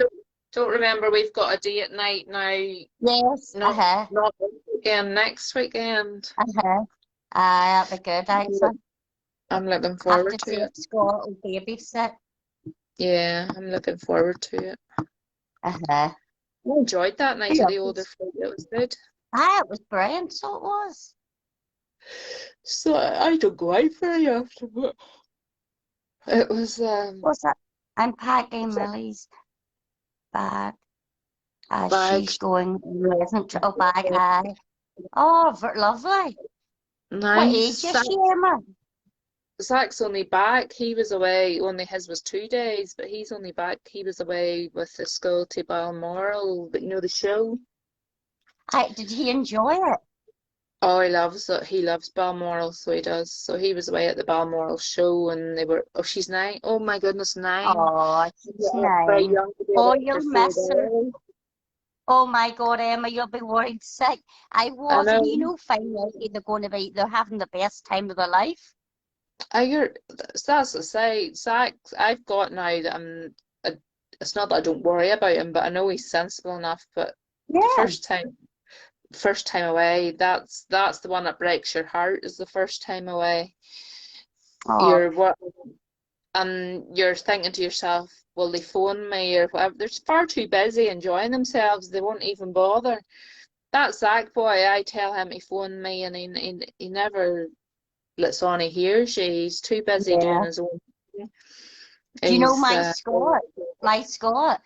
don't remember we've got a date night now. yes, Not not this weekend, next weekend. that'll be good. Actually, I'm looking have to forward to see it. if Scott will babysit. Yeah, I'm looking forward to it. Uh-huh. I enjoyed that night at the Older Fleet. It was good. It was brilliant. So it was. So I don't go out very often, but it was What's that? I'm packing Millie's bag. bag. She's going isn't a bag. Oh, lovely. What age Nice. is she, Emma? Zach's only back. He was away, only his was 2 days, but he's only back. He was away with the school to Balmoral, but you know the show? Did he enjoy it? Oh, he loves it. He loves Balmoral, so he does. So he was away at the Balmoral show and they were, oh, she's 9. Oh my goodness, 9. Oh, she's Yeah, very 9. young to be Oh, away for you'll 4 miss her. days. Oh my God, Emma, you'll be worried sick. I I was, and know. finally they're having the best time of their life. I hear that's to say, Zach, I've got now that it's not that I don't worry about him, but I know he's sensible enough. But the Yeah. first time away, that's the one that breaks your heart is the first time away. Oh, You're what, and you're thinking to yourself, will they phone me or whatever? They're far too busy enjoying themselves. They won't even bother. That Zach boy, I tell him to phone me, and he never lets on he hears you. He's too busy doing yeah. his own thing. Do you know He's my Scott? My Scott,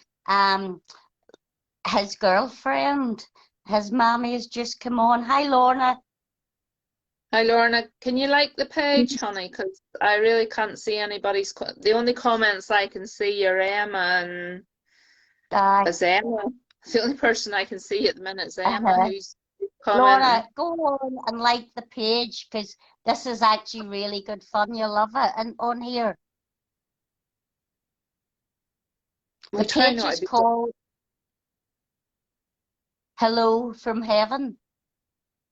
his girlfriend, his mommy has just come on. Hi, Lorna. Hi Lorna, can you like the page, honey? Because I really can't see anybody's. The only comments I can see are Emma and Uh, is Emma. The only person I can see at the minute is Emma uh who's Laura, commenting. go on and like the page because this is actually really good fun. You'll love it. And on here, We the try page not is to be. called Hello from Heaven.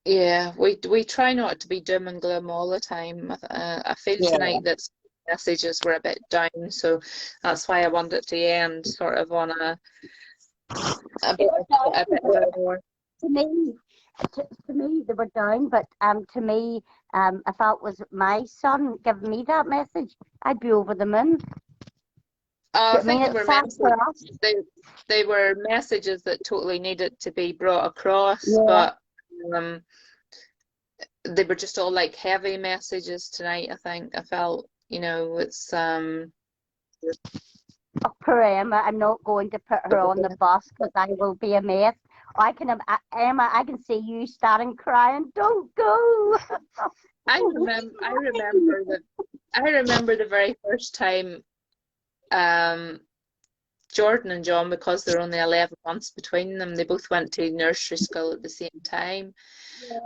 Yeah, we try not to be doom and gloom all the time. I feel Yeah. tonight that messages were a bit down, so that's why I wanted to end sort of on a They bit were down, a bit but more. to me, to me they were down. But to me, if that was my son giving me that message, I'd be over the moon. Do I you know what I mean? think they It's were sad for us. they they were messages that totally needed to be brought across, Yeah. but um, they were just all like heavy messages tonight. I think I felt, it's Poor Emma, I'm not going to put her on the bus because I will be a mess. Emma, I can see you starting crying. Don't go. I remember the very first time Jordan and John, because they're only 11 months between them, they both went to nursery school at the same time.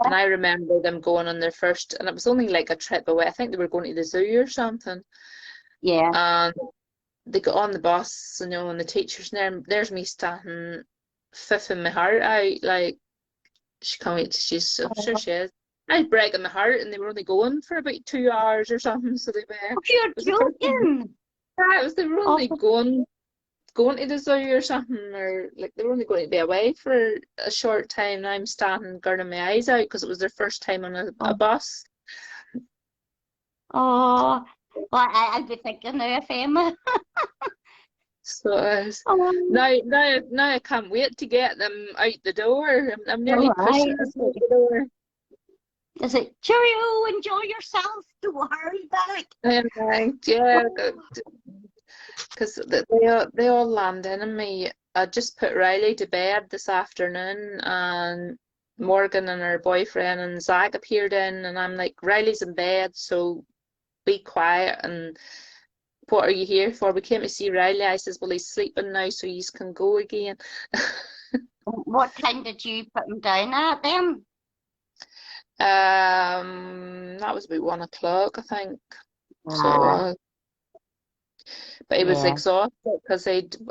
And I remember them going on their first, and it was only like a trip away. I think they were going to the zoo or something. Yeah. And they got on the bus, and the teachers, and there's me standing, fiffing my heart out, like, she can't wait. I'm sure she is. I was breaking my heart, and they were only going for about 2 hours or something. So Oh, you're it was the first time. joking. Yeah, it was they were only Oh, going to the zoo or something, or like they were only going to be away for a short time. And I'm standing, gurning my eyes out because it was their first time on a oh, bus. oh. Well, I'd be thinking now of Emma. So Oh, now I can't wait to get them out the door. I'm nearly all pushing right. them out the door. Is it cheerio? Enjoy yourself. Don't hurry back. And yeah, because they all land in on me. I just put Riley to bed this afternoon, and Morgan and her boyfriend and Zach appeared in, and I'm like, Riley's in bed, so be quiet. And what are you here for? We came to see Riley. I says, well, he's sleeping now, so you can go again. What time did you put him down at then? That was about 1 o'clock, I think. So it Uh, was. But he was yeah. exhausted because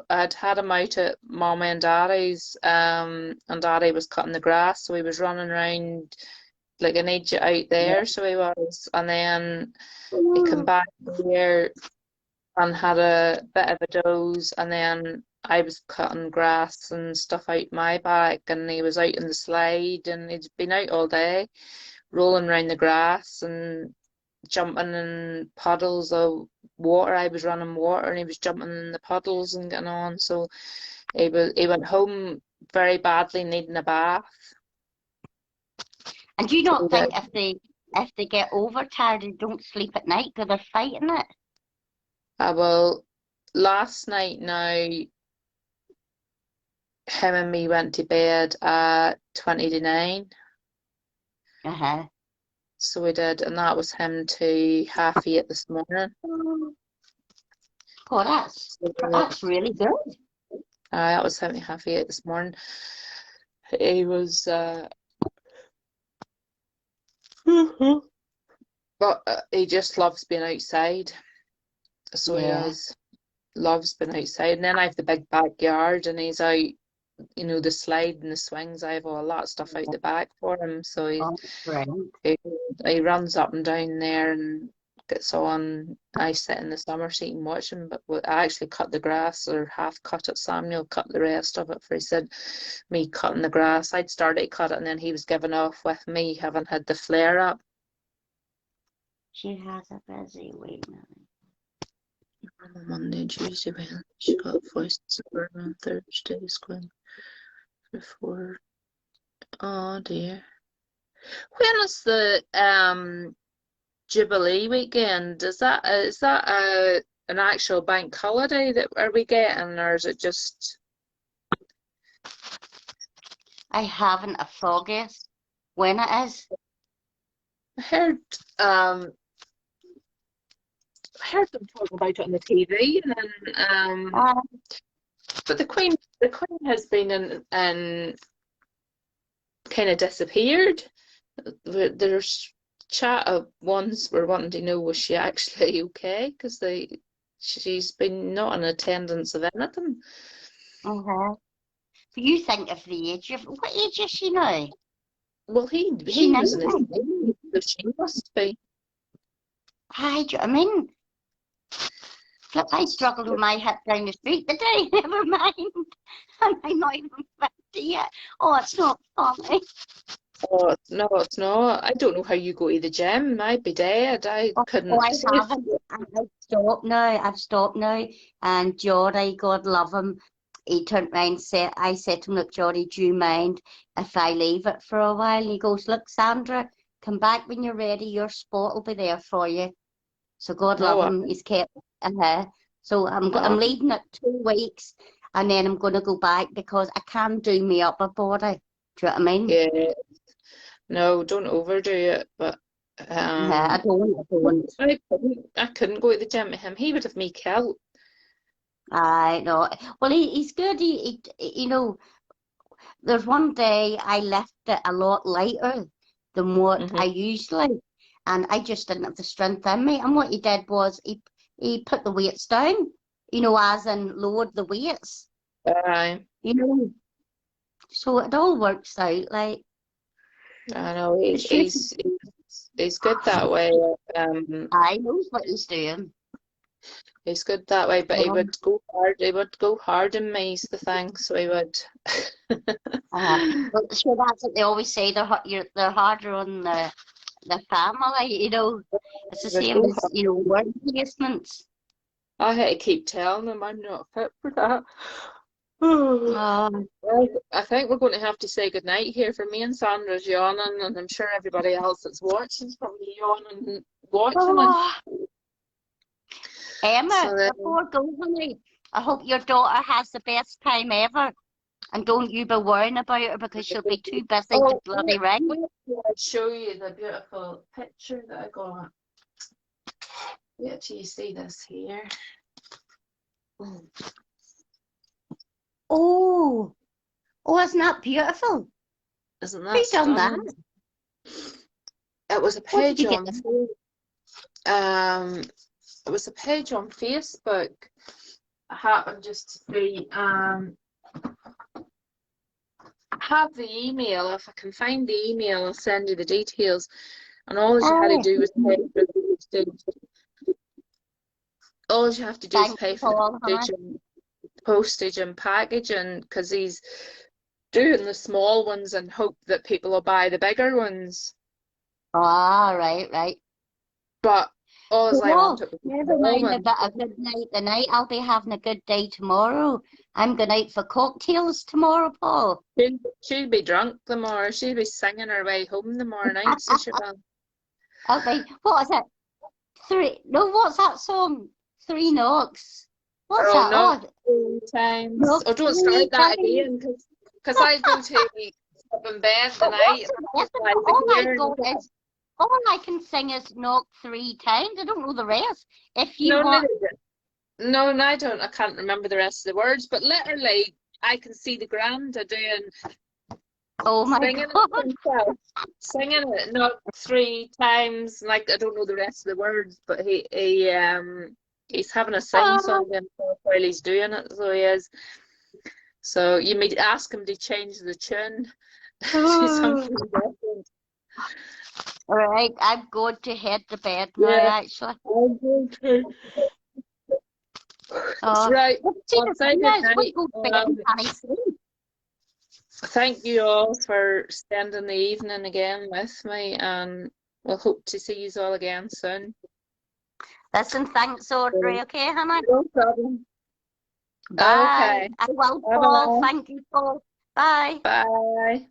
I'd had him out at Mama and Daddy's, and Daddy was cutting the grass, so he was running around like an idiot out there, so he was. And then he came back here and had a bit of a doze, and then I was cutting grass and stuff out my back, and he was out in the slide, and he'd been out all day, rolling around the grass and jumping in puddles of water. I was running water, and he was jumping in the puddles and getting on. So he went home very badly, needing a bath. And do you So not that, think if they get overtired, they don't sleep at night because they're fighting it? well, last night now, him and me went to bed at 20 to 9. Uh-huh. So we did, and that was him to 8:30 this morning. Oh, that's really good. That was him to 8:30 this morning. He was, but he just loves being outside. So he Yeah. does. Loves being outside. And then I have the big backyard, and he's out, the slide and the swings. I have all that stuff out the back for him. So Oh, right. he runs up and down there and gets on. I sit in the summer seat and watch him, but I actually cut the grass, or half cut it. Samuel cut the rest of it, for he said me cutting the grass. I'd started to cut it, and then he was giving off with me having had the flare up. She has a busy week now. Monday, Tuesday, Wednesday, she got voices over on Thursdays going before. Oh dear. When is the Jubilee weekend? Is that an actual bank holiday that are we getting, or is it just? I haven't a foggiest when it is. I heard them talking about it on the TV, and then but the Queen has been in kind of disappeared. There's chat of ones were wanting to know, was she actually okay, because she's been not in attendance of anything. Uh-huh. Do you think of the age of what age is she now? Well, he She was in his 90? 80s, so she must be. Hi, do you know what I mean? Look, I struggled with my hip down the street today, never mind. And I'm not even 50 yet. Oh, it's not funny. Oh, no, it's not. I don't know how you go to the gym. I'd be dead. I Oh, couldn't. I haven't. I've stopped now. I've stopped now. And Geordie, God love him, he turned round and said, I said to him, look, Geordie, do you mind if I leave it for a while? He goes, look, Sandra, come back when you're ready. Your spot will be there for you. So God love Oh, him. He's kept So I'm oh, leaving it 2 weeks, and then I'm going to go back because I can't do me upper body. Do you know what I mean? yeah. No, don't overdo it. But Yeah, I don't. I couldn't go to the gym with him. He would have me killed. I know. Well, he's good. There's one day I left it a lot lighter than what I Mm-hmm. usually, and I just didn't have the strength in me. And what he did was he put the weights down, as in lowered the weights, I you know. So it all works out. Like know it's just he's good that way. I knows what he's doing. He's good that way, but he Um, would go hard. He would go hard in me, is the thing. So he would. but so that's what they always say. They're harder on the family. It's the He would same go as hard. work placements. I had to keep telling him I'm not fit for that. Um, Well, I think we're going to have to say goodnight here, for me and Sandra's yawning, and I'm sure everybody else that's watching is probably yawning and watching it. oh, Emma, So then, before going, honey, I hope your daughter has the best time ever. And don't you be worrying about her because she'll be too busy to oh, bloody ring. wait till I show you the beautiful picture that I got. Wait till you see this here. Oh, oh, isn't that beautiful? Isn't Who that done that? stunning? It was a Where did page you get on this? it was a page on Facebook. I happened just to be I have the email. If I can find the email, I'll send you the details. And all you had to Oh, do was pay for the postage. All you have to do is thank pay you, for the Paul, honey. postage and packaging, because he's doing the small ones and hope that people will buy the bigger ones. Ah, right, right. But all I Well, wanted was the never small mind one. about a good night tonight. I'll be having a good day tomorrow. I'm going out for cocktails tomorrow, Paul. She'll be drunk the more. She'll be singing her way home the more night, so she will. I'll be, what is it? What's that song? Three Knocks. What's Oh that? no, Oh, 3 times. Knock Oh, don't three start that times. again, because I go to sleep in bed But tonight what's and the I just rhythm? like All to I hear got it. is, all I can sing is knock 3 times. I don't know the rest. If you No, want, no, no, I don't. I can't remember the rest of the words, but literally, I can see the Granda doing oh my singing God. it himself, singing it not 3 times. Like I don't know the rest of the words, but he's having a sing song himself while he's doing it. So he is. So you may ask him to change the tune to something different. All right, I'm going to head to bed now, Yeah, actually. I'm going to. Oh, Right. well, see, Well, the say thing good is, we night. go to bed and can't sleep. Thank you all for spending the evening again with me, and we'll hope to see you all again soon. Listen, thanks, Audrey. Okay, Hannah? No problem. Bye. Okay. I will, Paul. Bye-bye. Thank you, Paul. Bye. Bye.